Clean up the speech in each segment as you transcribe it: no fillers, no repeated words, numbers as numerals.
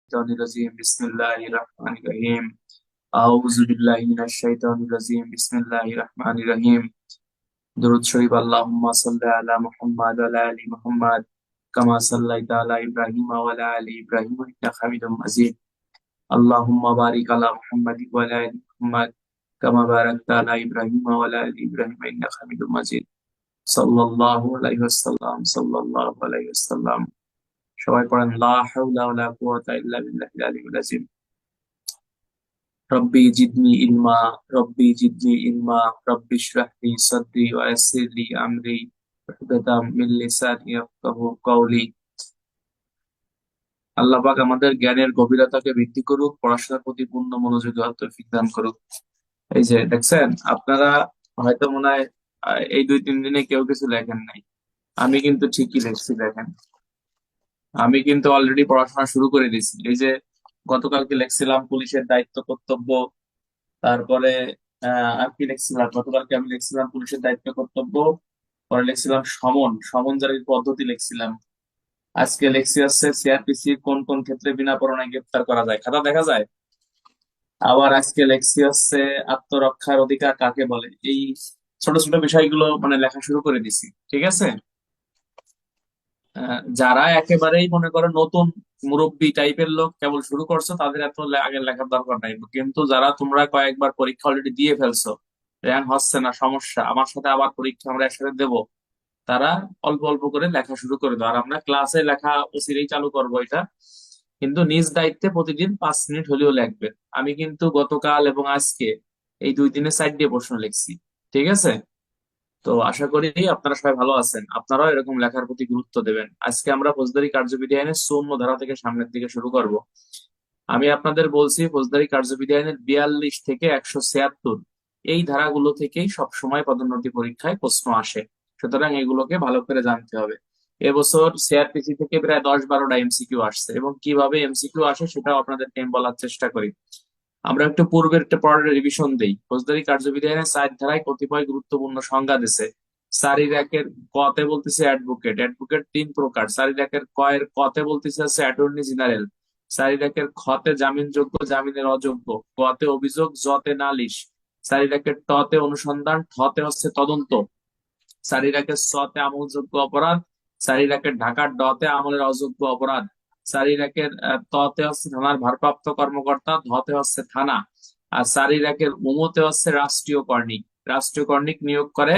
الشيطان الرجيم بسم الله الرحمن الرحيم أعوذ بالله من الشيطان الرجيم بسم الله الرحمن الرحيم درود شريف اللهم صل على محمد وعلى آل محمد كما صليت على إبراهيم وعلى آل إبراهيم إنك حميد مجيد اللهم بارك على محمد وعلى آل محمد كما باركت على إبراهيم وعلى آل إبراهيم إنك حميد مجيد صلى الله عليه وسلم صلى الله عليه وسلم সবাই পড়েন লা হাওলা ওয়ালা কুওয়াতা ইল্লা বিল্লাহিল আলিয়্যিল আযীম রব্বি জিদনি ইলমা রব্বি জিদনি ইলমা রব্বি ইশরাহ লি সাদরি ওয়া ইয়াসসির লি আমরি ওহদাতাম মিন লিসানি ইয়াফকাহু কওলি। আল্লাহ পাক আমাদের জ্ঞানের গভীরতাকে বৃদ্ধি করুক, পড়াশোনার প্রতি পূর্ণ মনোযোগী হওয়ার তৌফিক দান করুক। এই যে দেখছেন আপনারা, হয়তো মনে হয় এই 2-3 দিনে কেউ কিছু লেখেন নাই, আমি কিন্তু ঠিকই লিখছি। দেখেন, আমি কিন্তু অলরেডি পড়াশোনা শুরু করে দিয়েছি। এই যে গতকালকে লিখছিলাম পুলিশের দায়িত্ব কর্তব্য, তারপরে আর কি লিখছিলাম, গতকালকে আমি লিখছিলাম পুলিশের দায়িত্ব কর্তব্য, পরে লিখছিলাম সমন সমন জারির পদ্ধতি লিখছিলাম। আজকে লিখছি হচ্ছে সিআরপিসি কোন কোন ক্ষেত্রে বিনা পরোয়ানায় গ্রেপ্তার করা যায়, খাতা দেখা যায়। আবার আজকে লিখছি হচ্ছে আত্মরক্ষার অধিকার কাকে বলে। এই ছোট ছোট বিষয়গুলো মানে লেখা শুরু করে দিছি, ঠিক আছে। যারা একেবারেই মনে করো নতুন মুরব্বি টাইপের লোক, কেবল শুরু করছো, তাদের এত আগে লেখার দরকার নাই। কিন্তু যারা তোমরা কয়েকবার পরীক্ষা অলরেডি দিয়ে ফেলছো, র্যাঙ্ক হচ্ছে না, সমস্যা, আমার সাথে আবার পরীক্ষা আমরা একসাথে দেবো, তারা অল্প অল্প করে লেখা শুরু করে দাও। আর আমরা ক্লাসে লেখা অচিরেই চালু করবো এটা, কিন্তু নিজ দায়িত্বে প্রতিদিন 5 মিনিট হলেও লিখবেন। আমি কিন্তু গতকাল এবং আজকে এই 2 দিনে 4টে প্রশ্ন লিখছি, ঠিক আছে। তো আশা করি আপনারা সবাই ভালো আছেন, আপনারাও এরকম লেখার প্রতি গুরুত্ব দেবেন। আজকে আমরা ফৌজদারি কার্যবিধি আইনের 54 ধারা থেকে সামনের দিকে শুরু করব। আমি আপনাদের বলছি ফৌজদারি কার্যবিধি আইনের 42 থেকে 176 এই ধারাগুলো থেকেই সবসময় পদোন্নতি পরীক্ষায় প্রশ্ন আসে, সুতরাং এগুলোকে ভালো করে জানতে হবে। এবছর সিআরপিসি থেকে প্রায় 10-12টা এমসিকিউ আসছে, এবং কিভাবে এমসিকিউ আসে সেটাও আপনাদেরকে আমি বলার চেষ্টা করি। আমরা একটু পূর্বের একটা পরের রিভিশন দেই। ফৌজদারি কার্যবিধি আইনের 4 ধারায় কতিপয় গুরুত্বপূর্ণ সংজ্ঞা দিছে। সারির একের কতে বলতেছে অ্যাডভোকেট, অ্যাডভোকেট 3 প্রকার। সারির একের কয়ের কতে বলতেছে হচ্ছে অ্যাটর্নি জেনারেল। সারির একের খতে জামিনযোগ্য, জামিনের অযোগ্য। কতে অভিযোগ, জতে নালিশ। সারির একের টতে অনুসন্ধান, ঠতে হচ্ছে তদন্ত। সারির একের সতে আমলযোগ্য অপরাধ। সারির একের ঢাকার ডতে আমলের অযোগ্য অপরাধ। সারির একের ততে হচ্ছে থানার ভারপ্রাপ্ত কর্মকর্তা, ধতে হচ্ছে থানা। আর সারির একের উমতে হচ্ছে রাষ্ট্রীয় কর্ণিক। রাষ্ট্রীয় কর্ণিক নিয়োগ করে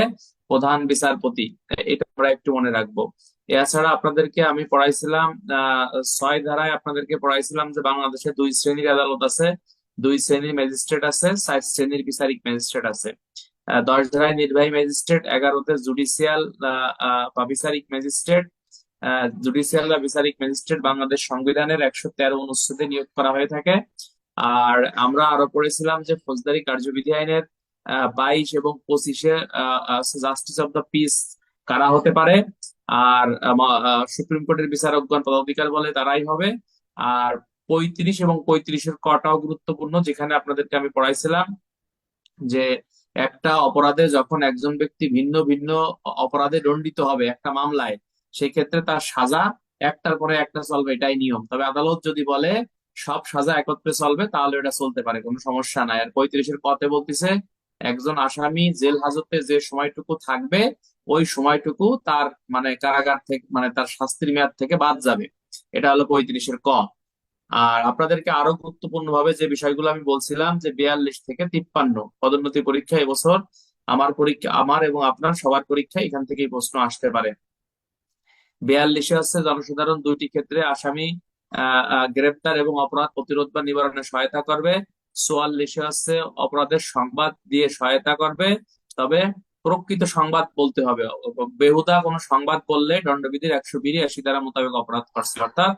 প্রধান বিচারপতি। এটা আমরা একটু মনে রাখবো। এছাড়া আপনাদেরকে আমি পড়াইছিলাম 6 ধারায় আপনাদেরকে পড়াইছিলাম যে বাংলাদেশে 2 শ্রেণীর আদালত আছে, 2 শ্রেণীর ম্যাজিস্ট্রেট আছে, 4 শ্রেণীর বিচারিক ম্যাজিস্ট্রেট আছে। 10 ধারায় নির্বাহী ম্যাজিস্ট্রেট, 11তে জুডিশিয়াল বা বিচারিক ম্যাজিস্ট্রেট। জুডিশিয়াল বা বিচারিক ম্যাজিস্ট্রেট বাংলাদেশ সংবিধানের 113 অনুচ্ছেদে নিয়োগ করা হয়ে থাকে। আর আমরা আরো পড়েছিলাম যে ফৌজদারি কার্যবিধি আইনের 22 এবং 25-এ জাস্টিস অব দ্য পিস কারা হতে পারে। আর সুপ্রিম কোর্টের বিচারকগণ পদাধিকার বলে তারাই হবে। আর 35 এবং 35-এর কটাও গুরুত্বপূর্ণ, যেখানে আপনাদেরকে আমি পড়াইছিলাম যে একটা অপরাধে যখন একজন ব্যক্তি ভিন্ন ভিন্ন অপরাধে দণ্ডিত হবে একটা মামলায়, সেক্ষেত্রে তার সাজা একটার পরে একটা চলবে, এটাই নিয়ম। তবে আদালত যদি বলে সব সাজা একত্রে চলবে, তাহলে এটা চলতে পারে, কোনো সমস্যা নাই। আর 35-এর কতে বলতেছে একজন আসামি জেল হাজতে যে সময়টুকু থাকবে, ওই সময়টুকু তার মানে কারাগার থেকে মানে তার শাস্তির মেয়াদ থেকে বাদ যাবে। এটা হলো 35-এর ক। আর আপনাদেরকে আরো গুরুত্বপূর্ণ ভাবে যে বিষয়গুলো আমি বলছিলাম যে 42 থেকে 53 পদোন্নতি পরীক্ষা এবছর আমার এবং আপনার সবার পরীক্ষা এখান থেকেই প্রশ্ন আসতে পারে। 42-এ হচ্ছে জনসাধারণ 2টি ক্ষেত্রে আসামি গ্রেপ্তার এবং অপরাধ প্রতিরোধ বা নিবারণে সহায়তা করবে। 44-এ হচ্ছে অপরাধের সংবাদ দিয়ে সহায়তা করবে, তবে প্রকৃত সংবাদ বলতে হবে। বেহুদা কোনো সংবাদ বললে দণ্ডবিধির 182 ধারা মোতাবেক অপরাধ করছে। অর্থাৎ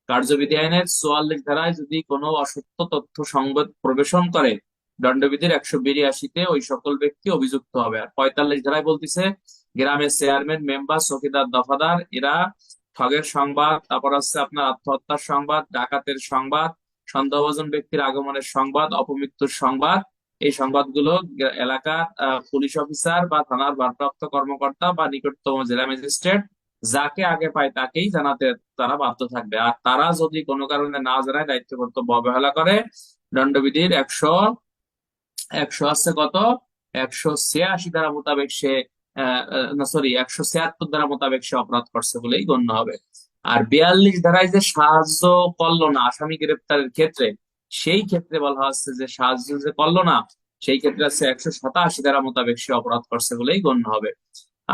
কার্যবিধি আইনের 44 ধারায় যদি কোনো অসত্য তথ্য সংবাদ প্রবেশন করে, দণ্ডবিধির 182-তে ওই সকল ব্যক্তি অভিযুক্ত হবে। আর 45 ধারায় বলতেছে গ্রামের চেয়ারম্যান, মেম্বার, চৌকিদার, দফাদার এরা ঠগের সংবাদ, তারপর হচ্ছে আপনার আত্মহত্যার সংবাদ, ডাকাতের সংবাদ, সন্দেহভাজন ব্যক্তির আগমনের সংবাদ, অপমৃত্যুর সংবাদ, এই সংবাদগুলো এলাকার পুলিশ অফিসার বা থানার ভারপ্রাপ্ত কর্মকর্তা বা নিকটতম জেলা ম্যাজিস্ট্রেট যাকে আগে পায় তাকেই জানাতে তারা বাধ্য থাকবে। আর তারা যদি কোনো কারণে না জানায়, দায়িত্ব কর্তব্য অবহেলা করে, দণ্ডবিধির একশো একশো আছে কত, 186 ধারা মোতাবেক সে না সরি 176 ধারা মোতাবেক সে অপরাধ করছে বলেই গণ্য হবে। আর 42 ধারায় যে সাহায্য করলো না আসামি গ্রেপ্তারের ক্ষেত্রে, সেই ক্ষেত্রে বলা হচ্ছে যে সাহায্য যে করলো না, সেই ক্ষেত্রে আছে 187 ধারা মোতাবেক সে অপরাধ করছে বলেই গণ্য হবে।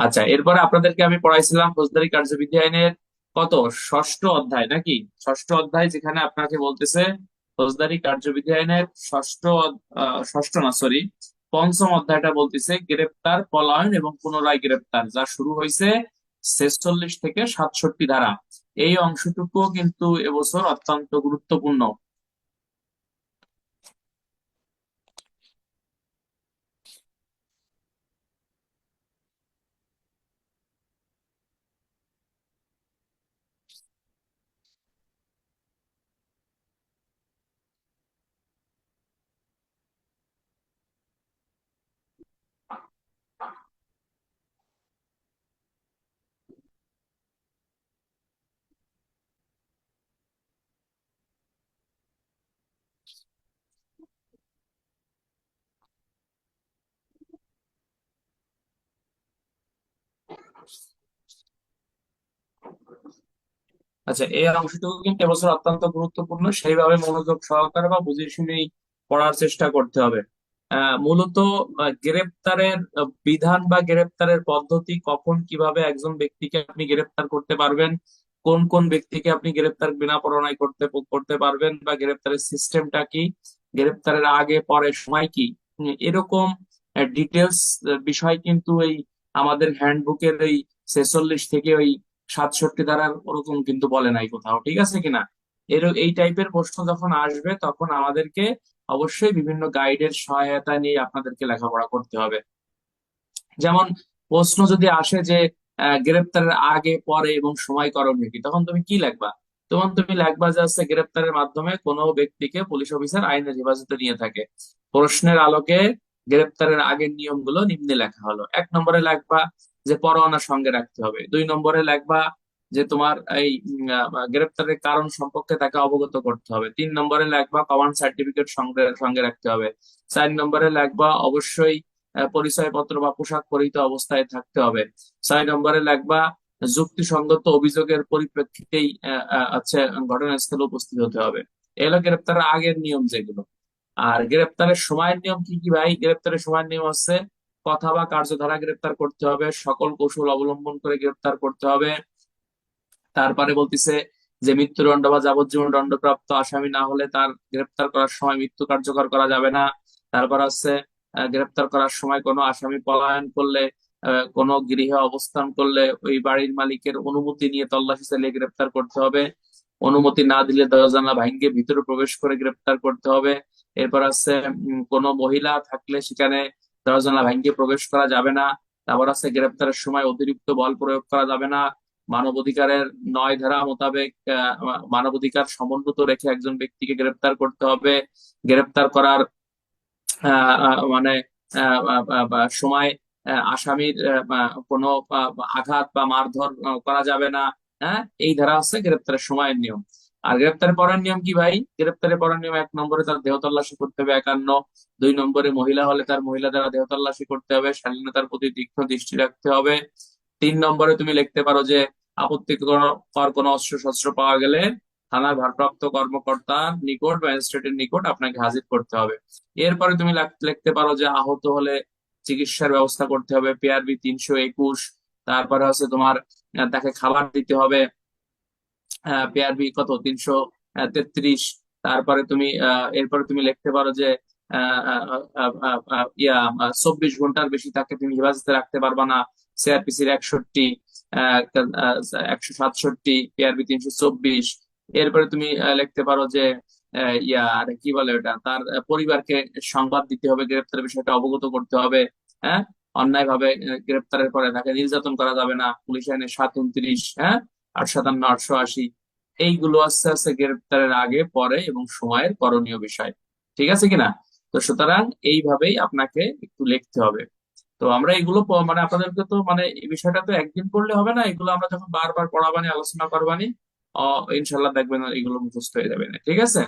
আচ্ছা, এরপরে আপনাদেরকে আমি পড়াইছিলাম ফৌজদারি কার্যবিধি আইনের কত, ষষ্ঠ অধ্যায় নাকি, ষষ্ঠ অধ্যায়, যেখানে আপনাকে বলতেছে ফৌজদারি কার্যবিধি আইনের ষষ্ঠ না সরি পঞ্চম অধ্যায়টা বলতেছে গ্রেপ্তার, পলায়ন এবং পুনরায় গ্রেপ্তার, যা শুরু হয়েছে 46 থেকে 67 ধারা। এই অংশটুকু কিন্তু এবছর অত্যন্ত গুরুত্বপূর্ণ। আচ্ছা, এই অংশটুকু কিন্তু এবছর অত্যন্ত গুরুত্বপূর্ণ, সেইভাবে মনোযোগ সহকারে বা বুঝে শুনেই পড়ার চেষ্টা করতে হবে। মূলত গ্রেপ্তারের বিধান বা গ্রেপ্তারের পদ্ধতি, কখন কিভাবে একজন ব্যক্তিকে আপনি গ্রেপ্তার করতে পারবেন, কোন কোন ব্যক্তিকে আপনি গ্রেপ্তার বিনা পরোয়ানায় করতে করতে পারবেন, বা গ্রেপ্তারের সিস্টেমটা কি, গ্রেপ্তারের আগে পরে সময় কি, এরকম ডিটেলস বিষয় কিন্তু এই আমাদের হ্যান্ডবুকের এই 46 থেকে ওই 67 ধারার ওরকম কিন্তু বলে নাই কোথাও, ঠিক আছে কিনা। এই টাইপের প্রশ্ন যখন আসবে তখন আমাদেরকে অবশ্যই বিভিন্ন গাইডের সহায়তা নিয়ে আপনাদেরকে লেখাপড়া করতে হবে। যেমন প্রশ্ন যদি আসে যে গ্রেপ্তারের আগে পরে এবং সময় করণীয় কি, তখন তুমি কি লিখবা? তখন তুমি লিখবা যে হচ্ছে গ্রেপ্তারের মাধ্যমে কোনো ব্যক্তিকে পুলিশ অফিসার আইনের হেফাজতে নিয়ে থাকে। প্রশ্নের আলোকে গ্রেপ্তারের আগের নিয়মগুলো নিম্নে লেখা হলো। 1 নম্বরে লিখবা যে পরোয়ানা সঙ্গে রাখতে হবে। 2 নম্বরে লিখবা যে তোমার এই গ্রেপ্তারের কারণ সম্পর্কে তাকে অবগত করতে হবে। 3 নম্বরে লিখবা কমান্ড সার্টিফিকেট সঙ্গে সঙ্গে রাখতে হবে। 4 নম্বরে লিখবা অবশ্যই পরিচয়পত্র বা পোশাক পরিহিত অবস্থায় থাকতে হবে। 6 নম্বরে লিখবা যুক্তিসঙ্গত অভিযোগের পরিপ্রেক্ষিতেই আচ্ছা ঘটনাস্থলে উপস্থিত হতে হবে। এগুলো গ্রেপ্তারের আগের নিয়ম যেগুলো। আর গ্রেপ্তারের সময়ের নিয়ম কি কি ভাই? গ্রেপ্তারের সময়ের নিয়ম হচ্ছে কথা বা কার্য দ্বারা গ্রেপ্তার করতে হবে, সকল কৌশল অবলম্বন করে গ্রেপ্তার করতে হবে। তারপরে বলতিছে যে মৃত্যুদণ্ড বা যাবজ্জীবন দণ্ডপ্রাপ্ত আসামি না হলে তার গ্রেপ্তার করার সময় মৃত্যু কার্যকর করা যাবে না। তারপর হচ্ছে গ্রেপ্তার করার সময় কোনো আসামি পলায়ন করলে, কোনো গৃহে অবস্থান করলে ওই বাড়ির মালিকের অনুমতি নিয়ে তল্লাশি চালিয়ে গ্রেপ্তার করতে হবে। অনুমতি না দিলে দরজা জানালা ভাঙিয়ে ভিতরে প্রবেশ করে গ্রেপ্তার করতে হবে। এরপর আছে কোনো মহিলা থাকলে সেখানে দরজা জানালা ভাঙিয়ে প্রবেশ করা যাবে না। তারপর আছে গ্রেপ্তারের সময় অতিরিক্ত বল প্রয়োগ করা যাবে না। মানবাধিকারের 9 ধারা মোতাবেক মানবাধিকার সমুন্নত রেখে একজন ব্যক্তিকে গ্রেপ্তার করতে হবে। গ্রেপ্তার করার মানে সময় আসামির কোনো আঘাত বা মারধর করা যাবে না। হ্যাঁ, এই ধারা হচ্ছে গ্রেপ্তারের সময়ের নিয়ম। আর গ্রেপ্তারের পরের নিয়ম কি ভাই? গ্রেপ্তারের পরের নিয়ম 1 নম্বরে তার দেহ তল্লাশি করতে হবে 51। 2 নম্বরে মহিলা হলে তার মহিলা দ্বারা দেহ তল্লাশি করতে হবে, শালীনতার প্রতি তীক্ষ্ণ দৃষ্টি রাখতে হবে। 3 নম্বরে তুমি লিখতে পারো যে আপত্তিকর কোনো অস্ত্র শস্ত্র পাওয়া গেলে থানার ভারপ্রাপ্ত কর্মকর্তার নিকট বা ম্যাজিস্ট্রেটের নিকট আপনাকে হাজির করতে হবে। এরপরে তুমি লিখতে পারো যে আহত হলে চিকিৎসার ব্যবস্থা করতে হবে, পিআরবি 321। তারপরে হচ্ছে তোমার তাকে খাবার দিতে হবে, পিআরবি কত 333। তারপরে তুমি এরপরে তুমি লিখতে পারো যে 24 ঘন্টার বেশি তাকে তুমি হেফাজতে রাখতে পারবা না, সিআরপিসির 61, 167, পিআরবি 324। এরপরে তুমি লিখতে পারো যে আর কি বলে ওটা, তার পরিবারকে সংবাদ দিতে হবে, গ্রেপ্তারের বিষয়টা অবগত করতে হবে। হ্যাঁ, অন্যায় ভাবে গ্রেপ্তারের পরে তাকে নির্যাতন করা যাবে না, পুলিশ আইনে 729, হ্যাঁ, 857, 880। এইগুলো আস্তে আস্তে গ্রেপ্তারের আগে পরে এবং সময়ের করণীয় বিষয়। ঠিক আছে কিনা? তো সুতরাং এইভাবেই আপনাকে একটু লিখতে হবে। তো আমরা এগুলো মানে আপনাদেরকে তো মানে এই বিষয়টা তো একদিন করলে হবে না, এগুলো আমরা যখন বারবার পড়াবানি আলোচনা করবানি ইনশাল্লাহ দেখবেন এগুলো মুখস্থ হয়ে যাবে না, ঠিক আছে।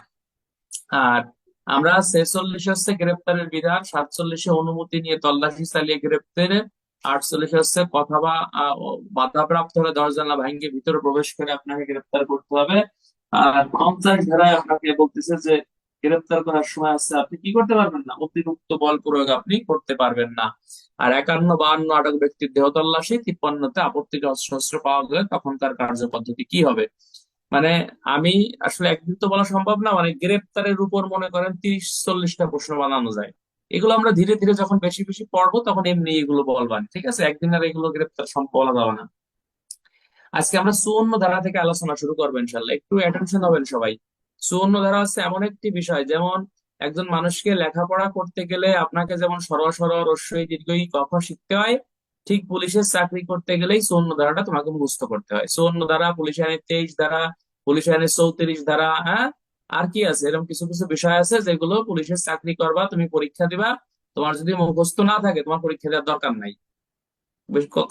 আর আমরা 46 হচ্ছে গ্রেপ্তারের বিধান, 47 অনুমতি নিয়ে তল্লাশি চালিয়ে গ্রেপ্তারের, 48 হচ্ছে কথা বা বাধাপ্রাপ্ত হলে দরজা জানলা ভাঙিয়ে ভিতরে প্রবেশ করে আপনাকে গ্রেপ্তার করতে হবে। আর 50 ধারায় আপনাকে বলতেছে যে গ্রেপ্তার করার সময় আছে আপনি কি করতে পারবেন না, অতিরিক্ত বল প্রয়োগ আপনি করতে পারবেন না। আর 51, 52 আটক ব্যক্তির দেহ তল্লাশি, 53তে আপত্তিকর অস্ত্র পাওয়া গেলে তখনকার কার্যপদ্ধতি কি হবে। মানে আমি আসলে একদিন তো বলা সম্ভব না, মানে গ্রেপ্তারের উপর মনে করেন 30-40টা প্রশ্ন বানানো যায়। এগুলো আমরা ধীরে ধীরে যখন বেশি বেশি পড়বো তখন এমনি এগুলো বলবান, ঠিক আছে, একদিন আর এগুলো গ্রেপ্তার সম্ভব বলা যাবে না। আজকে আমরা 54 ধারা থেকে আলোচনা শুরু করবো ইনশাল্লাহ, একটু অ্যাটেনশন হবেন সবাই। 54 ধারা হচ্ছে এমন একটি বিষয়, যেমন একজন মানুষকে লেখাপড়া করতে গেলে আপনাকে যেমন সরল সরল রস্যই দীর্ঘই ক খ শিখতে হয়, ঠিক পুলিশের চাকরি করতে গেলেই 54 ধারাটা তোমাকে মুখস্থ করতে হয়। 54 ধারা, পুলিশ আইনের 23 ধারা, পুলিশ আইনের 34 ধারা, হ্যাঁ। আর কি আছে, এরকম কিছু কিছু বিষয় আছে যেগুলো পুলিশের চাকরি করবা, তুমি পরীক্ষা দিবা, তোমার যদি মুখস্থ না থাকে তোমার পরীক্ষা দেওয়ার দরকার নাই।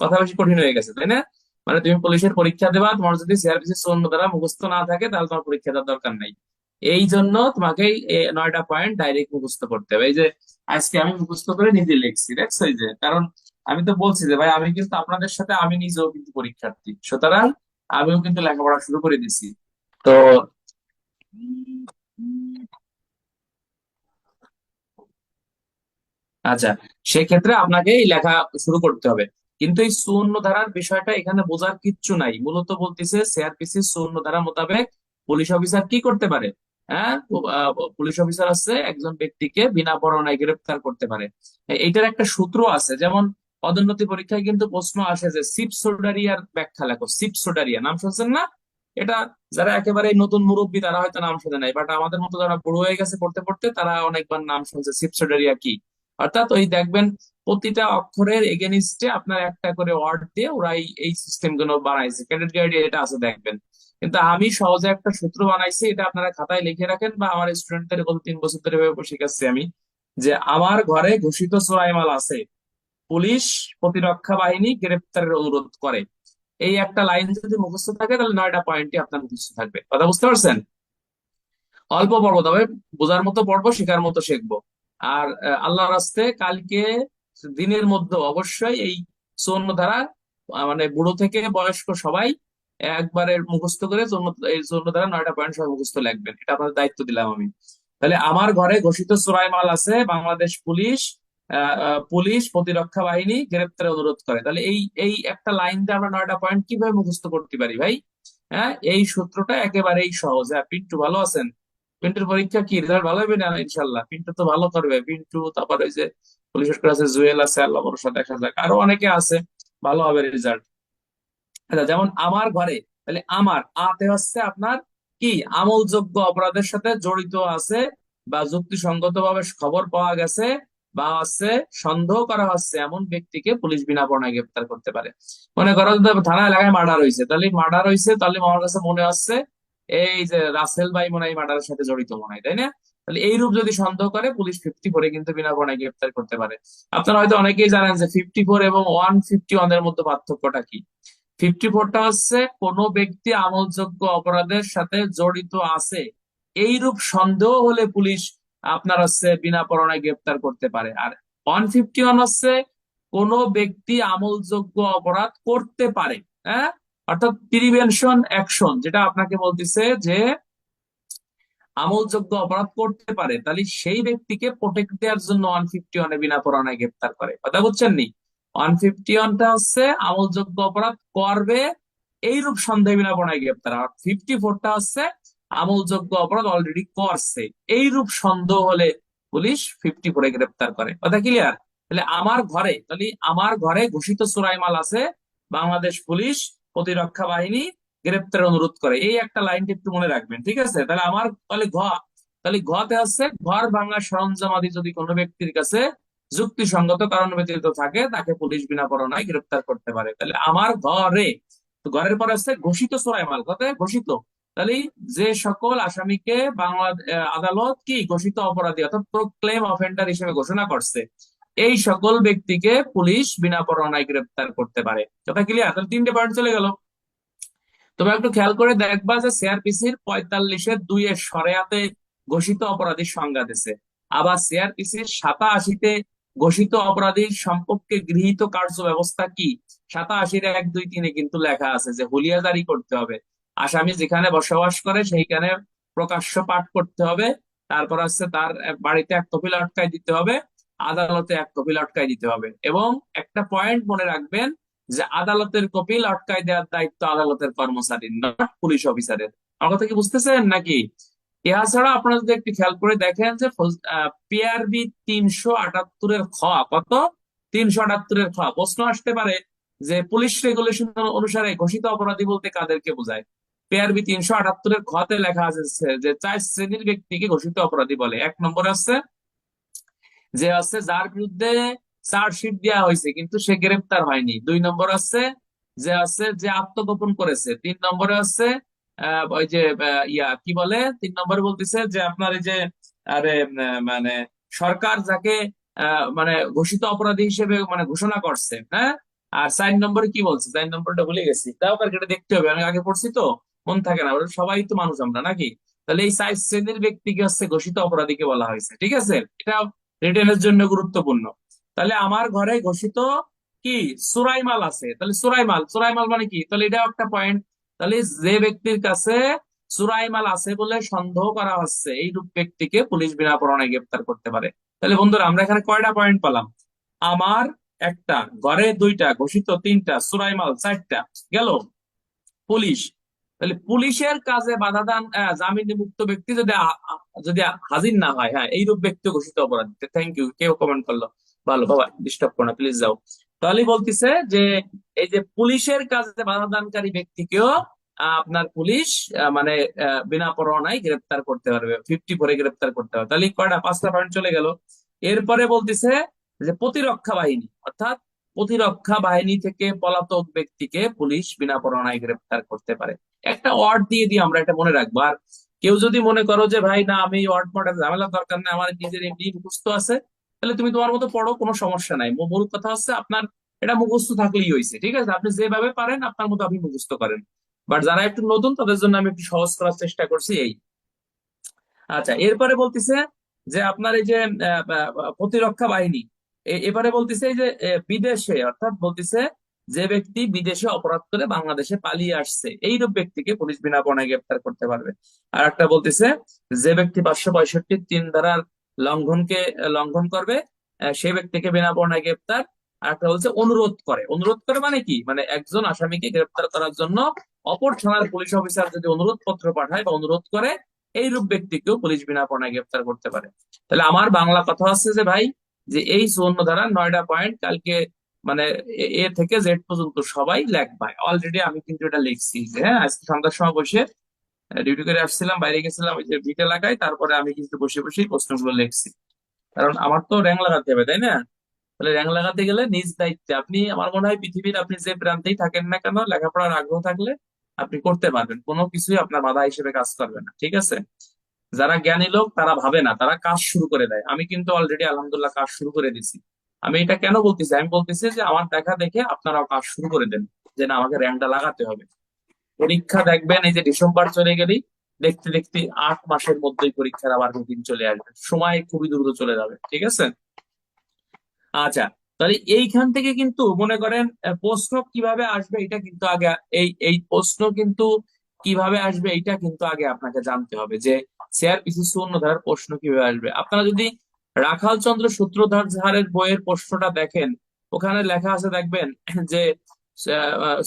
কথা বেশি কঠিন হয়ে গেছে, তাই না? মানে তুমি পুলিশের পরীক্ষা দেবা, তোমার যদি সিআরপিসি 54 দ্বারা মুখস্থ না থাকে তাহলে তোমার পরীক্ষা দেওয়ার দরকার নাই। এই জন্য তোমাকে এই 9টা পয়েন্ট ডাইরেক্ট মুখস্থ করতে হবে। এই যে আজকে আমি মুখস্থ করে নিজে লিখছি, দেখছো, এই যে কারণ আমি তো বলছি যে ভাই আমি কিন্তু আপনাদের সাথে, আমি নিজেও কিন্তু পরীক্ষার্থী, সুতরাং আমিও কিন্তু লেখাপড়া শুরু করে দিছি। তো আচ্ছা, সেক্ষেত্রে আপনাকে এই লেখা শুরু করতে হবে। কিন্তু এই 54 ধারার বিষয়টা এখানে বোঝার কিচ্ছু নাই, মূলত বলতেছে সিআরপিসি 54 ধারা মোতাবেক পুলিশ অফিসার কি করতে পারে। হ্যাঁ, পুলিশ অফিসার আছে একজন ব্যক্তিকে বিনা পরোয়ানায় গ্রেফতার করতে পারে। এইটার একটা সূত্র আছে, যেমন পদোন্নতি পরীক্ষায় কিন্তু প্রশ্ন আসে যে সিপসোডারিয়ার ব্যাখ্যা লেখো। সিপসোডারিয়া নাম শুনছেন না? এটা যারা একেবারে নতুন মুরব্বী তারা হয়তো নাম শুনে নাই, বাট আমাদের মতো যারা বুড়ো হয়ে গেছে পড়তে পড়তে তারা অনেকবার নাম শুনছে সিপসোডারিয়া কি। অর্থাৎ ওই দেখবেন প্রতিটা অক্ষরের এগেনিস্টে আপনার একটা করে ওয়ার্ড দিয়ে ওরা এই সিস্টেম গুলো বানাইছে, ক্রেডিট গাইডে এটা আছে দেখবেন। কিন্তু আমি সহজে একটা সূত্র বানাইছি, এটা আপনারা খাতায় লিখে রাখেন, বা আমার স্টুডেন্টদের গত 3 বছর ধরে এভাবে শেখাচ্ছি আমি, যে আমার ঘরে ঘোষিত চোরাই মাল আছে, পুলিশ প্রতিরক্ষা বাহিনী গ্রেপ্তারের অনুরোধ করে। এই একটা লাইন যদি মুখস্থ থাকে তাহলে 9টা পয়েন্টই আপনার মুখস্থ থাকবে। কথা বুঝতে পারছেন? অল্প পড়বো, তবে বোঝার মতো পড়বো, শেখার মতো শিখবো। আর আল্লাহর রাস্তে কালকে দিনের মধ্যে অবশ্যই এই 54 ধারা মানে বুড়ো থেকে বয়স্ক সবাই একবারে মুখস্থ করে এই 54 ধারা 9টা পয়েন্ট সবাই মুখস্থ লিখবেন, এটা আপনার দায়িত্ব দিলাম আমি। তাহলে আমার ঘরে ঘোষিত চোরাই মাল আছে, বাংলাদেশ পুলিশ পুলিশ প্রতিরক্ষা বাহিনী গ্রেপ্তারের অনুরোধ করে। তাহলে এই এই একটা লাইন দিয়ে আমরা 9টা পয়েন্ট কিভাবে মুখস্থ করতে পারি ভাই? হ্যাঁ, এই সূত্রটা একেবারেই সহজ। হ্যাঁ, পিন্টু ভালো আছেন? পিন্টুর পরীক্ষা কি রেজাল্ট ভালো হবে না? ইনশাল্লাহ পিন্টু তো ভালো করবে। পিন্টু, তারপর ওই যে পুলিশের কাছে জুয়েল আছে, আল্লাহ ভরসা, দেখা যাক, আরো অনেকে আছে, ভালো হবে রেজাল্ট। আচ্ছা, যেমন আমার ঘরে, তাহলে আমার আতে হচ্ছে আপনার কি, আমলযোগ্য অপরাধের সাথে জড়িত আছে বা যুক্তিসঙ্গত ভাবে খবর পাওয়া গেছে বা হচ্ছে সন্দেহ করা হচ্ছে এমন ব্যক্তিকে পুলিশ বিনা পরোয়ানায় গ্রেপ্তার করতে পারে। মনে করো যে থানা এলাকায় মার্ডার হয়েছে, তাহলে মার্ডার হয়েছে, তাহলে আমার কাছে মনে হচ্ছে এই যে রাসেল ভাই মনে হয় মার্ডারের সাথে জড়িত মনে হয়, তাই না? তাহলে এইরূপ যদি সন্দেহ করে পুলিশ 54 কিন্তু বিনা পরোয়ানায় গ্রেপ্তার করতে পারে। আপনারা হয়তো অনেকেই জানেন যে 54 এবং 151 এর মধ্যে পার্থক্যটা কি। 54টা হচ্ছে কোনো ব্যক্তি আমলযোগ্য অপরাধের সাথে জড়িত আছে এইরূপ সন্দেহ হলে পুলিশ আপনার হচ্ছে বিনা পরোয়ানায় গ্রেপ্তার করতে পারে। আর 151 হচ্ছে কোনো ব্যক্তি আমলযোগ্য অপরাধ করতে পারে। হ্যাঁ, অর্থাৎ প্রিভেনশন অ্যাকশন, যেটা আপনাকে বলতেছে যে আমলযোগ্য অপরাধ করতে পারে, তাহলে সেই ব্যক্তিকে প্রোটেক্ট দেওয়ার জন্য 151 বিনা পরোয়ানায় গ্রেপ্তার করে। কথা বুঝছেন নি? 151টা হচ্ছে আমলযোগ্য অপরাধ করবে এইরূপ সন্দেহে বিনা পরোয়ানায় গ্রেপ্তার, আর 54টা হচ্ছে আমলযোগ্য অপরাধ অলরেডি করছে এইরূপ সন্দেহ হলে পুলিশ 54 গ্রেপ্তার করে। কথা ক্লিয়ার? তাহলে আমার ঘরে, তাহলে আমার ঘরে ঘোষিত চোরাই মাল আছে, বাংলাদেশ পুলিশ প্রতিরক্ষা বাহিনী গ্রেপ্তারের অনুরোধ করে, এই একটা লাইনটা একটু মনে রাখবেন, ঠিক আছে? তাহলে আমার, তাহলে তাহলে ঘতে আছে ঘর ভাঙার সরঞ্জামাদি যদি কোনো ব্যক্তির কাছে যুক্তিসঙ্গত কারণ ব্যতীত থাকে তাকে পুলিশ বিনা পরোয়ানায় গ্রেপ্তার করতে পারে। তাহলে আমার ঘরে, তো ঘরের পরে আছে ঘোষিত চোরাই মাল, কথা ঘোষিত। তাহলে যে সকল আসামিকে বাংলা আদালত কি ঘোষিত অপরাধী অর্থাৎ প্রোক্লেম অফেন্ডার হিসেবে ঘোষণা করছে, এই সকল ব্যক্তিকে পুলিশ বিনা পরোয়ানায় গ্রেপ্তার করতে পারে। কথা ক্লিয়ার? তাহলে তিনটে পয়েন্ট চলে গেল। তোমরা একটু খেয়াল করে দেখবা যে সিআরপিসির 45-এর 2 শরিয়াতে ঘোষিত অপরাধীর সংজ্ঞা দিছে, আবার সিআরপিসির 87-তে ঘোষিত অপরাধীর সম্পর্কে গৃহীত কার্য ব্যবস্থা কি, 87-এর 1, 2, 3-এ কিন্তু লেখা আছে যে হুলিয়া জারি করতে হবে, আসামি যেখানে বসবাস করে সেইখানে প্রকাশ্য পাঠ করতে হবে, তারপর হচ্ছে তার বাড়িতে 1 কপি লটকায় দিতে হবে, আদালতে 1 কপি লটকায় দিতে হবে। এবং একটা পয়েন্ট মনে রাখবেন যে আদালতের কপি লটকায় দেওয়ার দায়িত্ব আদালতের কর্মচারীর, নট পুলিশ অফিসারের। আমার কথা কি বুঝতেছেন নাকি? ইহা ছাড়া আপনারা যদি একটু খেয়াল করে দেখেন যে পিআরবি 378-এর কত, 378-এর প্রশ্ন আসতে পারে যে পুলিশ রেগুলেশন অনুসারে ঘোষিত অপরাধী বলতে কাদেরকে বোঝায়। পিআরবি 378-এর তে লেখা আছে যে 4 শ্রেণীর ব্যক্তিকে ঘোষিত অপরাধী বলে। 1 নম্বর আছে যে আছে যার বিরুদ্ধে চার্জশিট দেওয়া হয়েছে কিন্তু সে গ্রেপ্তার হয়নি। 2 নম্বর আছে যে আত্মগোপন করেছে। 3 নম্বরে আছে ওই যে কি বলে, 3 নম্বরে বলতেছে যে আপনার এই যে আরে মানে সরকার যাকে মানে ঘোষিত অপরাধী হিসেবে মানে ঘোষণা করছে, হ্যাঁ। আর 4 নম্বরে কি বলছে, 4 নম্বরটা ভুলে গেছি, তাও তার কেটে দেখতে হবে, আমি আগে পড়ছি তো মন থাকে না, ওরা সবাই তো মানুষ আমরা নাকি। তাহলে এই 4 শ্রেণীর ব্যক্তিকে হচ্ছে ঘোষিত অপরাধীকে বলা হয়েছে, ঠিক আছে। এটা রিটেনের জন্য গুরুত্বপূর্ণ। তাহলে আমার ঘরে ঘোষিত কি চোরাই মাল আছে, তাহলে চোরাই মাল মানে কি, তাহলে এটাও একটা পয়েন্ট। তাহলে যে ব্যক্তির কাছে চোরাই মাল আছে বলে সন্দেহ করা হচ্ছে এইরূপ ব্যক্তিকে পুলিশ বিনা পরোয়ানায় গ্রেপ্তার করতে পারে। তাহলে বন্ধুরা আমরা এখানে কয়টা পয়েন্ট পেলাম? আমার একটা, ঘরে 2টা, ঘোষিত 3টা, চোরাই মাল 4টা, গেল পুলিশ। তাহলে পুলিশের কাজে বাধা দান, জামিনে মুক্ত ব্যক্তি যদি হাজির না হয়, হ্যাঁ, এইরূপ ব্যক্তি ঘোষিত অপরাধী। থ্যাংক ইউ, কেউ কমেন্ট করলো, ভালো বাবা, ডিস্টার্ব করো না প্লিজ, যাও। তাহলে বলতিছে যে এই যে পুলিশের কাজে বাধা দানকারী ব্যক্তিকেও আপনার পুলিশ মানে বিনা পরোয়ানায় গ্রেপ্তার করতে পারবে, 54-এ গ্রেপ্তার করতে পারবে। তাহলে কয়টা, 5টা পয়েন্ট চলে গেল। এরপরে বলতিছে যে প্রতিরক্ষা বাহিনী, অর্থাৎ প্রতিরক্ষা বাহিনী থেকে পলাতক ব্যক্তিকে পুলিশ বিনা পরোয়ানায় গ্রেপ্তার করতে পারে। একটা ওয়ার্ড দিয়ে দিই আমরা, এটা মনে রাখবো। আর কেউ যদি মনে করো যে ভাই না আমি ওয়ার্ড মডেল ঝামেলার দরকার নেই, আমার নিজের এমনি মুখস্থ আছে, তাহলে তুমি তোমার মতো পড়ো, কোনো সমস্যা নাই। মূল কথা হচ্ছে আপনার এটা মুখস্থ থাকলেই হয়েছে, ঠিক আছে। আপনি যেভাবে পারেন আপনার মতো আপনি মুখস্থ করেন। বাট যারা একটু নতুন তাদের জন্য আমি একটু সহজ করার চেষ্টা করছি, এই। আচ্ছা, এরপরে বলতেছে যে আপনার এই যে প্রতিরক্ষা বাহিনী, এবারে বলতেছে এই যে বিদেশে, অর্থাৎ বলতেছে যে ব্যক্তি বিদেশে অপরাধ করে বাংলাদেশে পালিয়ে আসছে এইরূপ ব্যক্তিকে পুলিশ বিনা পরোয়ানায় গ্রেপ্তার করতে পারবে। আর একটা বলতেছে যে ব্যক্তি 565-3 ধারার লঙ্ঘন করবে সে ব্যক্তিকে বিনা পরোয়ানায় গ্রেপ্তার। আর একটা বলছে অনুরোধ করে মানে কি, মানে একজন আসামিকে গ্রেপ্তার করার জন্য অপর থানার পুলিশ অফিসার যদি অনুরোধ পত্র পাঠায় বা অনুরোধ করে, এইরূপ ব্যক্তিকেও পুলিশ বিনা পরোয়ানায় গ্রেপ্তার করতে পারে। তাহলে আমার বাংলা কথা হচ্ছে যে ভাই, যে এই 54 ধারার 9টা পয়েন্ট কালকে মানে এ থেকে জেড পর্যন্ত সবাই লেখবাই। অলরেডি আমি কিন্তু এটা লিখছি, যে হ্যাঁ আজকে সন্ধ্যার সময় বসে ডিউটি করে আসছিলাম, বাইরে গেছিলাম ওই যে ভিট এলাকায়, তারপরে আমি কিন্তু বসে বসেই প্রশ্নগুলো লিখছি, কারণ আমার তো র্যাঙ্ক লাগাতে হবে, তাই না? তাহলে র্যাঙ্ক লাগাতে গেলে নিজ দায়িত্বে আপনি, আমার মনে হয় পৃথিবীর আপনি যে প্রান্তেই থাকেন না কেন, লেখাপড়ার আগ্রহ থাকলে আপনি করতে পারবেন, কোনো কিছুই আপনার বাধা হিসেবে কাজ করবে না, ঠিক আছে। যারা জ্ঞানী লোক তারা ভাবে না, তারা কাজ শুরু করে দেয়। আমি কিন্তু অলরেডি আলহামদুলিল্লাহ কাজ শুরু করে দিছি। আমি এটা কেন বলতেছি, আমি বলতেছি যে আমার দেখা দেখে আপনারাও কাজ শুরু করে দেন, যে না আমাকে র্যাঙ্কটা লাগাতে হবে। পরীক্ষা দেখবেন এই যে ডিসেম্বর চলে গেলেই দেখতে দেখতে 8 মাসের মধ্যেই পরীক্ষার আবার রুটিন চলে আসবে, সময় খুবই দ্রুত চলে যাবে, ঠিক আছে। আচ্ছা, তাহলে এইখান থেকে কিন্তু মনে করেন প্রশ্ন কিভাবে আসবে এটা কিন্তু আগে, এই প্রশ্ন কিন্তু কিভাবে আসবে এটা কিন্তু আগে আপনাকে জানতে হবে, যে সিআরপিসি 54 ধারার প্রশ্ন কিভাবে আসবে। আপনারা যদি রাখাল চন্দ্র সূত্রধারের বইয়ের প্রশ্নটা দেখেন, ওখানে লেখা আছে দেখবেন যে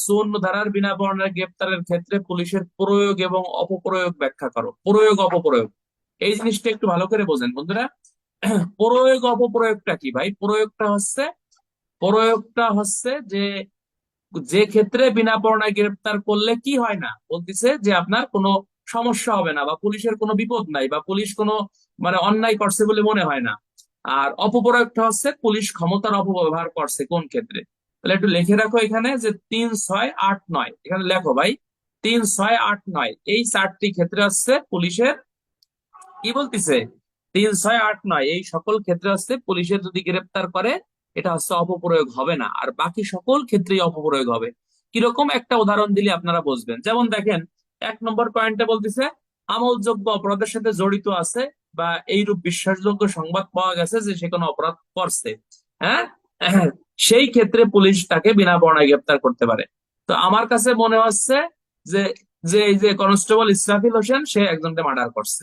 54 ধারার বিনা পরোয়ানায় গ্রেপ্তারের ক্ষেত্রে পুলিশের প্রয়োগ এবং অপপ্রয়োগ ব্যাখ্যা করো। প্রয়োগ অপপ্রয়োগ এই জিনিসটা একটু ভালো করে বোঝেন বন্ধুরা। প্রয়োগ অপপ্রয়োগটা কি ভাই? প্রয়োগটা হচ্ছে যে যে ক্ষেত্রে বিনা পরোয়ানায় গ্রেপ্তার করলে কি হয় না, বলতেছে যে আপনার কোনো সমস্যা হবে না, বা পুলিশের কোনো বিপদ নাই, বা পুলিশ কোনো মানে অন্যায় করছে বলে মনে হয় না। আর অপপ্রয়োগটা হচ্ছে পুলিশ ক্ষমতার অপব্যবহার করছে কোন ক্ষেত্রে। তাহলে একটু লিখে রাখো এখানে যে 3, 6, 8, 9, এখানে লেখো ভাই, 3, 6, 8, 9 এই 4টি ক্ষেত্রে হচ্ছে পুলিশের কি বলতিছে 3, 6, 8, 9 এই সকল ক্ষেত্রে হচ্ছে পুলিশের যদি গ্রেপ্তার করে এটা হচ্ছে অপপ্রয়োগ হবে না, আর বাকি সকল ক্ষেত্রেই অপপ্রয়োগ হবে। কিরকম একটা উদাহরণ দিলে আপনারা বুঝবেন। যেমন দেখেন, 1 নম্বর পয়েন্টে বলতেছে আমলযোগ্য অপরাধের সাথে জড়িত আছে বা এইরূপ বিশ্বাসযোগ্য সংবাদ পাওয়া গেছে যে সে কোনো অপরাধ করছে। হ্যাঁ, সেই ক্ষেত্রে পুলিশ তাকে বিনা বর্ণায় গ্রেপ্তার করতে পারে। তো আমার কাছে মনে হচ্ছে যে যে এই যে কনস্টেবল ইসরাফিল হোসেন সে একজনকে মার্ডার করছে,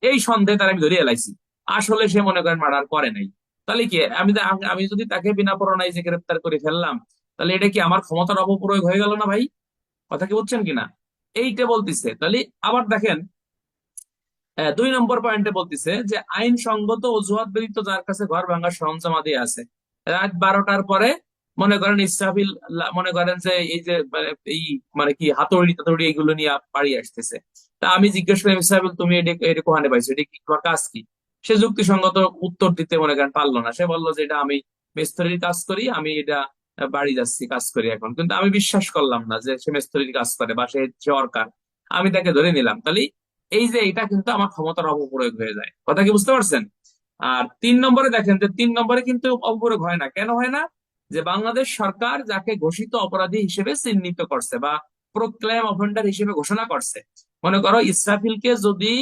এই সন্দেহে তার আমি ধরে এলাইছি। আসলে সে মনে করেন মার্ডার করে নাই। তাহলে কি আমি যদি তাকে বিনা পরোয়ানায় যে গ্রেপ্তার করে ফেললাম, তাহলে এটা কি আমার ক্ষমতার অপপ্রয়োগ হয়ে গেল না ভাই? কথা কি বুঝছেন কিনা? এইটা বলতিছে। তাহলে আবার দেখেন, 2 নম্বর পয়েন্টে বলতিছে যে আইনসঙ্গত অজুহাত ব্যতীত যার কাছে ঘর ভাঙার সরঞ্জামাদি আছে, রাত 12টার পরে মনে করেন ইসরাফিল মনে করেন যে এই যে এই কি হাতুড়ি টাতুড়ি এগুলো নিয়ে বাড়ি আসতেছে। তা আমি জিজ্ঞেস করি, ইসরাফিল তুমি এটা এটা কোহানে পাইছো, এটা কি তোমার কাজ কি? সে যুক্তিসঙ্গত উত্তর দিতে মনে করেন পারলো না। সে বললো যে এটা আমি মিস্ত্রির কাজ করি, আমি এটা বাড়ি যাচ্ছি কাজ করি এখন। কিন্তু আমি বিশ্বাস করলাম না যে সে মিস্ত্রির কাজ করে বা সে সরকার, আমি তাকে ধরে নিলাম। তাহলে এই যে এটা কিন্তু আমার ক্ষমতার অপপ্রয়োগ হয়ে যায়। কথা কি বুঝতে পারছেন? আর 3 নম্বরে দেখেন, যে 3 নম্বরে কিন্তু অপপ্রয়োগ হয় না। কেন হয় না? যে বাংলাদেশ সরকার যাকে ঘোষিত অপরাধী হিসেবে চিহ্নিত করছে বা প্রোক্লেম অফেন্ডার হিসেবে ঘোষণা করছে, মনে করো ইসরাফিলকে যদি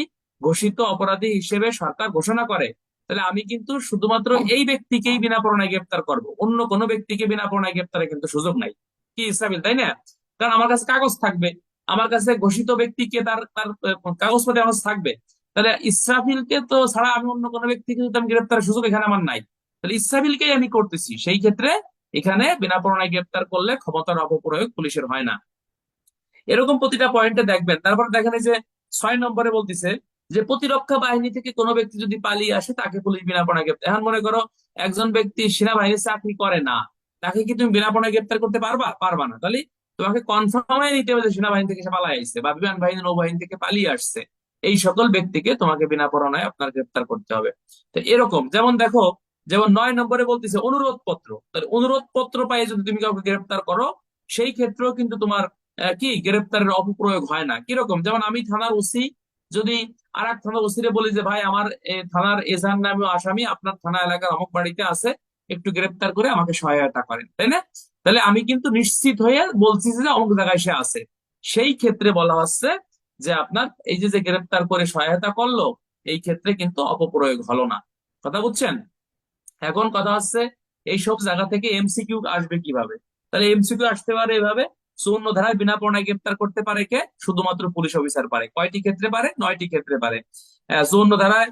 ঘোষিত অপরাধী হিসেবে সরকার ঘোষণা করে, তাহলে আমি কিন্তু শুধুমাত্র এই ব্যক্তিকেই বিনা পরোয়ানায় গ্রেপ্তার করব, অন্য কোনো ব্যক্তিকে বিনা পরোয়ানায় গ্রেপ্তারের কিন্তু সুযোগ নাই। কি ইসরাফিল, তাই না? কারণ আমার কাছে কাগজ থাকবে, আমার কাছে ঘোষিত ব্যক্তিকে তার তার কাগজপত্রে আমার কাছে থাকবে। তাহলে ইসরাফিলকে তো ছাড়া আমি অন্য কোনো ব্যক্তিকে যদি আমি গ্রেপ্তারের সুযোগ এখানে আমার নাই, তাহলে ইসরাফিলকেই আমি করতেছি। সেই ক্ষেত্রে এখানে বিনা পরোয়ানায় গ্রেপ্তার করলে ক্ষমতার অপপ্রয়োগ পুলিশের হয় না। এরকম প্রতিটা পয়েন্টে দেখবেন। তারপর দেখেন এই যে 6 নম্বরে বলতেছে যে প্রতিরক্ষা বাহিনী থেকে কোনো ব্যক্তি যদি পালিয়ে আসে তাকে পুলিশ বিনা পরোয়ানায় গ্রেপ্তার। এখন মনে করো একজন ব্যক্তি সেনাবাহিনীর চাকরি করে না, তাকে কি তুমি বিনা পরোয়ানায় গ্রেপ্তার করতে পারবা? পারবা না। তাহলে তোমাকে কনফার্ম হয়ে নিতে হবে যে সেনাবাহিনী থেকে সে পালিয়ে আসছে বা বিমান বাহিনী নৌবাহিনী থেকে পালিয়ে আসছে। এই সকল ব্যক্তিকে তোমাকে বিনা পরোয়ানায় আপনার গ্রেপ্তার করতে হবে। তো এরকম যেমন দেখো, যেমন 9 নম্বরে বলতেছে অনুরোধ পত্র। তাহলে অনুরোধ পত্র পাই যদি তুমি কাউকে গ্রেপ্তার করো, সেই ক্ষেত্রেও কিন্তু তোমার কি গ্রেপ্তারের অপপ্রয়োগ হয় না। কিরকম? যেমন আমি থানার ওসি যদি আর এক থানার ওসিরে বলি যে ভাই আমার থানার এজাহার নামে আসামি আপনার থানা এলাকার অমুক বাড়িতে আছে, একটু গ্রেপ্তার করে আমাকে সহায়তা করেন, তাই না? তাহলে আমি কিন্তু নিশ্চিত হয়ে বলছি যে অমুক জায়গায় সে আছে। সেই ক্ষেত্রে বলা হচ্ছে যে আপনার এই যে যে গ্রেপ্তার করে সহায়তা করলো, এই ক্ষেত্রে কিন্তু অপপ্রয়োগ হলো না। কথা বুঝছেন? এখন কথা হচ্ছে এইসব জায়গা থেকে এমসিকিউ আসবে কিভাবে? তাহলে এমসিকিউ আসতে পারে এভাবে, 54 ধারায় বিনা পরোয়ানায় গ্রেপ্তার করতে পারে কে? শুধুমাত্র পুলিশ অফিসার পারে। কয়টি ক্ষেত্রে পারে? 9টি ক্ষেত্রে পারে। 54 ধারায়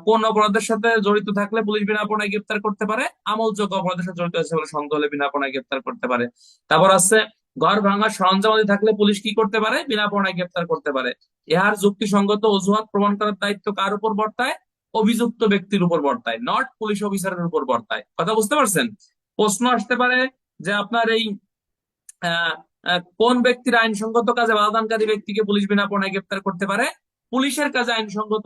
কোন অপরাধের সাথে জড়িত থাকলে পুলিশ বিনা পরোয়ানায় গ্রেপ্তার করতে পারে? আমলযোগ্য অপরাধের সাথে জড়িত আছে বলে সন্দেহ হলে বিনা পরোয়ানায় গ্রেপ্তার করতে পারে। তারপর আছে ঘর ভাঙার সরঞ্জামাদি থাকলে পুলিশ কি করতে পারে? বিনা পরোয়ানায় গ্রেপ্তার করতে পারে। ইহার যুক্তিসঙ্গত অজুহাত প্রমাণ করার দায়িত্ব কার উপর বর্তায়? অভিযুক্ত ব্যক্তির উপর বর্তায়, নট পুলিশ অফিসারের উপর বর্তায়। কথা বুঝতে পারছেন? প্রশ্ন আসতে পারে যে আপনার এই আহ, কোন ব্যক্তির আইনসঙ্গত কাজে বাধাদানকারী ব্যক্তিকে পুলিশ বিনা পরোয়ানায় গ্রেপ্তার করতে পারে? পুলিশের কাজে আইনসঙ্গত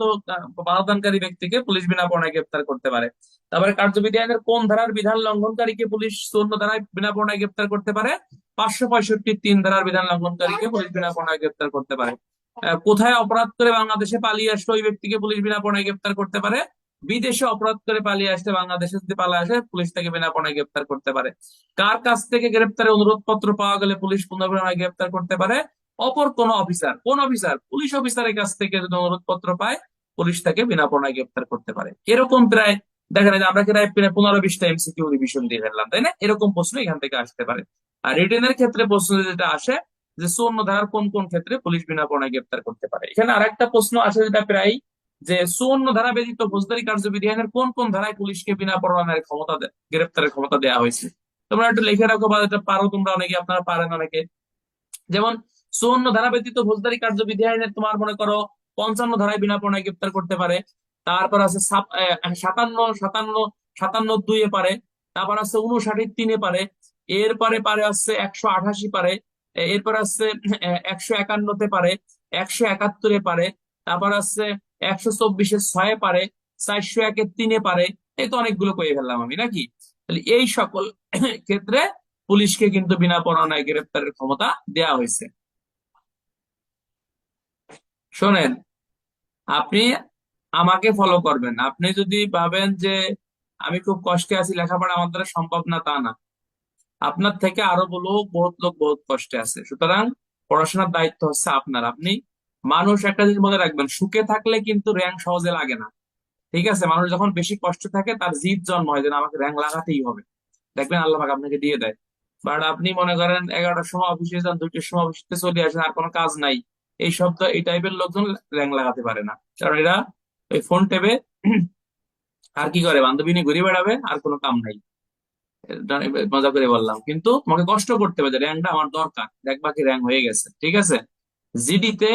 বাধাদানকারী ব্যক্তিকে পুলিশ বিনা পরোয়ানায় গ্রেপ্তার করতে পারে। তারপরে কার্যবিধি আইনের কোন ধারার বিধান লঙ্ঘনকারীকে পুলিশ 54 ধারায় বিনা পরোয়ানায় গ্রেপ্তার করতে পারে? 565 3 ধারার বিধান লঙ্ঘনকারীকে পুলিশ বিনা পরোয়ানায় গ্রেপ্তার করতে পারে। কোথায় অপরাধ করে বাংলাদেশে পালিয়ে আসলো ওই ব্যক্তিকে পুলিশ বিনা পরোয়ানায় গ্রেপ্তার করতে পারে? বিদেশে অপরাধ করে পালিয়ে আসতে বাংলাদেশে যদি পালিয়ে আসে পুলিশ তাকে বিনা পরোয়ানায় গ্রেপ্তার করতে পারে। কার কাছ থেকে গ্রেপ্তারের অনুরোধ পত্র পাওয়া গেলে পুলিশ পুনর্বিবেচনায় গ্রেপ্তার করতে পারে? অপর কোন অফিসার, কোন অফিসার? পুলিশ অফিসারের কাছ থেকে যদি অনুরোধ পত্র পায় পুলিশ তাকে বিনা পরোয়ানায় গ্রেপ্তার করতে পারে। এরকম প্রায় দেখেন যে আমরা প্রায় 15-20টা এমসিকিউ রিভিশন দিয়ে ফেললাম, তাই না? এরকম প্রশ্ন এখান থেকে আসতে পারে। আর রিটেনের ক্ষেত্রে প্রশ্ন যেটা আসে যে 54 ধারার কোন কোন ক্ষেত্রে পুলিশ বিনা পরোয়ানায় গ্রেপ্তার করতে পারে। এখানে আরেকটা প্রশ্ন আসে যেটা প্রায়, যে 54 ধারা ব্যতীত ফৌজদারি কার্যবিধি আইনের কোন কোন ধারায় পুলিশকে বিনা পরোয়ানায় গ্রেপ্তারের ক্ষমতা দেওয়া হয়েছে? তোমরা একটু লিখে রাখো বা এটা পারো তোমরা অনেকে, আপনারা পারেন অনেকে। যেমন 54 ধারা ব্যতীত ফৌজদারি কার্যবিধি আইনের তোমার মনে করো 55 ধারায় বিনা পরোয়ানায় গ্রেপ্তার করতে পারে। তারপর আছে 57, 57, 57 2-এ পারে। তারপর আছে 59-3-এ পারে। এরপরে পারে হচ্ছে 188 পারে। এরপর আছে 151-তে পারে। 171-এ পারে। তারপর আছে 124-6-এ পারে। 401-3-এ পারে। এই তো অনেকগুলো কয়ে ফেললাম আমি নাকি? তাহলে এই সকল ক্ষেত্রে পুলিশকে কিন্তু বিনা পরোয়ানায় গ্রেপ্তারের ক্ষমতা দেয়া হয়েছে। শোনেন, আপনি আমাকে ফলো করবেন। আপনি যদি ভাবেন যে আমি খুব কষ্টে আছি, লেখাপড়া আমার দ্বারা সম্ভব না, তা না। আপনার থেকে আরো বহুত লোক বহুত কষ্টে আছে। সুতরাং পড়াশোনার দায়িত্ব হচ্ছে আপনার। আপনি মানুষ একটা জিনিস মনে রাখবেন, সুখে থাকলে কিন্তু র্যাঙ্ক সহজে লাগে না। ঠিক আছে, মানুষ যখন বেশি কষ্ট থাকে তার জিদ জন্ম হয় যে না, আমাকে র্যাঙ্ক লাগাতেই হবে। দেখবেন আল্লাহ পাক আপনাকে দিয়ে দেয়। বাট আপনি মনে করেন 11টার সময় অফিসে যান, 2টার সময় অফিসে চলে আসেন, আর কোনো কাজ নাই, এই শব্দ এই টাইপের লোকজন র্যাঙ্ক লাগাতে পারে না। কারণ এরা ওই ফোন টেপে আর কি করে, বান্ধবী নিয়ে ঘুরে বেড়াবে, আর কোনো কাম নাই। এটা মজা করে বললাম, কিন্তু তোমাকে কষ্ট করতে হবে, র্যাঙ্কটা আমার দরকার, দেখবা কি র্যাঙ্ক হয়ে গেছে। ঠিক আছে, জিডিতে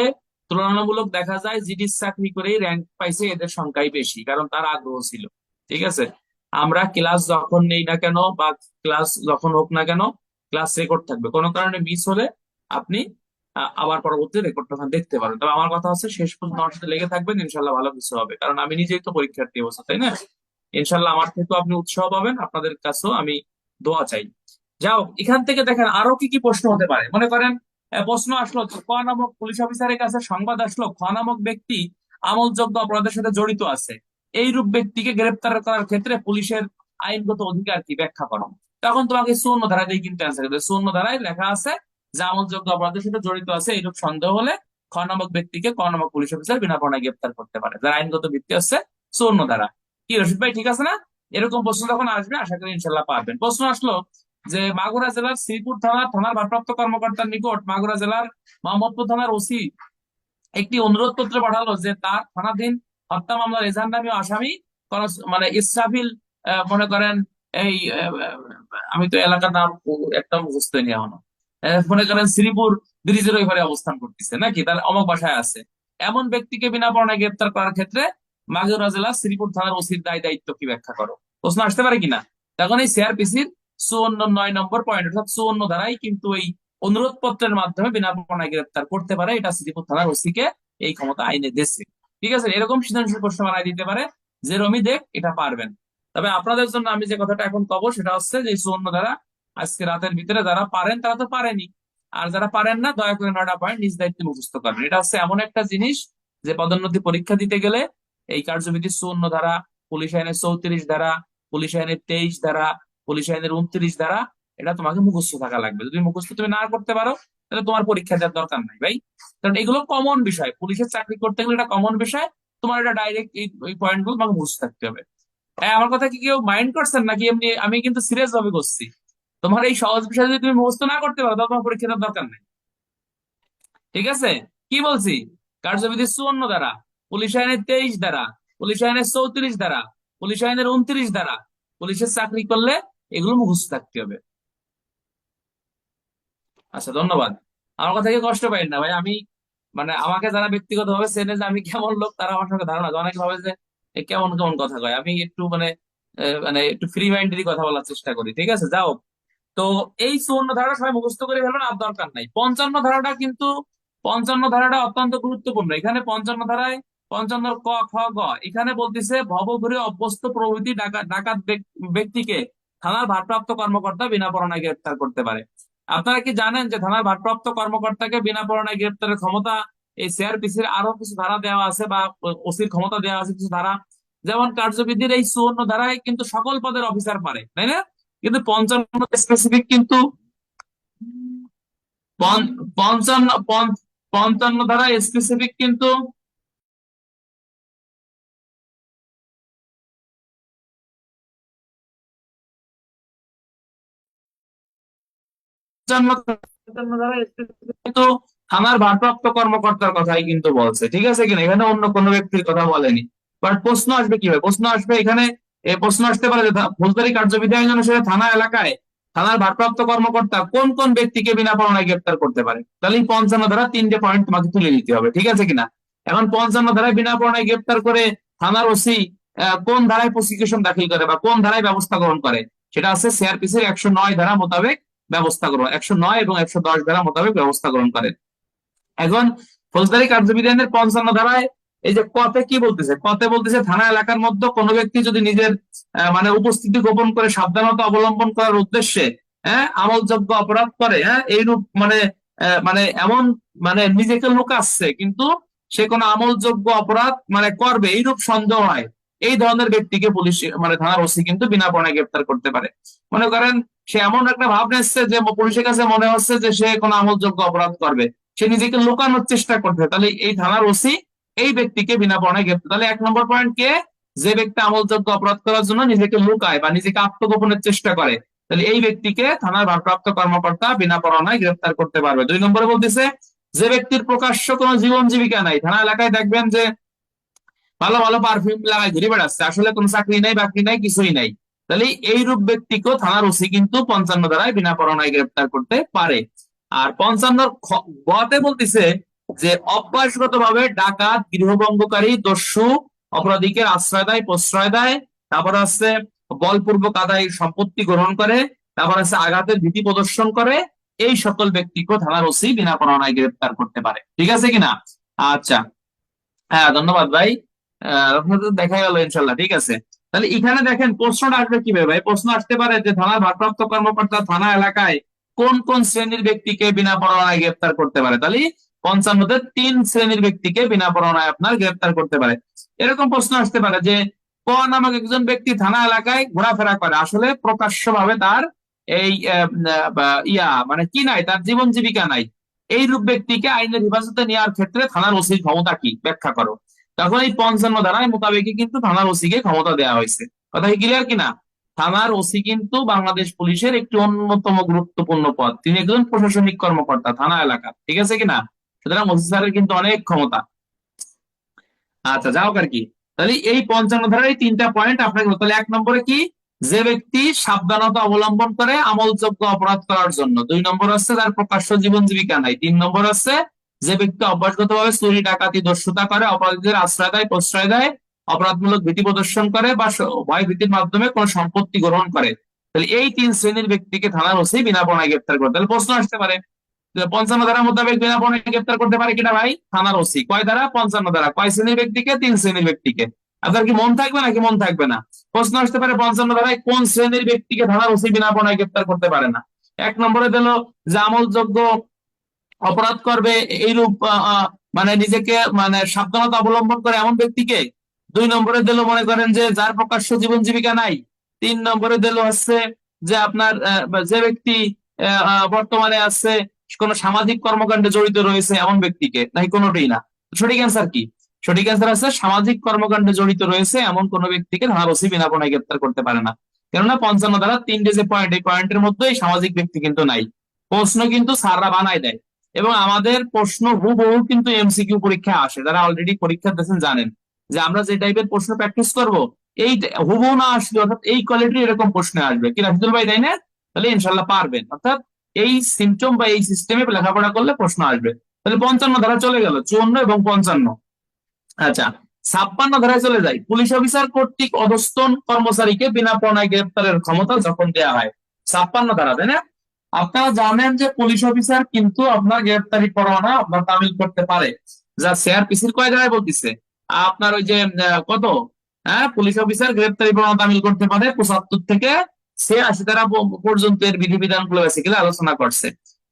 তুলনামূলক দেখা যায় জিডির চাকরি করেই র্যাঙ্ক পাইছে এদের সংখ্যাই বেশি, কারণ তার আগ্রহ ছিল। ঠিক আছে, আমরা ক্লাস যখন নেই না কেন বা ক্লাস যখন হোক না কেন, ক্লাস রেকর্ড থাকবে, কোনো কারণে মিস হলে আপনি আবার পরবর্তী রেকর্ডটা ওখানে দেখতে পারবেন। তবে আমার কথা হচ্ছে শেষ পর্যন্ত আমার সাথে লেগে থাকবেন, ইনশাল্লাহ ভালো কিছু হবে, কারণ আমি নিজেই তো পরীক্ষার্থী অবস্থা, তাই না? ইনশাল্লাহ আমার থেকেও আপনি উৎসাহ পাবেন, আপনাদের কাছেও আমি দোয়া চাই। যাও, এখান থেকে দেখেন আরো কি কি প্রশ্ন হতে পারে। মনে করেন প্রশ্ন আসলো যে, ক নামক পুলিশ অফিসারের কাছে সংবাদ আসলো খ নামক ব্যক্তি আমলযোগ্য অপরাধের সাথে জড়িত আছে, এইরূপ ব্যক্তিকে গ্রেপ্তার করার ক্ষেত্রে পুলিশের আইনগত অধিকার কি, ব্যাখ্যা করো। তখন তোমাকে 54 ধারা দিয়ে কিন্তু অ্যান্সার করতে হবে। 54 ধারায় লেখা আছে যে আমলযোগ্য অপরাধের সাথে জড়িত আছে এইরূপ সন্দেহ হলে খ নামক ব্যক্তিকে ক নামক পুলিশ অফিসার বিনা পরোয়ানায় গ্রেপ্তার করতে পারে, যার আইনগত ভিত্তি হচ্ছে 54 ধারা। কি রশিদ ভাই, ঠিক আছে না? এরকম প্রশ্ন যখন আসবে আশা করি ইনশাল্লাহ পারবেন। প্রশ্ন আসলো যে মাগুরা জেলার শ্রীপুর থানার ভারপ্রাপ্ত কর্মকর্তার নিকট মাগুরা জেলার মোহাম্মদপুর থানার ওসি একটি অনুরোধ পত্র পাঠালো যে তার থানাধীন হত্যা মামলার এজাহার নামীয় আসামি মানে ইসরাফিল, মনে করেন এই আমি তো এলাকার নাম একটা মুখস্থ নিয়ে এখনো, মনে করেন শ্রীপুর ব্রিজের ওই ঘরে অবস্থান করতেছে নাকি, তার অমক বাসায় আছে, এমন ব্যক্তিকে বিনা পরোয়ানায় গ্রেপ্তার করার ক্ষেত্রে মাগুরা জেলা শ্রীপুর থানার ওসির দায়িত্ব কি, ব্যাখ্যা করো। প্রশ্ন আসতে পারে কিনা? তখন এই সিআরপিসির 54 9 নম্বর পয়েন্ট, অর্থাৎ 54 ধারায় কিন্তু এই অনুরোধ পত্রের মাধ্যমে বিনা পরোয়ানায় গ্রেপ্তার করতে পারে, এটা শ্রীপুর থানার ওসি কে এই ক্ষমতা আইনে দিচ্ছে। ঠিক আছে, এরকম সৃজনশীল প্রশ্ন বানাই দিতে পারে যে রমি দেখ এটা পারবেন। তবে আপনাদের জন্য আমি যে কথাটা এখন কব সেটা হচ্ছে যে 54 ধারা আজকে রাতের ভিতরে যারা পারেন তারা তো পারেনি, আর যারা পারেন না দয়া করে 9টা পয়েন্ট নিজ দায়িত্বে মুখস্থ করবেন। এটা হচ্ছে এমন একটা জিনিস যে পদোন্নতি পরীক্ষা দিতে গেলে এই কার্যবিধির 54 ধারা, পুলিশ আইনের 34 ধারা, পুলিশ আইনের 23 ধারা, পুলিশ আইনের 29 ধারা, এটা তোমাকে মুখস্থ থাকা লাগবে। যদি মুখস্থ তুমি না করতে পারো তাহলে তোমার পরীক্ষা দেওয়ার দরকার নাই ভাই, কারণ এগুলো কমন বিষয়, পুলিশের চাকরি করতে গেলে এটা কমন বিষয়। তোমার এটা ডাইরেক্ট এই পয়েন্ট গুলো তোমাকে মুখস্থ থাকতে হবে। হ্যাঁ, আমার কথা কি কেউ মাইন্ড করছেন নাকি? এমনি আমি কিন্তু সিরিয়াস ভাবে করছি। তোমার এই সহজ বিষয় যদি তুমি মুখস্থ না করতে পারো তাহলে তোমার পরীক্ষা দেওয়ার দরকার নেই। ঠিক আছে, কি বলছি? কার্যবিধি 54 ধারা, পুলিশ আইনের 23 ধারা, পুলিশ আইনের 34 ধারা, পুলিশ আইনের 29 ধারা, পুলিশের চাকরি করলে এগুলো মুখস্থ থাকতে হবে। আচ্ছা, ধন্যবাদ। আমার কথা কি কষ্ট পাই না ভাই? আমি মানে আমাকে যারা ব্যক্তিগত ভাবে চেনে যে আমি কেমন লোক, তারা আমার সঙ্গে ধারণা আছে। অনেকে ভাবে যে এ কেমন কেমন কথা কয়। আমি একটু মানে একটু ফ্রি মাইন্ডেরই কথা বলার চেষ্টা করি। ঠিক আছে, যাও। তো এই 54 ধারাটা সবাই মুখস্থ করে ফেলবেন, আর দরকার নাই। 55 ধারাটা অত্যন্ত গুরুত্বপূর্ণ। এখানে 55 ধারায় 55 ক খ গ এখানে বলতেছে ভবঘুরে অভ্যস্ত প্রভৃতি ডাকাত ডাকাত ব্যক্তিকে থানার ভারপ্রাপ্ত কর্মকর্তা বিনা পরোয়ানায় গ্রেপ্তার করতে পারে। আপনারা কি জানেন যে থানার ভারপ্রাপ্ত কর্মকর্তাকে বিনা পরোয়ানায় গ্রেপ্তারের ক্ষমতা এই সিআরপিসির আরো কিছু ধারা দেওয়া আছে, বা ওসির ক্ষমতা দেওয়া আছে কিছু ধারা। যেমন কার্যবিধির এই 54 ধারায় কিন্তু সকল পদের অফিসার পারে, তাই না? কিন্তু 55 স্পেসিফিক কিন্তু 55 ধারা স্পেসিফিক কিন্তু 55 ধারা স্পেসিফিক কিন্তু থানার ভারপ্রাপ্ত কর্মকর্তার কথাই কিন্তু বলছে। ঠিক আছে কিনা? এখানে অন্য কোনো ব্যক্তির কথা বলেনি। বাট প্রশ্ন আসবে কিভাবে? প্রশ্ন আসবে এখানে, প্রশ্ন আসতে পারে যে ফৌজদারি কার্যবিধি আইন অনুসারে থানা এলাকায় থানার ভারপ্রাপ্ত কর্মকর্তা কোন কোন ব্যক্তিকে বিনা পরোয়ানায় গ্রেপ্তার করতে পারে। তাহলে এই 55 ধারা 3টে পয়েন্ট তোমাকে তুলে দিতে হবে। ঠিক আছে কিনা? এখন 55 ধারায় বিনা পরোয়ানায় গ্রেপ্তার করে থানার ওসি কোন ধারায় প্রসিকিউশন দাখিল করে বা কোন ধারায় ব্যবস্থা গ্রহণ করে, সেটা আছে সিআরপিসির 109 ধারা মোতাবেক ব্যবস্থা গ্রহণ, 109 এবং 110 ধারা মোতাবেক ব্যবস্থা গ্রহণ করেন। এখন ফৌজদারি কার্যবিধানের 55 ধারায় এই যে কতে কি বলতেছে, কতে বলতেছে থানা এলাকার মধ্যে কোনো ব্যক্তি যদি নিজের মানে উপস্থিতি গোপন করে সাবধানতা অবলম্বন করার উদ্দেশ্যে আমলযোগ্য অপরাধ করে, এইরূপ মানে মানে এমন মানে নিজেকে লুকাচ্ছে কিন্তু সে কোনো আমলযোগ্য অপরাধ মানে করবে এইরূপ সন্দেহ হয়, এই ধরনের ব্যক্তিকে পুলিশ মানে থানার ওসি কিন্তু বিনা পরোয়ানায় গ্রেপ্তার করতে পারে। মনে করেন সে এমন একটা ভাব নিচ্ছে যে পুলিশের কাছে মনে হচ্ছে যে সে কোনো আমলযোগ্য অপরাধ করবে, সে নিজেকে লুকানোর চেষ্টা করছে, তাহলে এই থানার ওসি এই ব্যক্তিকে বিনা পরোয়ানায় গ্রেপ্তার। তাহলে 1 নম্বর পয়েন্ট কে, যে ব্যক্তি আমলযোগ্য অপরাধ করার জন্য নিজেকে লুকায় বা নিজেকে আত্মগোপনের চেষ্টা করে, তাহলে এই ব্যক্তিকে থানার ভারপ্রাপ্ত কর্মকর্তা বিনা পরোয়ানায় গ্রেপ্তার করতে পারবে। 2 নম্বরে বলতেছে যে ব্যক্তির প্রকাশ্য কোনো জীবন জীবিকা নাই, থানা এলাকায় দেখবেন যে ভালো ভালো পারফিউম লাগাই ঘুরে বেড়াচ্ছে, আসলে কোনো চাকরি নাই বাকরি নাই কিছুই নাই, তাহলে এইরূপ ব্যক্তিকেও থানার ওসি কিন্তু 55 ধারায় বিনা পরোয়ানায় গ্রেপ্তার করতে পারে। আর 55 গতে বলতেছে যে অভ্যাসগত ভাবে ডাকাত, গৃহভঙ্গকারী, দস্যু, অপরাধীকে আশ্রয় দেয়, প্রশ্রয় দেয়, তারপর আছে বলপূর্বক আদায় সম্পত্তি গ্রহণ করে, তারপর আছে আঘাতের ভীতি প্রদর্শন করে, এই সকল ব্যক্তিকেও থানার ওসি বিনা পরোয়ানায় গ্রেপ্তার করতে পারে। ঠিক আছে কিনা? আচ্ছা, হ্যাঁ ধন্যবাদ ভাই। আপনাদের দেখা গেল ইনশাল্লাহ। ঠিক আছে, তাহলে এখানে দেখেন প্রশ্নটা আসবে কিভাবে ভাই, প্রশ্ন আসতে পারে যে থানার ভারপ্রাপ্ত কর্মকর্তা থানা এলাকায় কোন কোন শ্রেণীর ব্যক্তিকে বিনা পরোয়ানায় গ্রেপ্তার করতে পারে। তাহলে 55-তে 3 শ্রেণীর ব্যক্তিকে বিনা পরোয়ানায় আপনার গ্রেপ্তার করতে পারে। এরকম প্রশ্ন আসতে পারে যে ক নামক একজন ব্যক্তি থানা এলাকায় ঘোরাফেরা করে, আসলে প্রকাশ্যভাবে তার এই মানে কি নাই, তার জীবন জীবিকা নাই, এইরূপ ব্যক্তিকে আইনের হেফাজতে নেওয়ার ক্ষেত্রে থানার ওসির ক্ষমতা কি ব্যাখ্যা করো। তখন এই 55 ধারায় মোতাবেকই কিন্তু থানার ওসি কে ক্ষমতা দেওয়া হয়েছে। কথা কি ক্লিয়ার কিনা? থানার ওসি কিন্তু বাংলাদেশ পুলিশের একটি অন্যতম গুরুত্বপূর্ণ পদ, তিনি একজন প্রশাসনিক কর্মকর্তা থানা এলাকা। ঠিক আছে কিনা? সুতরাং ওসি স্যারের কিন্তু অনেক ক্ষমতা। আচ্ছা যাও আর কি, তাহলে এই 55 ধারার এই 3টা পয়েন্ট আপনাকে, তাহলে 1 নম্বরে কি, যে ব্যক্তি সাবধানতা অবলম্বন করে আমলযোগ্য অপরাধ করার জন্য। 2 নম্বর হচ্ছে তার প্রকাশ্য জীবন জীবিকা নাই। 3 নম্বর হচ্ছে যে ব্যক্তি অভ্যাসগত ভাবে চুরি, ডাকাতি, দস্যুতা করে, অপরাধীদের আশ্রয় দেয়, প্রশ্রয় দেয়, অপরাধমূলক ভীতি প্রদর্শন করে বা ভয় ভীতির মাধ্যমে কোনো সম্পত্তি গ্রহণ করে, তাহলে এই 3 শ্রেণীর ব্যক্তিকে থানার ওসি বিনা পরোয়ানায় গ্রেপ্তার করে। তাহলে প্রশ্ন আসতে পারে 55 ধারা মোতাবেক বিনা পরোয়ানায় গ্রেপ্তার করতে পারে কিনা ভাই থানার ওসি? কয় ধারা? 55 ধারা। কয় শ্রেণীর ব্যক্তিকে? 3 শ্রেণীর ব্যক্তিকে। আপনার কি মন থাকবে নাকি মন থাকবে না? প্রশ্ন আসতে পারে 55 ধারায় কোন শ্রেণীর ব্যক্তিকে থানার ওসি বিনা পরোয়ানায় গ্রেপ্তার করতে পারে না। 1 নম্বরে দিল যে আমলযোগ্য অপরাধ করবে এইরূপ মানে নিজেকে মানে সাবধানতা অবলম্বন করে এমন ব্যক্তিকে। 2 নম্বরে দিল মনে করেন যে যার প্রকাশ্য জীবন জীবিকা নাই। 3 নম্বরে দিল হচ্ছে যে আপনার যে ব্যক্তি বর্তমানে আছে কোন সামাজিক কর্মকাণ্ডে জড়িত রয়েছে এমন ব্যক্তিকে, নাকি কোনোটাই না? সঠিক অ্যান্সার কি? সঠিক অ্যান্সার আছে সামাজিক কর্মকাণ্ডে জড়িত রয়েছে এমন কোন ব্যক্তিকে থানার ওসি বিনা পরোয়ানায় গ্রেপ্তার করতে পারে না। কেননা 55 ধারা 3টে যে পয়েন্ট, এই পয়েন্টের মধ্যে এই সামাজিক ব্যক্তি কিন্তু নাই। প্রশ্ন কিন্তু স্যাররা বানায় দেয়, এবং আমাদের প্রশ্ন হুবহু কিন্তু এমসিকিউ পরীক্ষা আসে, যারা অলরেডি পরীক্ষা দিয়েছেন জানেন যে আমরা যে টাইপের প্রশ্ন প্র্যাকটিস করব, এই হুবহু না আসলে অর্থাৎ এই কোয়ালিটির এরকম প্রশ্ন আসবে কি রাফিদুল ভাই, তাই না? তাহলে ইনশাল্লাহ পারবেন, অর্থাৎ এই সিমটম বা এই সিস্টেমে লেখাপড়া করলে প্রশ্ন আসবে। তাহলে 55 ধারা চলে গেল, 54 এবং 55। আচ্ছা, 56 ধারায় চলে যায়। পুলিশ অফিসার কর্তৃক অধস্তন কর্মচারীকে বিনা পরোয়ানায় গ্রেপ্তারের ক্ষমতা যখন দেওয়া হয়। 56 ধারা, তাই না? আপনারা জানেন যে পুলিশ অফিসার কিন্তু আপনার গ্রেপ্তারি পরোয়ানা আপনার তামিল করতে পারে, যা সিআরপিসির কয় ধারায় বলতেছে আপনার ওই যে কত, হ্যাঁ, পুলিশ অফিসার গ্রেপ্তারি পরোয়ানা তামিল করতে পারে 75 থেকে 86 ধারা পর্যন্ত এর বিধিবিধান গুলো বেসিক্যালি আলোচনা করছে।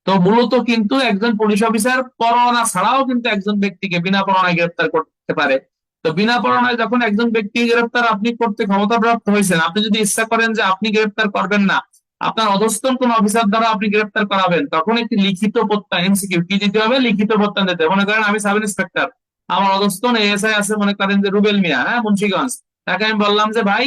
তো মূলত কিন্তু একজন পুলিশ অফিসার পরোয়ানা ছাড়াও কিন্তু একজন ব্যক্তিকে বিনা পরোয়ানায় গ্রেপ্তার করতে পারে। তো বিনা পরোয়ানায় যখন একজন ব্যক্তি গ্রেপ্তার আপনি করতে ক্ষমতাপ্রাপ্ত হয়েছেন, আপনি যদি ইচ্ছা করেন যে আপনি গ্রেপ্তার করবেন না, আপনার অধস্তন কোন অফিসার দ্বারা আপনি গ্রেপ্তার করাবেন, তখন একটি লিখিত প্রত্যয়, এমসিকিউ কি দিতে হবে? লিখিত প্রত্যয় দিতে হবে। মনে করেন আমি সাব ইন্সপেক্টর, আমার অধস্তন এএসআই আছে মনে করেন যে রুবেল মিয়া, হ্যাঁ, মুন্সিগঞ্জ, তাকে আমি বললাম যে ভাই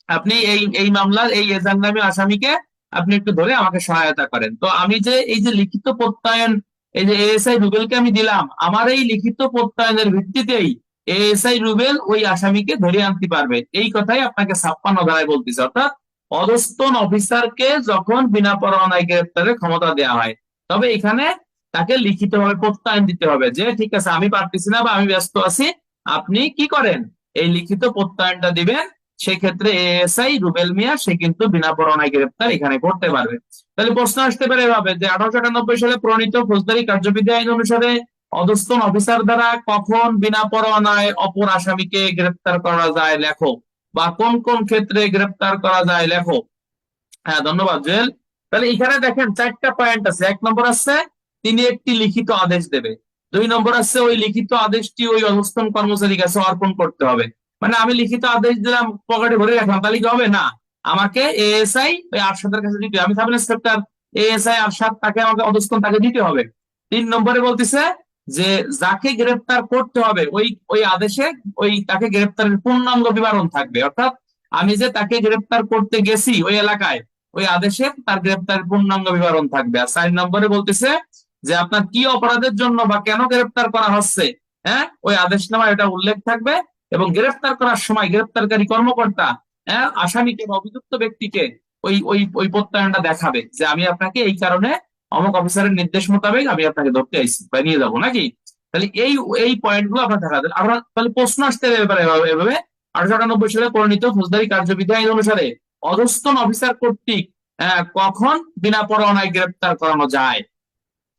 আপনি এই এই মামলার এই এজাহার নামী আসামিকে আপনি একটু ধরে আমাকে সহায়তা করেন। তো আমি যে এই যে লিখিত প্রত্যয়ন, এই যে এএসআই রুবেলকে আমি দিলাম, আমার এই লিখিত প্রত্যয়নের ভিত্তিতেই এএসআই রুবেল ওই আসামিকে ধরে আনতে পারবে। এই কথাই আপনাকে 56 ধারায় বলতেছে, অর্থাৎ অধস্তন অফিসারকে যখন বিনা পরোয়ানায় গ্রেপ্তারের ক্ষমতা দেওয়া হয়, তবে এখানে তাকে লিখিতভাবে প্রত্যয়ন দিতে হবে যে ঠিক আছে আমি পারতেছি না বা আমি ব্যস্ত আছি, আপনি কি করেন এই লিখিত প্রত্যয়নটা দিবেন। সেক্ষেত্রে এএসআই রুবেল মিয়া সে কিন্তু বিনা পরোয়ানায় গ্রেপ্তার এখানে করতে পারবে। তাহলে প্রশ্ন আসতে পারে এভাবে যে 1898 সালে প্রণীত ফৌজদারি কার্যবিধি আইন অনুসারে অধস্তন অফিসার দ্বারা কখন বিনা পরোয়ানায় অপর আসামিকে গ্রেপ্তার করা যায় লেখো, বা কোন কোন ক্ষেত্রে গ্রেপ্তার করা যায় লেখো। হ্যাঁ ধন্যবাদ জুয়েল। তাহলে এখানে দেখেন 4টা পয়েন্ট আছে। 1 নম্বর আছে তিনি একটি লিখিত আদেশ দেবে। 2 নম্বর আছে ওই লিখিত আদেশটি ওই অধস্তন কর্মচারীর কাছে অর্পণ করতে হবে। মানে আমি লিখিত আদেশ দিলাম, পকেটে ভরে রাখলাম, তাহলে কি হবে না, আমাকে এএসআই ওই আরশাদের কাছে দিতে হবে। আমি সাব ইন্সপেক্টর, এএসআই আরশাদ, তাকে আমাকে অধস্তন তাকে দিতে হবে। 3 নম্বরে বলতেছে যে যাকে গ্রেপ্তার করতে হবে ওই ওই আদেশে ওই তাকে গ্রেপ্তারের পূর্ণাঙ্গ বিবরণ থাকবে, অর্থাৎ আমি যে তাকে গ্রেপ্তার করতে গেছি ওই এলাকায় ওই আদেশে তার গ্রেপ্তারের পূর্ণাঙ্গ বিবরণ থাকবে। আর 4 নম্বরে বলতেছে যে আপনার কি অপরাধের জন্য বা কেন গ্রেপ্তার করা হচ্ছে, হ্যাঁ, ওই আদেশনামায় এটা উল্লেখ থাকবে। এবং গ্রেপ্তার করার সময় গ্রেপ্তারকারী কর্মকর্তা, হ্যাঁ, আসামিকে বা অভিযুক্ত ব্যক্তিকে ওই ওই ওই প্রত্যয়নটা দেখাবে যে আমি আপনাকে এই কারণে অমুক অফিসারের নির্দেশ মোতাবেক আমি আপনাকে ধরতে আইছি বা নিয়ে যাবো নাকি। তাহলে এই এই পয়েন্ট গুলো আপনার দেখা যায়। আমরা তাহলে প্রশ্ন আসতে এভাবে এভাবে 1898 সালে প্রণীত ফৌজদারি কার্যবিধি আইন অনুসারে অধস্তন অফিসার কর্তৃক কখন বিনা পরোয়ানায় গ্রেপ্তার করানো যায়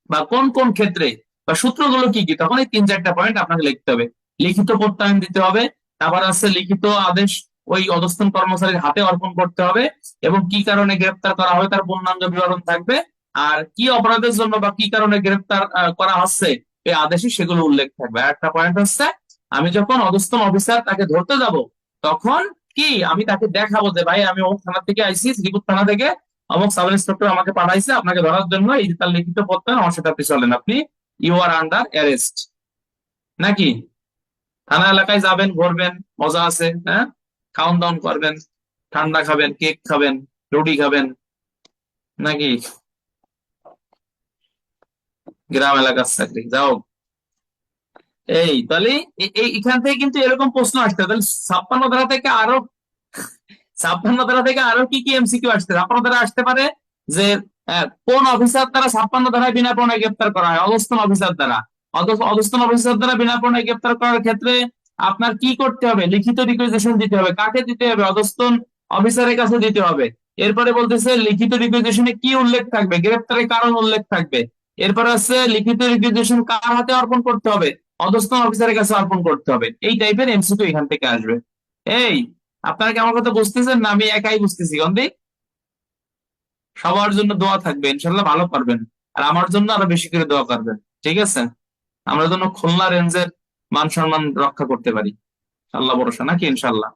বা কোন কোন ক্ষেত্রে বা সূত্রগুলো কি কি, তখন এই 3-4টা পয়েন্ট আপনাকে লিখতে হবে। লিখিত প্রত্যয়ন দিতে হবে, তারপর আছে লিখিত আদেশ ওই অধস্তন কর্মচারীর হাতে অর্পণ করতে হবে, এবং কি কারণে গ্রেপ্তার করা হবে তার পূর্ণাঙ্গ বিবরণ থাকবে, আর কি অপরাধের জন্য বা কি কারণে গ্রেপ্তার করা হচ্ছে এই আদেশে সেগুলো উল্লেখ থাকবে। আর একটা পয়েন্ট হচ্ছে আমি যখন অধস্তন অফিসার তাকে ধরতে যাব তখন কি আমি তাকে দেখাবো যে ভাই আমি অমুক থানা থেকে আইসি, শ্রীপুর থানা থেকে অমুক সাব ইন্সপেক্টর আমাকে পাঠাইছে আপনাকে ধরার জন্য, এই যে তার লিখিত প্রত্যয়ন, আমার সাথে আপনি চলেন, আপনি ইউ আর আন্ডার অ্যারেস্ট নাকি। থানা এলাকায় যাবেন, ঘুরবেন, মজা আছে, হ্যাঁ, খাওয়ান দাওয়ান করবেন, ঠান্ডা খাবেন, কেক খাবেন, রুটি খাবেন নাকি, গ্রাম এলাকার চাকরি যাও। এই তাহলে এখান থেকে কিন্তু এরকম প্রশ্ন আসতে, তাহলে 56 ধারা থেকে আরো 56 ধারা থেকে আরো কি কি এমসিকিউ আসতে, 56 ধারা আসতে পারে যে কোন অফিসার দ্বারা 56 ধারায় বিনা পরোয়ানায় গ্রেপ্তার করা হয়, অধস্তন অফিসার দ্বারা। অধস্তন অফিসার দ্বারা বিনা পরোয়ানায় গ্রেপ্তার করার ক্ষেত্রে আপনার কি করতে হবে, লিখিত রিকুইজিশন দিতে হবে। কাকে দিতে হবে, অধস্তন অফিসারের কাছে দিতে হবে। এরপরে বলতেছে লিখিত রিকুইজিশনে কি উল্লেখ থাকবে, গ্রেপ্তারের কারণ উল্লেখ থাকবে। এরপর আছে লিখিত রিকুইজিশন কার হাতে অর্পণ করতে হবে, অধস্তন অফিসারের কাছে অর্পণ করতে হবে। এই টাইপের এমসিকিউ এখান থেকে আসবে। এই আপনারা কি আমার কথা বুঝতেছেন না আমি একাই বুঝতেছি গন্ধি? সবার জন্য দোয়া থাকবে, ইনশাল্লাহ ভালো পারবেন। আর আমার জন্য আরো বেশি করে দোয়া করবেন, ঠিক আছে? আমরা যেন খুলনা রেঞ্জের মান সম্মান রক্ষা করতে পারি, আল্লাহ ভরসা নাকি, ইনশাল্লাহ।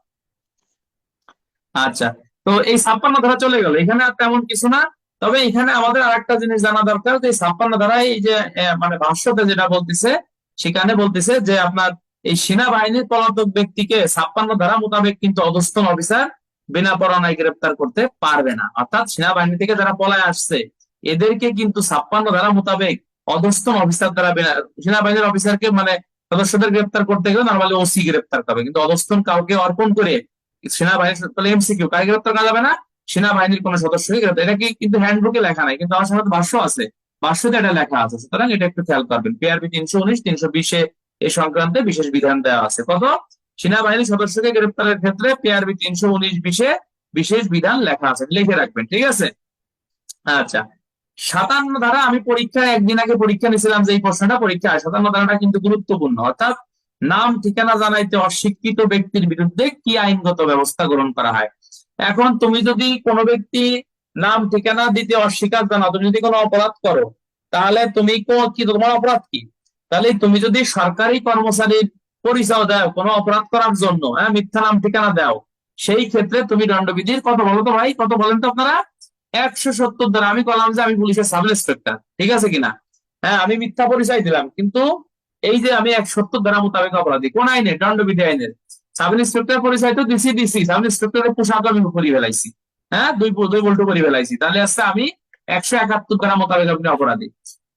আচ্ছা, তো এই 56 ধারা চলে গেল, এখানে আর তেমন কিছু না। তবে এখানে আমাদের আরেকটা জিনিস জানা দরকার যে 56 ধারায় এই যে মানে ভাষ্যতে যেটা বলতেছে, সেখানে বলতেছে যে আপনার এই সেনাবাহিনীর পলাতক ব্যক্তিকে 56 ধারা মোতাবেক কিন্তু অধস্তন অফিসার বিনা পরোয়ানায় গ্রেপ্তার করতে পারবে না। অর্থাৎ সেনাবাহিনী থেকে যারা পলায় আসছে এদেরকে কিন্তু 56 ধারা মোতাবেক অধস্তন অফিসার দ্বারা সেনাবাহিনীর অফিসারকে মানে সদস্যদের গ্রেপ্তার করতে গেলে নর্মালি ওসি গ্রেপ্তার করবে, কিন্তু অধস্তন কাউকে অর্পণ করে সেনাবাহিনীর, তাহলে এমসিকিউ কাকে গ্রেপ্তার করা যাবে না, সেনাবাহিনীর কোন সদস্যকে গ্রেপ্তার। এটা কি কিন্তু হ্যান্ডবুকে লেখা নাই, কিন্তু আমার সাথে ভাষ্য আছে, ভাষ্যতে এটা লেখা আছে, সুতরাং এটা একটু খেয়াল করবেন। পিআরবি 319, 320-এ এই সংক্রান্তে বিশেষ বিধান দেওয়া আছে। কত, সেনাবাহিনীর সদস্যকে গ্রেপ্তারের ক্ষেত্রে পিআরবি 319-20-এ বিশেষ বিধান লেখা আছে, লিখে রাখবেন, ঠিক আছে? আচ্ছা, 57 ধারা আমি পরীক্ষায় একদিন আগে পরীক্ষা নিয়েছিলাম, যে এই প্রশ্নটা পরীক্ষায়, 57 ধারাটা কিন্তু গুরুত্বপূর্ণ। অর্থাৎ নাম ঠিকানা জানাইতে অস্বীকৃত ব্যক্তির বিরুদ্ধে কি আইনগত ব্যবস্থা গ্রহণ করা হয়। এখন তুমি যদি কোনো ব্যক্তি নাম ঠিকানা দিতে অস্বীকার জানাও, তুমি যদি কোনো অপরাধ করো, তাহলে তুমি কি, তোমার অপরাধ কি? তাহলে তুমি যদি সরকারি কর্মচারীর পরিচয় দাও কোনো অপরাধ করার জন্য, হ্যাঁ, মিথ্যা নাম ঠিকানা দাও, সেই ক্ষেত্রে তুমি দণ্ডবিধির কত বলো তো ভাই, কত বলেন তো আপনারা? 170 ধারা। আমি বললাম যে আমি পুলিশের সাব ইন্সপেক্টর, ঠিক আছে কিনা, হ্যাঁ, আমি মিথ্যা পরিচয় দিলাম, কিন্তু এই যে আমি 170 ধারা মোতাবেক অপরাধী, কোন আইনে, দণ্ডবিধি আইনের। সাব ইন্সপেক্টর পরিচয় তো দিছি দিছি, সাব ইন্সপেক্টরের পোশাক আমি করি ফেলাইছি, হ্যাঁ, দুই বল্টু করে ফেলাইছি, তাহলে আসছে আমি 171 ধারা মোতাবেক আপনি অপরাধী।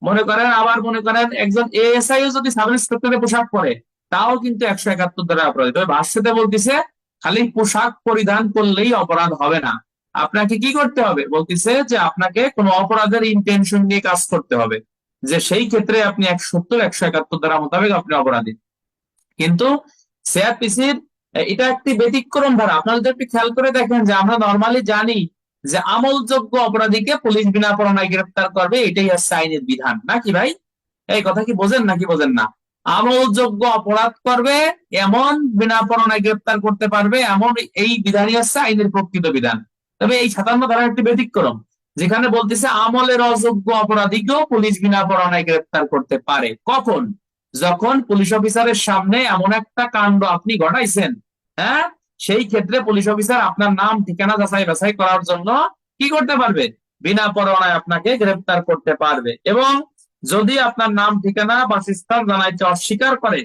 মনে করেন, আবার মনে করেন একজন এএসআই যদি সাব ইন্সপেক্টরের পোশাক পরে, তাও কিন্তু 171 ধারা অপরাধী। তবে ভাষ্যতে বলতেছে খালি পোশাক পরিধান করলেই অপরাধ হবে না, আপনাকে কি করতে হবে, বলতেছে যে আপনাকে কোনো অপরাধের ইন্টেনশন নিয়ে কাজ করতে হবে, যে সেই ক্ষেত্রে আপনি 170, 171 ধারা মোতাবেক আপনি অপরাধী। কিন্তু সিআরপিসির এটা একটি ব্যতিক্রম ধারা। আপনারা যদি একটু খেয়াল করে দেখেন যে আমরা নর্মালি জানি যে আমলযোগ্য অপরাধীকে পুলিশ বিনা পরোয়ানায় গ্রেপ্তার করবে, এটাই হচ্ছে আইনের বিধান, নাকি ভাই? এই কথা কি বোঝেন নাকি বোঝেন না? আমলযোগ্য অপরাধ করবে এমন বিনা পরোয়ানায় গ্রেপ্তার করতে পারবে এমন এই বিধানই হচ্ছে আইনের প্রকৃত বিধান। তবে এই 57 ধারা একটি ব্যতিক্রম, যেখানে বলতেছে আমলের অযোগ্য অপরাধীকেও পুলিশ বিনা পরোয়ানায় গ্রেপ্তার করতে পারে। কখন? যখন পুলিশ অফিসারের সামনে এমন একটা কাণ্ড আপনি ঘটাইছেন, হ্যাঁ, সেই ক্ষেত্রে পুলিশ অফিসার আপনার নাম ঠিকানা যাচাই বাছাই করার জন্য কি করতে পারবে? বিনা পরোয়ানায় আপনাকে গ্রেফতার করতে পারবে। এবং যদি আপনার নাম ঠিকানা বাসস্থান জানাইতে অস্বীকার করে,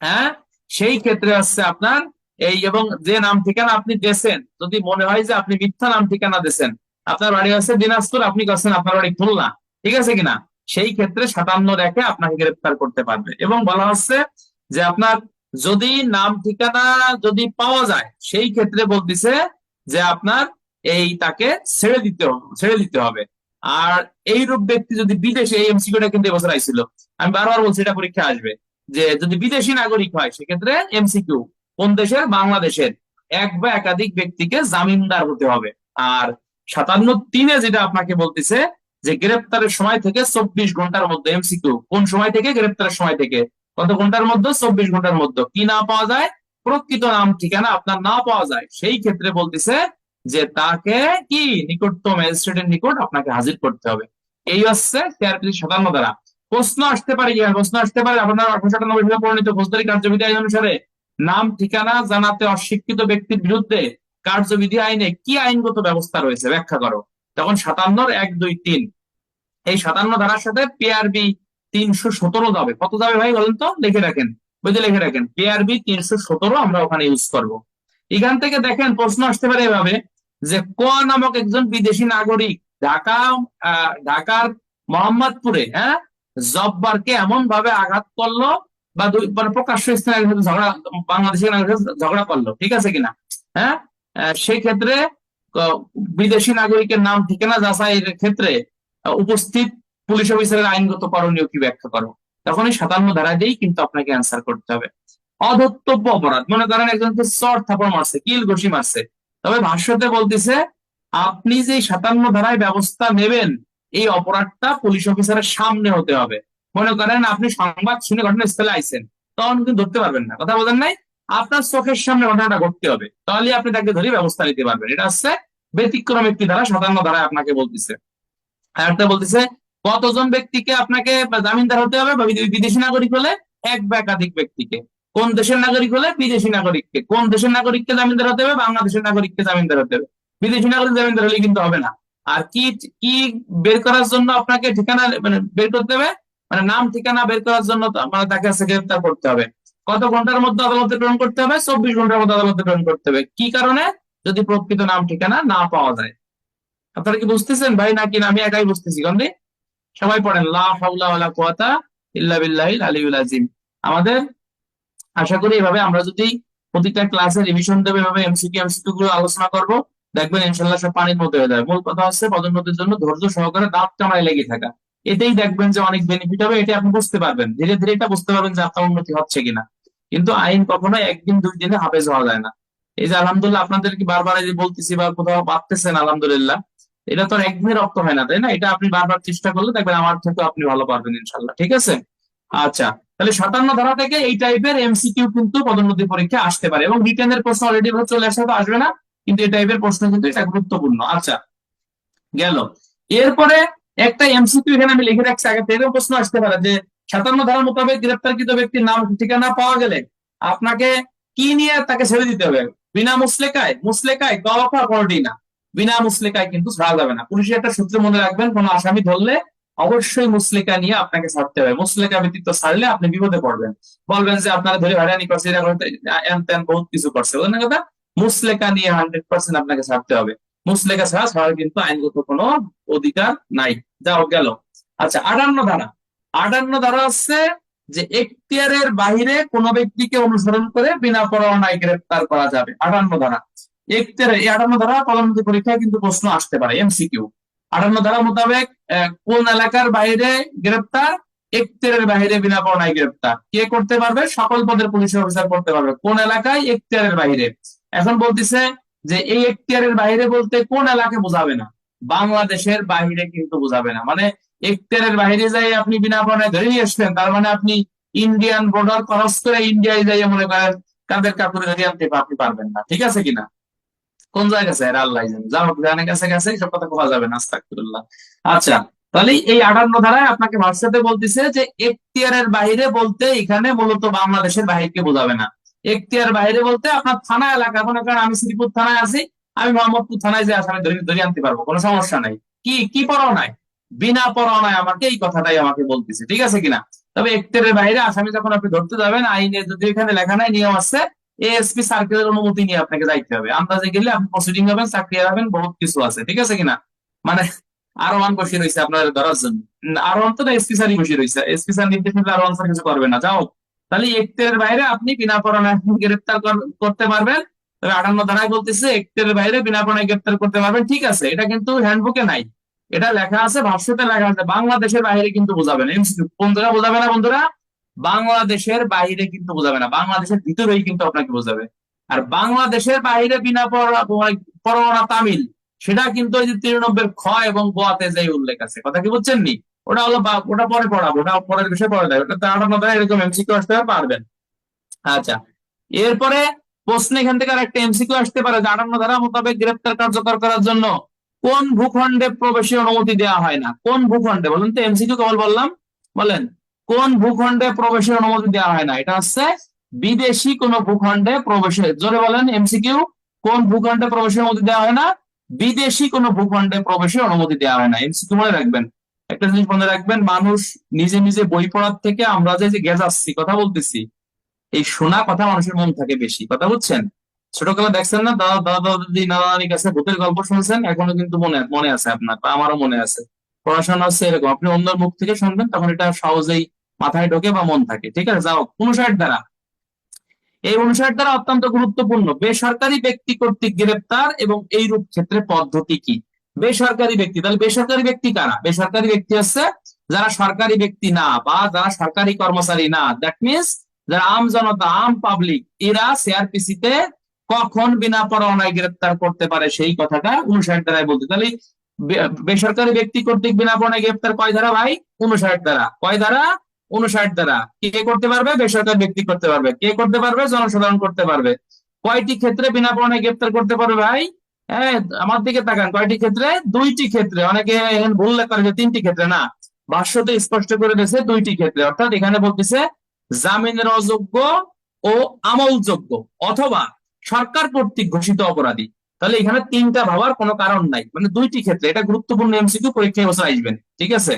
হ্যাঁ, সেই ক্ষেত্রে হচ্ছে আপনার এই, এবং যে নাম ঠিকানা আপনি দিয়েছেন যদি মনে হয় যে আপনি মিথ্যা নাম ঠিকানা দিয়েছেন, আপনার বাড়ি হচ্ছে দিনাজপুর, আপনি করছেন আপনার বাড়ি খুলনা, ঠিক আছে কিনা, সেই ক্ষেত্রে 57 রেখে আপনাকে গ্রেফতার করতে পারবে। এবং বলা হচ্ছে যে আপনার যদি নাম ঠিকানা যদি পাওয়া যায়, সেই ক্ষেত্রে বলতেছে যে আপনার এই তাকে ছেড়ে দিতে হবে। আর এইরূপ ব্যক্তি যদি বিদেশে, এই এমসিকিউটা কিন্তু এবছর আইছিল, আমি বারবার বলছি এটা পরীক্ষা আসবে, যে যদি বিদেশি নাগরিক হয় সেক্ষেত্রে এমসিকিউ কোন দেশের? বাংলাদেশের। এক বা একাধিক ব্যক্তিকে জামিনদার হতে হবে। আর 57(3) যেটা আপনাকে বলতেছে যে গ্রেপ্তারের সময় থেকে 24 ঘন্টার মধ্যে, এমসিকিউ কোন সময় থেকে? গ্রেপ্তারের সময় থেকে কত ঘন্টার মধ্যে? 24 ঘন্টার মধ্যে। কি না পাওয়া যায়? প্রকৃত নাম ঠিকানা আপনার না পাওয়া যায়, সেই ক্ষেত্রে বলতেছে যে তাকে কি নিকটতম ম্যাজিস্ট্রেটের নিকট আপনাকে হাজির করতে হবে। এই হচ্ছে সিআরপিসি 57 ধারা। প্রশ্ন আসতে পারে কি? প্রশ্ন আসতে পারে আপনার 1897 সালে প্রণীত ফৌজদারি কার্যবিধি আইন অনুসারে নাম ঠিকানা জানাতে অস্বীকৃত ব্যক্তির বিরুদ্ধে কার্যবিধি আইনে কি আইনগত ব্যবস্থা রয়েছে ব্যাখ্যা করো। তখন 57(1), 2, 3, এই 57 ধারার সাথে পিআরবি 317 যাবে। কত যাবে ভাই বলেন তো? লিখে রাখেন, বুঝে লিখে রাখেন, পিআরবি 317 আমরা ওখানে ইউজ করব। এখান থেকে দেখেন প্রশ্ন আসতে পারে এভাবে যে ক নামক একজন বিদেশি নাগরিক ঢাকা ঢাকার মোহাম্মদপুরে, হ্যাঁ, জব্বারকে এমন ভাবে আঘাত করলো বা মানে প্রকাশ্য স্থানে ঝগড়া, বাংলাদেশি নাগরিকের সাথে ঝগড়া করলো, ঠিক আছে কিনা, হ্যাঁ, সেই ক্ষেত্রে আহ, বিদেশি নাগরিকের নাম ঠিকানা যাচাইয়ের ক্ষেত্রে উপস্থিত পুলিশ অফিসারের আইনগত করণীয় কি ব্যাখ্যা করো। তখন এই 57 ধারা দিয়েই কিন্তু আপনাকে অ্যান্সার করতে হবে। অধর্তব্য অপরাধ, মনে করেন একজনকে চর থাপড় মারছে, কিল ঘুষি মারছে, তবে ভাষ্যতে বলতেছে আপনি যে 57 ধারায় ব্যবস্থা নেবেন, এই অপরাধটা পুলিশ অফিসারের সামনে হতে হবে। মনে করেন আপনি সংবাদ শুনে ঘটনাস্থলে আইছেন, তখন কিন্তু ধরতে পারবেন না, কথা বলেন নাই, আপনার চোখের সামনে ঘটনাটা ঘটতে হবে, তাহলে আপনি তাকে ধরে ব্যবস্থা নিতে পারবেন। এটা হচ্ছে ব্যতিক্রম একটি ধারা, 57 ধারায় আপনাকে বলতেছে। আর একটা বলতেছে কতজন ব্যক্তিকে আপনাকে জামিনদার হতে হবে, বা বিদেশি নাগরিক হলে এক বা একাধিক ব্যক্তিকে, কোন দেশের নাগরিক হলে বিদেশি নাগরিককে, কোন দেশের নাগরিককে জামিনদার হতে হবে? বাংলাদেশের নাগরিককে জামিনদার হতে হবে। বিদেশি নাগরিক জামিনদার হলে কিন্তু হবে না। আর কি কি বের করার জন্য আপনাকে ঠিকানা মানে বের করতে হবে, মানে নাম ঠিকানা বের করার জন্য মানে তাকে কাছে গ্রেফতার করতে হবে। কত ঘন্টার মধ্যে আদালতে প্রেরণ করতে হবে? 24 ঘন্টার মধ্যে আদালতে প্রেরণ করতে হবে। কি কারণে? যদি প্রকৃত নাম ঠিকানা না পাওয়া যায়। আপনারা কি বুঝতেছেন ভাই, নাকি না আমি একাই বুঝতেছি? কন্দি সবাই পড়েন লা হাওলা ওয়ালা কুওয়াতা ইল্লা বিল্লাহিল আলিয়্যিল আযীম। আমাদের আশা করি এভাবে আমরা যদি প্রতিটা ক্লাসে রিভিশন দেবে, এভাবে এমসিকিউ গুলো আলোচনা করব, দেখবেন ইনশাল্লাহ সব পানির মধ্যে হয়ে যাবে। মূল কথা হচ্ছে পদোন্নতির জন্য ধৈর্য সহকারে দাঁত কামড়ায় লেগে থাকা। এতেই দেখবেন যে অনেক বেনিফিট হবে, এটা আপনি বুঝতে পারবেন, ধীরে ধীরে এটা বুঝতে পারবেন যে আপনার উন্নতি হচ্ছে কিনা। কিন্তু আইন কখনো একদিন দুই দিনে হাফেজ হওয়া যায় না। এই যে আলহামদুলিল্লাহ আপনাদের কি বারবার এই যে বলতেছি বা কোথাও পাচ্ছেন আলহামদুলিল্লাহ, এটা তো আর একদিনে রপ্ত হয় না, তাই না? এটা আপনি বারবার চেষ্টা করলে দেখবেন আমার থেকে আপনি ভালো পারবেন ইনশাল্লাহ, ঠিক আছে? আচ্ছা, তাহলে 57 ধারা থেকে এই টাইপের এমসিকিউ কিন্তু পদোন্নতি পরীক্ষা আসতে পারে, এবং রিটেনের প্রশ্ন অলরেডি চলে আসে, তো আসবে না, কিন্তু এই টাইপের প্রশ্ন কিন্তু এটা গুরুত্বপূর্ণ। আচ্ছা, গেল। এরপরে একটা এমসিকিউ এখানে আমি লিখে রাখছি আগে থেকে, প্রশ্ন আসতে পারে যে 57 ধারা মোতাবেক গ্রেপ্তারকৃত ব্যক্তির নাম ঠিকানা পাওয়া গেলে আপনাকে কি নিয়ে তাকে ছেড়ে দিতে হবে? বিনা মুসলেকায়? মুসলেকায় গওয়াফা কোনটি না, বিনা মুসলেকায় কিন্তু ছাড়া যাবে না। পুলিশের একটা সূত্র মনে রাখবেন, কোন আসামি ধরলে অবশ্যই মুসলেকা নিয়ে আপনাকে ছাড়তে হবে। মুসলেকা ব্যতীত ছাড়লে আপনি বিপদে পড়বেন, বলবেন যে আপনারা ধরে হয়রানি করছে, এরা করতে বহুত কিছু করছে, বুঝলেন না কথা? মুসলেকা নিয়ে 100% আপনাকে ছাড়তে হবে। মুচলেকা ছাড়া ছাড়ার কিন্তু আইনগত কোনো অধিকার নাই। যাও গেল। আচ্ছা, 58 ধারা। 58 ধারা হচ্ছে যে এখতিয়ারের বাহিরে কোন ব্যক্তিকে অনুসরণ করে বিনা পরোয়ানায় গ্রেফতার করা যাবে। 58 ধারা এখতিয়ারে, এই 58 ধারা পদোন্নতি পরীক্ষায় কিন্তু প্রশ্ন আসতে পারে, এমসিকিউ। 58 ধারা মোতাবেক কোন এলাকার বাইরে গ্রেফতার? এখতিয়ারের বাইরে বিনা পরোয়ানায় গ্রেফতার কে করতে পারবে? সকল পদের পুলিশ অফিসার করতে পারবে। কোন এলাকায়? এখতিয়ারের বাইরে। এখন বলতেছে যে এই এখতিয়ারের বাইরে বলতে কোন এলাকা বোঝাবে না? বাংলাদেশের বাইরে কিন্তু বোঝাবে না। মানে এখতিয়ারের বাইরে যাই আপনি বিনা পরোয়ানায় ধরে নিয়ে আসলেন, তার মানে আপনি ইন্ডিয়ান বর্ডার ক্রস করে ইন্ডিয়ায় যাই মনে করেন কাদের কাপড়ে ধরে আনতে আপনি পারবেন না, ঠিক আছে কিনা? কোন জায়গা স্যার আল্লাহ জানে, যাও জানে কাছে কাছে সব কথা বলা যাবে না, আস্তাগফিরুল্লাহ। আচ্ছা, তাহলে এই 58 ধারায় আপনাকে ভার্সাতে বলতেছে যে এখতিয়ারের বাইরে বলতে এখানে মূলত বাংলাদেশের বাহিরকে বোঝাবে না। এখতিয়ার বাইরে বলতে আপনার থানা এলাকা, মনে করেন আমি শ্রীপুর থানায় আছি, আমি মোহাম্মদপুর থানায় যে আসামি ধরে ধরে আনতে পারবো, কোনো সমস্যা নাই। কি কি পরোয়ানায়? বিনা পরোয়ানায় আমাকে এই কথাটাই আমাকে বলতেছে, ঠিক আছে কিনা? তবে এখতিয়ারের বাইরে আসামি যখন আপনি ধরতে যাবেন, আইনে যদি এখানে লেখা নাই, নিয়ম আছে, এএসপি সার্কেলের অনুমতি নিয়ে আপনাকে যাইতে হবে। আন্দাজে গেলে আপনি প্রসিডিং হবেন, চাকরি হারাবেন, বহুত কিছু আছে, ঠিক আছে কিনা? মানে আরো ওয়ান বসে রয়েছে আপনার ধরার জন্য। আরো ওয়ান তো এসপি স্যারই বসে রয়েছে, এসপি স্যার নির্দেশ দিলে আরো ওয়ান স্যার কিছু করবে না, যাও। তাহলে এখতিয়ারের বাইরে আপনি বিনা পরোয়ানায় গ্রেপ্তার করতে পারবেন। তবে 58 ধারায় বলতেছে এখতিয়ারের বাইরে বিনা পরোয়ানায় গ্রেপ্তার করতে পারবেন, ঠিক আছে, এটা কিন্তু হ্যান্ডবুকে নাই। এটা লেখা আছে, ভাষ্যতে লেখা আছে, বাংলাদেশের বাইরে কিন্তু বোঝাবে না। এমসিকিউ কোন জায়গায় বোঝাবে না বন্ধুরা? বাংলাদেশের বাইরে কিন্তু বোঝাবে না, বাংলাদেশের ভিতরেই কিন্তু আপনাকে বোঝাবে। আর বাংলাদেশের বাইরে বিনা পরোয়ানা তামিল, সেটা কিন্তু ওই যে 93 খ এবং গ তে যে উল্লেখ আছে, কথা কি বুঝছেন নি? ওটা হলো ওটা পরে পড়াবো, ওটা পরের বিষয় পড়ে দেয়, ওটা তো 58 এরকম এমসিকিউ আসতে পারবেন। আচ্ছা, এরপরে প্রশ্ন এখান থেকে আর একটা এমসিকিউ আসতে পারে যে 58 ধারা মোতাবেক গ্রেপ্তার কার্যকর করার জন্য কোন ভূখণ্ডে প্রবেশের অনুমতি দেওয়া হয় না? কোন ভূখণ্ডে বলেন তো? এমসিকিউ কেবল বললাম, বলেন কোন ভূখণ্ডে প্রবেশের অনুমতি দেওয়া হয় না? এটা হচ্ছে বিদেশি কোন ভূখণ্ডে প্রবেশের, জোরে বলেন এমসিকিউ, কোন ভূখণ্ডে প্রবেশের অনুমতি দেওয়া হয় না? বিদেশি কোন ভূখণ্ডে প্রবেশের অনুমতি দেওয়া হয় না। এমসিকিউ মনে রাখবেন। একটা জিনিস মনে রাখবেন, মানুষ নিজে নিজে বই পড়ার থেকে আমরা যে গেজাচ্ছি, কথা বলতেছি, এই শোনা কথা মানুষের মন থাকে বেশি, কথা বুঝছেন? ছোটবেলা দেখছেন না, দাদা দাদা দাদি নানা নানির কাছে ভূতের গল্প শুনছেন, এখনো কিন্তু মনে মনে আছে আপনার, বা আমারও মনে আছে। পড়াশোনা হচ্ছে এরকম, আপনি অন্যের মুখ থেকে শুনবেন, তখন এটা সহজেই মাথায় ঢোকে বা মন থাকে, ঠিক আছে? যাও, 59 দ্বারা, এই 59 দ্বারা অত্যন্ত গুরুত্বপূর্ণ, বেসরকারি ব্যক্তি কর্তৃক গ্রেপ্তার এবং এইরূপ ক্ষেত্রে পদ্ধতি কি? বেসরকারি ব্যক্তি, তাহলে বেসরকারি ব্যক্তি কারা? বেসরকারি ব্যক্তি হচ্ছে যারা সরকারি ব্যক্তি না বা যারা সরকারি কর্মচারী না, দ্যাট মিনস যারা আম জনতা, আম পাবলিক, এরা সিআরপিসি তে কখন বিনা পরোয়ানায় গ্রেপ্তার করতে পারে সেই কথাটা 59 ধারায় বলতে। তাহলে বেসরকারি ব্যক্তি কর্তৃক বিনা পরোয়ানায় গ্রেপ্তার কয় ধারা ভাই? 59 ধারা। কয় ধারা? 59 ধারা। কে করতে পারবে? বেসরকারি ব্যক্তি করতে পারবে। কে করতে পারবে? জনসাধারণ করতে পারবে। কয়টি ক্ষেত্রে বিনা পরোয়ানায় গ্রেপ্তার করতে পারবে ভাই? হ্যাঁ, আমার দিকে তাকান, কয়টি ক্ষেত্রে? 2টি ক্ষেত্রে। অনেকে এখানে ভুল করে যে 3টি ক্ষেত্রে, না, ভাষ্যতে স্পষ্ট করে দিয়েছে 2টি ক্ষেত্রে। অর্থাৎ এখানে বলতেছে জামিনের অযোগ্য ও আমলযোগ্য অথবা সরকার কর্তৃক ঘোষিত অপরাধী। তাহলে এখানে 3টা ভাবার কোনো কারণ নাই, মানে 2টি ক্ষেত্রে। এটা গুরুত্বপূর্ণ এমসিকিউ, পরীক্ষায় বছর আসবেন, ঠিক আছে?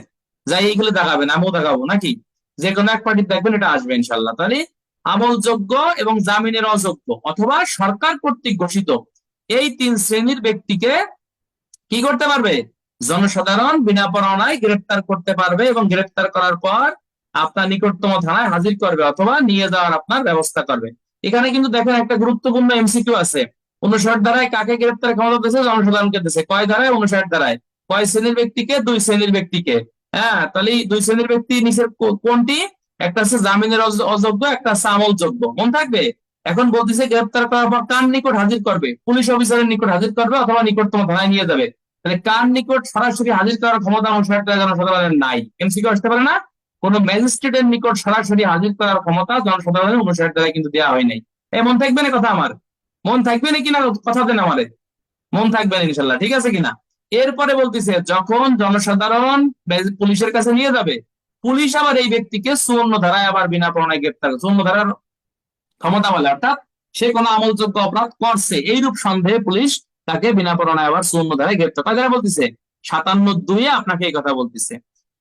যাই এইগুলো দেখাবেন, আমিও দেখাবো নাকি, যে কোনো এক পার্টি দেখবেন, এটা আসবে ইনশাল্লাহ। তাহলে আমলযোগ্য এবং জামিনের অযোগ্য অথবা সরকার কর্তৃক ঘোষিত, এই 3 শ্রেণীর ব্যক্তিকে কি করতে পারবে? জনসাধারণ বিনা পরোয়ানায় গ্রেপ্তার করতে পারবে এবং গ্রেপ্তার করার পর আপনার নিকটতম থানায় হাজির করবে অথবা নিয়ে যাওয়ার আপনার ব্যবস্থা করবে। এখানে কিন্তু দেখেন একটা গুরুত্বপূর্ণ এমসিকিউ আছে, 59 ধারায় কাকে গ্রেপ্তার ক্ষমতা দিয়েছে? জনসাধারণকে দিয়েছে। কয় ধারায়? 59 ধারায়। কয় শ্রেণীর ব্যক্তিকে? 2 শ্রেণীর ব্যক্তিকে। হ্যাঁ, তাহলে 2 শ্রেণীর ব্যক্তি নিচের কোনটি? একটা হচ্ছে জামিনের অযোগ্য, একটা হচ্ছে আমলযোগ্য, মন থাকবে। এখন বলতেছে গ্রেপ্তার করার পর কার নিকট হাজির করবে? পুলিশ অফিসারের নিকট হাজির করবে অথবা নিকটতম থানায় নিয়ে যাবে। তাহলে কার নিকট সরাসরি হাজির করার ক্ষমতা 59 ধারা জনসাধারণের নাই? এমসিকিউ আসতে পারে না? কোন ম্যাজিস্ট্রেটের নিকট সরাসরি হাজির করার ক্ষমতা জনসাধারণের 59 ধারায় কিন্তু দেওয়া হয় নাই। মন থাকবে না কথা আমার? মন থাকবে না কিনা কথা দেন আমারে? মন থাকবে না ইনশাল্লাহ, ঠিক আছে কিনা? এরপরে বলতেছে যখন জনসাধারণ পুলিশের কাছে নিয়ে যাবে, পুলিশ আবার এই ব্যক্তিকে 54 ধারায় আবার বিনা পরোয়ানায় গ্রেপ্তার, 54 ধারার ক্ষমতা বলে, অর্থাৎ সে কোনো আমলযোগ্য অপরাধ করছে এইরূপ সন্দেহে পুলিশ তাকে বিনা পরোয়ানায় আবার 54 ধারায় গ্রেপ্তার করে। যারা বলতেছে 57 আপনাকে এই কথা বলতেছে।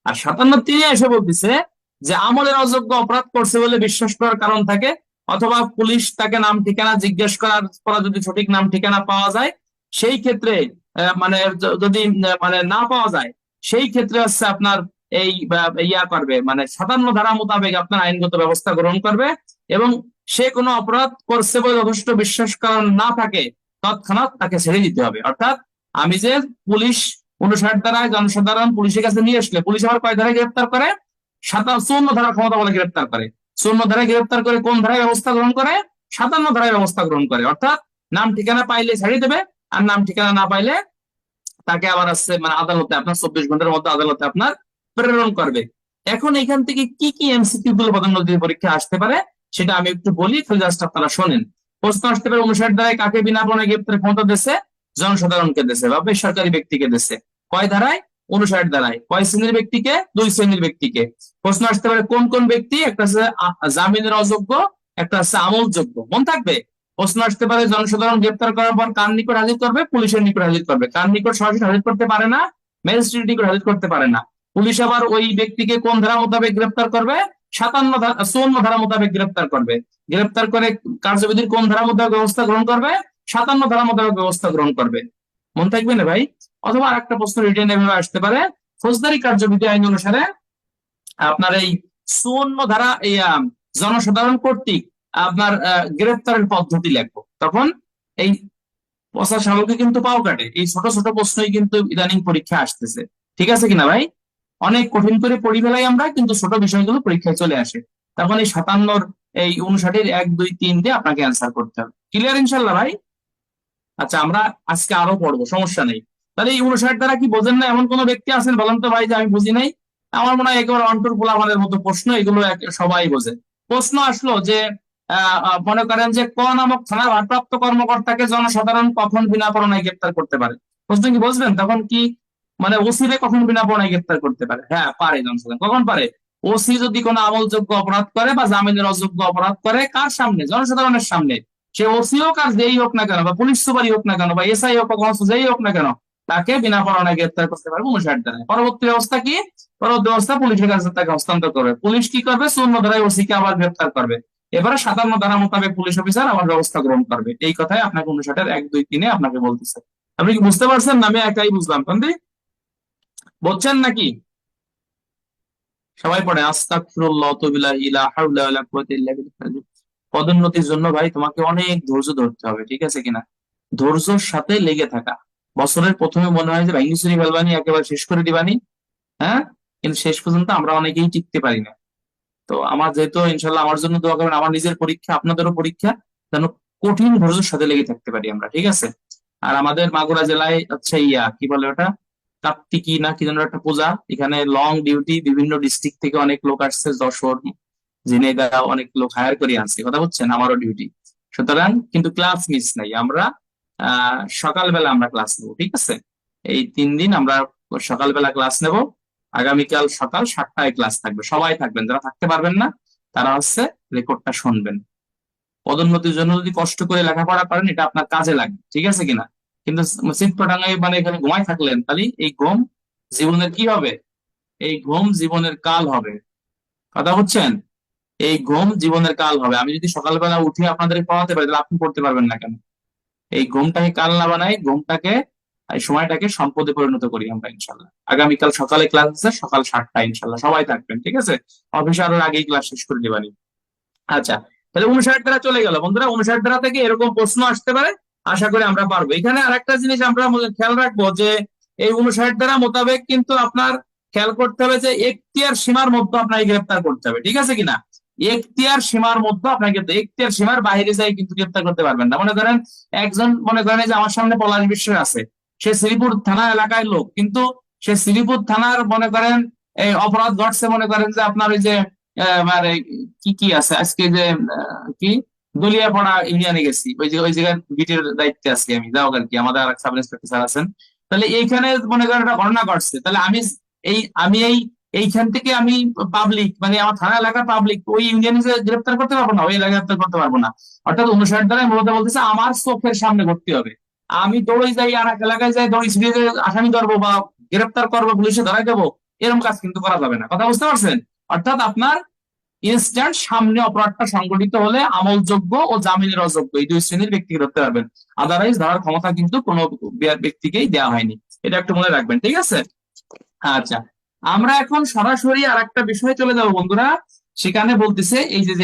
আর 57 এসে বলতেছে যে আমলের অযোগ্য অপরাধ করছে বলে বিশ্বাস করার কারণ থাকে, অথবা পুলিশ তাকে নাম ঠিকানা জিজ্ঞেস করার পর যদি সঠিক নাম ঠিকানা পাওয়া যায়, সেই ক্ষেত্রে মানে যদি মানে না পাওয়া যায়, সেই ক্ষেত্রে হচ্ছে আপনার এই ইয়া করবে, মানে 57 ধারা মোতাবেক আপনার আইনগত ব্যবস্থা গ্রহণ করবে। এবং সে কোনো অপরাধ করছে বলে যথেষ্ট বিশ্বাস কারণ না থাকে, তৎক্ষণাৎ তাকে ছেড়ে দিতে হবে। অর্থাৎ আমি যে পুলিশ 59 ধারায় জনসাধারণ পুলিশের কাছে নিয়ে আসলে, পুলিশ আবার কয় ধারায় গ্রেপ্তার করে? 54 ধারা ক্ষমতা বলে গ্রেপ্তার করে। 54 ধারায় গ্রেপ্তার করে কোন ধারায় ব্যবস্থা গ্রহণ করে? 57 ধারায় ব্যবস্থা গ্রহণ করে। অর্থাৎ নাম ঠিকানা পাইলে ছেড়ে দেবে, আর নাম ঠিকানা না পাইলে তাকে আবার আসছে মানে আদালতে আপনার 24 ঘন্টার মধ্যে আদালতে আপনার প্রেরণ করবে। এখন এখান থেকে কি কি এমসিকিউ গুলো পদোন্নতির পরীক্ষা আসতে পারে সেটা আমি একটু বলি, জাস্ট আপনারা শোনেন। প্রশ্ন আসতে পারে 59 ধারায় কাকে বিনা পরোয়ানায় গ্রেপ্তারের ক্ষমতা দিয়েছে? জনসাধারণকে দিয়েছে বা বেসরকারি ব্যক্তিকে দিয়েছে। কয় ধারায়? 59 দ্বারাই কয় শ্রেণীর ব্যক্তিকে? 2 শ্রেণীর ব্যক্তিকে। প্রশ্ন আসতে পারে কোন কোন ব্যক্তি, একটা হচ্ছে জামিনের অযোগ্য, একটা হচ্ছে আমলযোগ্য। মন থাকবে। প্রশ্ন আসতে পারে জনসাধারণ গ্রেপ্তার করার পর কার নিকট হাজির করবে? পুলিশের নিকট হাজির করবে। কার নিকট সরাসরি হাজির করতে পারে না? ম্যাজিস্ট্রেট নিকট হাজির করতে পারে না। পুলিশ আবার ওই ব্যক্তিকে কোন ধারা মোতাবেক গ্রেপ্তার করবে? 54 ধারা মোতাবেক গ্রেপ্তার করবে। গ্রেপ্তার করে কার্যবিধির কোন ধারা মোতাবেক ব্যবস্থা গ্রহণ করবে? 57 ধারা মোতাবেক ব্যবস্থা গ্রহণ করবে। মন থাকবে না ভাই? অথবা আরেকটা প্রশ্ন রিটেন এভাবে আসতে পারে, ফৌজদারি কার্যবিধি আইন অনুসারে আপনার এই 54 ধারা এই জনসাধারণ কর্তৃক আপনার গ্রেপ্তারের পদ্ধতি লেখো। তখন এই পচা শালকে কিন্তু পাও কাটে, এই ছোট ছোট প্রশ্নই কিন্তু ইদানিং পরীক্ষা আসতেছে। ঠিক আছে কিনা ভাই? অনেক কঠিন করে পড়ি ফেলাই আমরা, কিন্তু ছোট বিষয়গুলো পরীক্ষায় চলে আসে। তখন এই 57 এই 59-এর 1 2 3 দিয়ে আপনাকে অ্যান্সার করতে হবে। ক্লিয়ার ইনশাল্লাহ ভাই? আচ্ছা, আমরা আজকে আরো পড়বো, সমস্যা নেই। তাহলে এই 59 দ্বারা কি বোঝেন না এমন কোন ব্যক্তি আছেন বলেন তো ভাই যে আমি বুঝি নাই? আমার মনে হয় একেবারে অন্টুর পোলাপানের মতো প্রশ্ন এগুলো, সবাই বোঝে। প্রশ্ন আসলো যে মনে করেন যে ক নামক থানার ভারপ্রাপ্ত কর্মকর্তাকে জনসাধারণ কখন বিনা পরোয়ানায় গ্রেপ্তার করতে পারে? প্রশ্ন কি বুঝবেন? তখন কি মানে ওসিরে কখন বিনা পরোয়ানায় গ্রেপ্তার করতে পারে? হ্যাঁ পারে, জনসাধারণ কখন পারে? ওসি যদি কোনো আমলযোগ্য অপরাধ করে বা জামিনের অযোগ্য অপরাধ করে, কার সামনে? জনসাধারণের সামনে। সে ওসি হোক আর যেই হোক না কেন, বা পুলিশ সুপারই হোক না কেন, বা এসআই হোক বা যেই হোক না কেন, তাকে বিনা পরোয়ানায় গ্রেপ্তার করতে পারবে 59 ধারায়। পরবর্তী ব্যবস্থা কি? পরবর্তী ব্যবস্থা পুলিশের কাছে তাকে হস্তান্তর করবে। পুলিশ কি করবে? 54 ধারায় ওসি কে আবার গ্রেপ্তার করবে। এবারে 57 ধারা মোতাবেক পুলিশ অফিসার আবার ব্যবস্থা গ্রহণ করবে। এই কথাই আপনাকে 59-এর 1 2 3 আপনাকে বলতেছে। আপনি কি বুঝতে পারছেন না? আমি একাই বুঝলাম তন্দি? বুঝছেন নাকি? সবাই পড়ে আস্তাগফিরুল্লাহ ওয়া আতুবু ইলাইহি, লা হাওলা ওয়ালা কুওয়াতা ইল্লা বিল্লাহ। পদোন্নতির জন্য ভাই তোমাকে অনেক ধৈর্য ধরতে হবে, ঠিক আছে কিনা? ধৈর্যের সাথে লেগে থাকা। বছরের প্রথমে মনে হয় যে ভাঙ্গি চুরি ফেলবানি, একেবারে শেষ করে দিবানি, হ্যাঁ, কিন্তু শেষ পর্যন্ত আমরা অনেকেই টিকতে পারি না। তো আমার যেহেতু ইনশাল্লাহ আমার জন্য দোয়া করবেন, আমার নিজের পরীক্ষা আপনাদেরও পরীক্ষা, যেন কঠিন ধৈর্যের সাথে লেগে থাকতে পারি আমরা, ঠিক আছে? আর আমাদের মাগুরা জেলায় হচ্ছে কি বলে ওটা, কার্তিকি না কি যেন একটা পূজা, এখানে লং ডিউটি, বিভিন্ন ডিস্ট্রিক্ট থেকে অনেক লোক আসছে, যশোর, ঝিনাইদহ, অনেক লোক হায়ার করে আনছে, কথা বলছেন, আমারও ডিউটি। সুতরাং কিন্তু ক্লাস মিস নাই, আমরা সকালবেলা আমরা ক্লাস নেবো, ঠিক আছে? এই 3 দিন আমরা সকালবেলা ক্লাস নেব। আগামীকাল সকাল 7টায় ক্লাস থাকবে, সবাই থাকবেন, যারা থাকতে পারবেন না তারা হচ্ছে রেকর্ডটা শুনবেন। পদোন্নতির জন্য যদি কষ্ট করে লেখাপড়া করেন, এটা আপনার কাজে লাগবে, ঠিক আছে কিনা? কিন্তু চিত্তটাঙ্গাই মানে এখানে ঘুমাই থাকলেন, তাহলে এই ঘুম জীবনের কি হবে? এই ঘুম জীবনের কাল হবে, কথা বুঝছেন? এই ঘুম জীবনের কাল হবে। আমি যদি সকালবেলা উঠে আপনাদের পড়াতে পারি, তাহলে আপনি পড়তে পারবেন না কেন? এই ঘুমটাকে কাল না বানাই, ঘুমটাকে, এই সময়টাকে সম্পদে পরিণত করি আমরা ইনশাল্লাহ। আগামীকাল সকালে ক্লাস আছে, সকাল 7টায় ইনশাল্লাহ সবাই থাকবেন, ঠিক আছে? অফিসে আরো আগেই ক্লাস শেষ করে দিবানি। আচ্ছা, তাহলে 59 ধারা চলে গেল বন্ধুরা। 59 ধারা থেকে এরকম প্রশ্ন আসতে পারে, আশা করি আমরা পারবো। এখানে আরেকটা জিনিস আমরা খেয়াল রাখবো যে এই 59 ধারা মোতাবেক কিন্তু আপনার খেয়াল করতে হবে যে এখতিয়ার সীমার মধ্যে আপনাকে গ্রেপ্তার করতে হবে, ঠিক আছে কিনা? এখতিয়ার সীমার মধ্যে আপনাকে, এখতিয়ার সীমার বাইরে যাই কিন্তু গ্রেপ্তার করতে পারবেন না। মনে করেন একজন, মনে করেন যে আমার সামনে পলাশ বিশ্ব আছে, সে শ্রীপুর থানা এলাকায় লোক, কিন্তু সে শ্রীপুর থানার মনে করেন এই অপরাধ ঘটছে, মনে করেন যে আপনার ওই যে মানে কি কি আছে আজকে যে কি দলিয়াপাড়া ইউনিয়নে গেছি, ওই জায়গায় বিটির দায়িত্বে আছি আমি, যাও আর কি, আমাদের আরেক সাব ইন্সপেক্টর স্যার আছেন। তাহলে এইখানে মনে করেন একটা ঘটনা ঘটছে, তাহলে আমি এইখান থেকে আমি পাবলিক, মানে আমার থানা এলাকার পাবলিক ওই ইউনিয়নে যে গ্রেপ্তার করতে পারবো না, ওই এলাকায় গ্রেপ্তার করতে পারবো না। অর্থাৎ 59 ধারায় মূলত বলতেছে আমার চোখের সামনে করতে হবে। আমি দৌড়ে যাই আর এক এলাকায় যাই, দৌড়ি ছিঁড়ে আসামি ধরবো বা গ্রেপ্তার করবো, পুলিশে ধরা দেবো, এরকম কাজ কিন্তু করা যাবে না, কথা বুঝতে পারছেন? অর্থাৎ আপনার ইনস্ট্যান্ট সামনে অপরাধটা সংঘটিত হলে আমলযোগ্য ও জামিনের অযোগ্য এই 2 শ্রেণীর ব্যক্তিকে ধরতে পারবেন। আদারওয়াইজ ধরার ক্ষমতা কিন্তু কোনো ব্যক্তিকেই দেওয়া হয়নি, এটা একটু মনে রাখবেন, ঠিক আছে? আচ্ছা, আমরা এখন সরাসরি আর একটা বিষয়ে চলে যাবো বন্ধুরা। সেখানে বলতেছে এই যে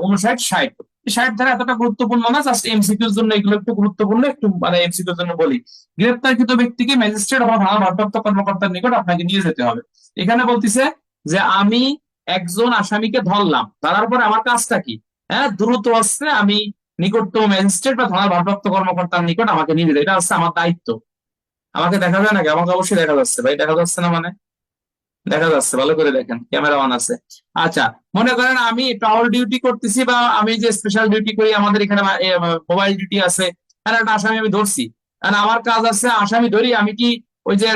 59 60, 60 ধারা এতটা গুরুত্বপূর্ণ না, জাস্ট এমসিকিউর জন্য এগুলো একটু গুরুত্বপূর্ণ, একটু মানে এমসিকিউর জন্য বলি। গ্রেপ্তারকৃত ব্যক্তিকে ম্যাজিস্ট্রেট অথবা থানার ভারপ্রাপ্ত কর্মকর্তার নিকট আপনাকে নিয়ে যেতে হবে। এখানে বলতেছে যে আমি একজন আসামিকে ধরলাম, ধরার পরে আমার কাজটা কি? হ্যাঁ, দ্রুত হচ্ছে আমি নিকটতম ম্যাজিস্ট্রেট বা থানার ভারপ্রাপ্ত কর্মকর্তার নিকট আমাকে নিয়ে যেতে, এটা হচ্ছে আমার দায়িত্ব। আমাকে দেখা যায় নাকি? আমাকে অবশ্যই দেখা যাচ্ছে ভাই, দেখা যাচ্ছে না মানে? দেখা যাচ্ছে, ভালো করে দেখেন, ক্যামেরা অন আছে। আচ্ছা, মনে করেন আমি টাওয়ার ডিউটি করতেছি, বা আমি যে স্পেশাল ডিউটি করি, আমাদের এখানে মোবাইল ডিউটি আছে, আর একটা আসামি আমি ধরছি। আর আমার কাজ আছে আসামি ধরি, আমি কি ওই যে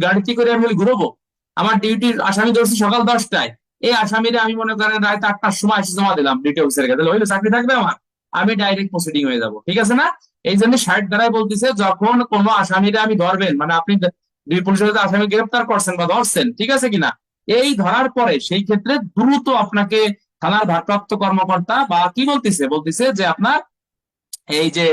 গাড়িতে করে আমি ঘুরবো? আমার ডিউটির আসামি ধরছি সকাল 10টায়, এই আসামিরে আমি মনে করেন রাত 8টার সময় এসে জমা দিলাম ডিউটি অফিসারের কাছে, তাহলে হইলো চাকরি থাকবে আমার? আমি ডাইরেক্ট প্রসিডিং হয়ে যাব, ঠিক আছে না? এই জন্য 60 ধারায় বলতেছে যখন কোনো আসামিরে আমি ধরবেন, মানে আপনি পুলিশের কাছে আসামি গ্রেফতার করছেন বা ধরছেন, ঠিক আছে কিনা, এই ধরার পরে সেই ক্ষেত্রে দ্রুত আপনাকে থানার ভারপ্রাপ্ত কর্মকর্তা বা কি বলতেছে, বলতেছে যে আপনার এই যে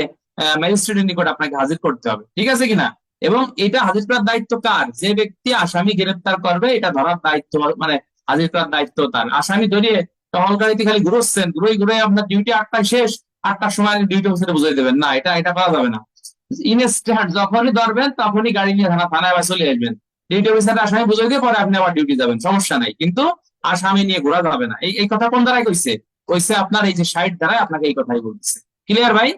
ম্যাজিস্ট্রেটের নিকট আপনাকে হাজির করতে হবে, ঠিক আছে কিনা? এবং এটা হাজির করার দায়িত্ব কার? যে ব্যক্তি আসামি গ্রেফতার করবে এটা ধরার দায়িত্ব, মানে হাজির করার দায়িত্ব তার। আসামি ধরিয়ে টহল গাড়িতে খালি ঘুরোচ্ছেন, ঘুরে ঘুরে আপনার ডিউটি 8টায় শেষ, 8টার সময় ডিউটি অফিসারে বুঝিয়ে দেবেন না, এটা এটা করা যাবে না। ইনস্ট্যান্ট যখনই ধরবেন তখনই গাড়ি নিয়ে থানায় আবার চলে আসবেন, ডিউটি অফিসার আসামি বুঝিয়ে দিয়ে পরে আপনি আবার ডিউটি যাবেন, সমস্যা নাই, কিন্তু আসামি নিয়ে ঘোরা যাবে না। এই এই কথা কোন ধারায় কইছে? কইছে আপনার এই যে 60 ধারায় আপনাকে এই কথাই বলতেছে। ক্লিয়ার ভাই?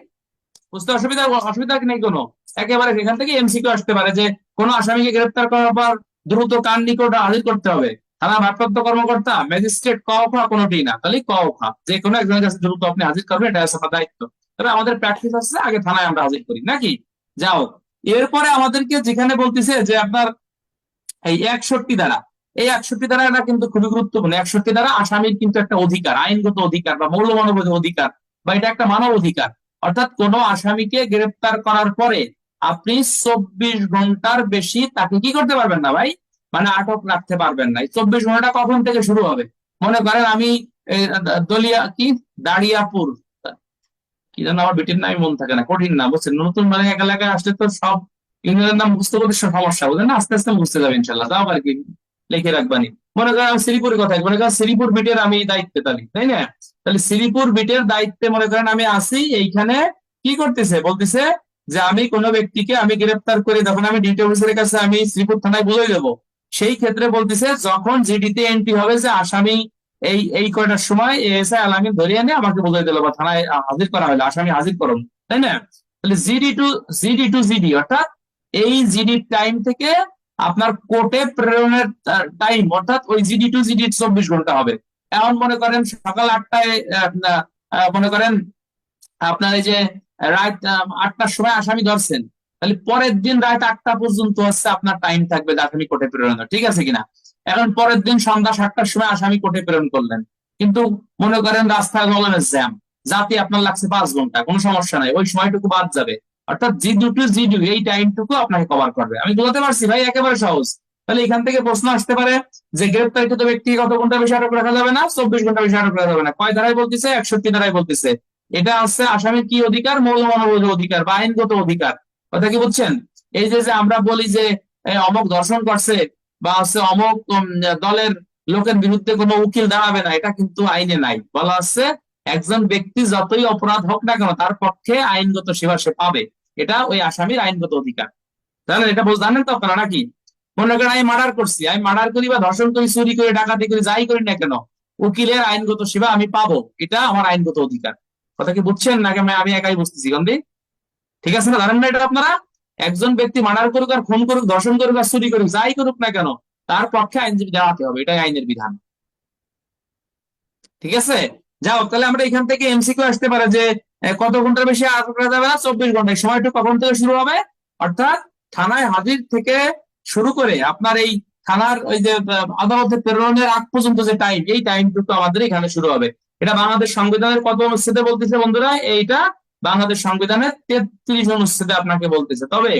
বুঝতে অসুবিধা অসুবিধা নেই কোনো? একেবারে সেখান থেকে এমসিকিউ আসতে পারে যে কোন আসামিকে গ্রেফতার করার পর দ্রুত কার নিকট হাজির করতে হবে? থানা ভারপ্রাপ্ত কর্মকর্তা, ম্যাজিস্ট্রেট, ক খ কোনোটি না, তাহলে ক খ যে কোনো একজনের কাছে দ্রুত আপনি হাজির করবেন, এটা হচ্ছে আপনার দায়িত্ব। তবে আমাদের প্র্যাকটিস আছে আগে থানায় আমরা হাজির করি নাকি? যাও, এরপরে আমাদেরকে যেখানে বলতেছে যে আপনার এই 61 ধারা, এই 61 ধারাটা কিন্তু খুবই গুরুত্বপূর্ণ। 61 ধারা আসামির কিন্তু একটা অধিকার, আইনগত অধিকার বা মৌল মানব অধিকার, বা এটা একটা মানব অধিকার। অর্থাৎ কোন আসামিকে গ্রেপ্তার করার পরে আপনি 24 ঘন্টার বেশি তাকে কি করতে পারবেন না ভাই, মানে আটক রাখতে পারবেন না। এই 24 ঘন্টা কখন থেকে শুরু হবে? মনে করেন আমি দলিয়া কি দাঁড়িয়াপুর, কি যেন আমার বেটির নামই মন থাকে না, কঠিন না বুঝছেন, নতুন মানে এক এলাকায় আসলে তো সব ইউনিয়নের নাম বুঝতে করতে সমস্যা, বুঝলেন না? আস্তে আস্তে বুঝতে যাবে ইনশাল্লাহ, তাও আর কি লিখে রাখবানি। মনে করেন আমি শ্রীপুরের কথা, মনে করেন শ্রীপুর বিটের আমি দায়িত্বে তালি, তাই না? তাহলে শ্রীপুর বিটের দায়িত্বে মনে করেন আমি আসি, এইখানে কি করতেছে, বলতেছে যে আমি কোনো ব্যক্তিকে আমি গ্রেপ্তার করে যখন আমি ডিউটি অফিসারের কাছে আমি শ্রীপুর থানায় বুঝিয়ে দেবো, সেই ক্ষেত্রে বলতেছে যখন জিডিতে এন্ট্রি হবে যে আসামি এই এই কয়টার সময় এসআই আলামিন ধরে এনে আমাকে বুঝিয়ে দিল বা থানায় হাজির করা হলো, আসামি হাজির করুন, তাই না? তাহলে জিডি অর্থাৎ এই জিডি টাইম থেকে আপনার কোর্টে প্রেরণের টাইম, অর্থাৎ ওই জিডি 24 ঘন্টা হবে। এখন মনে করেন সকাল 8টায় মনে করেন আপনার এই যে রাত 8টার সময় আসামি ধরছেন, তাহলে পরের দিন রাত 8টা পর্যন্ত হচ্ছে আপনার টাইম থাকবে যে আসামি কোর্টে প্রেরণের, ঠিক আছে কিনা? এখন পরের দিন সন্ধ্যা 7টার সময় আসামি কোর্টে প্রেরণ করলেন, কিন্তু মনে করেন রাস্তায় জলনের জ্যাম, যাতে আপনার লাগছে 5 ঘন্টা, কোনো সমস্যা নাই, ওই সময়টুকু বাদ যাবে। অর্থাৎ জি টু এই টাইমটুকু আপনাকে কভার করবে। আমি বলতে পারছি ভাই? একেবারে সহজ। তাহলে এখান থেকে প্রশ্ন আসতে পারে যে গ্রেপ্তারকৃত ব্যক্তি কত ঘন্টা বেশি আটক রাখা যাবে না? 24 ঘন্টা বেশি আটক রাখা যাবে না। কয় ধারায় বলতেছে? 61 ধারায় বলতেছে। এটা হচ্ছে আসামির কি অধিকার? মৌল মানব অধিকার বা আইনগত অধিকার। কথা কি বুঝছেন? এই যে যে আমরা বলি যে অমুক ধর্ষণ করছে বা হচ্ছে অমুক দলের লোকের বিরুদ্ধে কোনো উকিল দাঁড়াবে না, এটা কিন্তু আইনে নাই। বলা হচ্ছে একজন ব্যক্তি যতই অপরাধ হোক না কেন তার পক্ষে আইনগত সেবা সে পাবে, এটা ওই আসামির আইনগত অধিকার। তাহলে এটা জানেন তো আপনারা নাকি? মনে করেন আমি মার্ডার করছি, আমি মার্ডার করি বা ধর্ষণ করি, চুরি করে, ডাকাতি করি, যাই করি না কেন, উকিলের আইনগত সেবা আমি পাবো, এটা আমার আইনগত অধিকার। কথা কি বুঝছেন নাকি আমি একাই বুঝতেছি গন্ধি? ঠিক আছে না? জানেন না এটা আপনারা? একজন ব্যক্তি মার্ডার করুক আর খুন করুক, ধর্ষণ করুক আর চুরি করুক, যাই করুক না কেন, তার পক্ষে আইনজীবী দাঁড়াতে হবে, এটাই আইনের বিধান। ঠিক আছে? যাও, তাহলে আমরা এখান থেকে এমসিকিউ আসতে পারে যে কত ঘন্টার বেশি আটক করা যাবে না? 24 ঘন্টায়। সময়টা কখন থেকে শুরু হবে? অর্থাৎ থানায় হাজির থেকে শুরু করে আপনার এই থানার ওই যে আদালতে প্রেরণের আগ পর্যন্ত যে টাইম, এই টাইমটুকু আমাদের এখানে শুরু হবে। এটা বাংলাদেশ সংবিধানের কত অনুচ্ছেদে বলতেছে বন্ধুরা? এইটা বাংলাদেশ সংবিধানের 33 অনুচ্ছেদে আপনাকে বলতেছে। তবে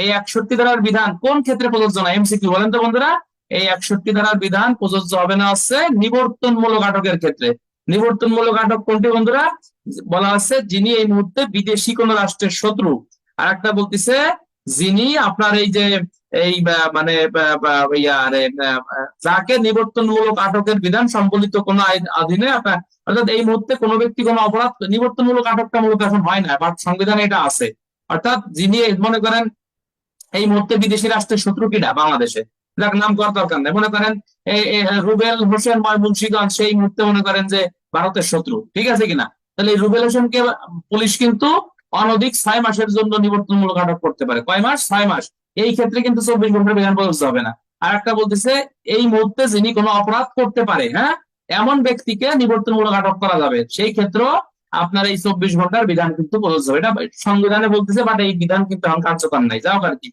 এই 61 ধারার বিধান কোন ক্ষেত্রে প্রযোজ্য না? এমসিকিউ বলেন তো বন্ধুরা। এই 61 ধারার বিধান প্রযোজ্য হবে না হচ্ছে নিবর্তনমূলক আটকের ক্ষেত্রে। নিবর্তনমূলক আটক কোনটি বন্ধুরা? বলা আছে যিনি এই মুহূর্তে বিদেশি কোন রাষ্ট্রের শত্রু। আর একটা বলতেছে যিনি আপনার এই যে এই মানে যাকে নিবর্তনমূলক আটকের বিধান সম্বলিত কোন আইন অধীনে আপনার, অর্থাৎ এই মুহূর্তে কোনো ব্যক্তি কোনো অপরাধ, নিবর্তনমূলক আটকটা মূলত এখন হয় না, বাট সংবিধানে এটা আছে। অর্থাৎ যিনি মনে করেন এই মুহূর্তে বিদেশি রাষ্ট্রের শত্রু কিনা বাংলাদেশে, যার নাম করার দরকার নেই, মনে করেন রুবেল হোসেন ময়মনসিংহ সেই মুহূর্তে মনে করেন যে ভারতের শত্রু, ঠিক আছে কিনা? তাহলে এই রুবেল হোসেনকে পুলিশ কিন্তু অনধিক 6 মাসের জন্য নিবর্তনমূলক আটক করতে পারে। কয় মাস? 6 মাস। এই ক্ষেত্রে কিন্তু 24 ঘন্টার বিধান প্রযোজ্য হবে না। আর একটা বলতেছে এই মুহূর্তে যিনি কোনো অপরাধ করতে পারে, হ্যাঁ, এমন ব্যক্তিকে নিবর্তনমূলক আটক করা যাবে, সেই ক্ষেত্রে আপনার এই 24 ঘন্টার বিধান কিন্তু প্রযোজ্য হবে। এটা সংবিধানে বলতেছে, বাট এই বিধান কিন্তু এখন কার্যকর নাই। যাও আর কি,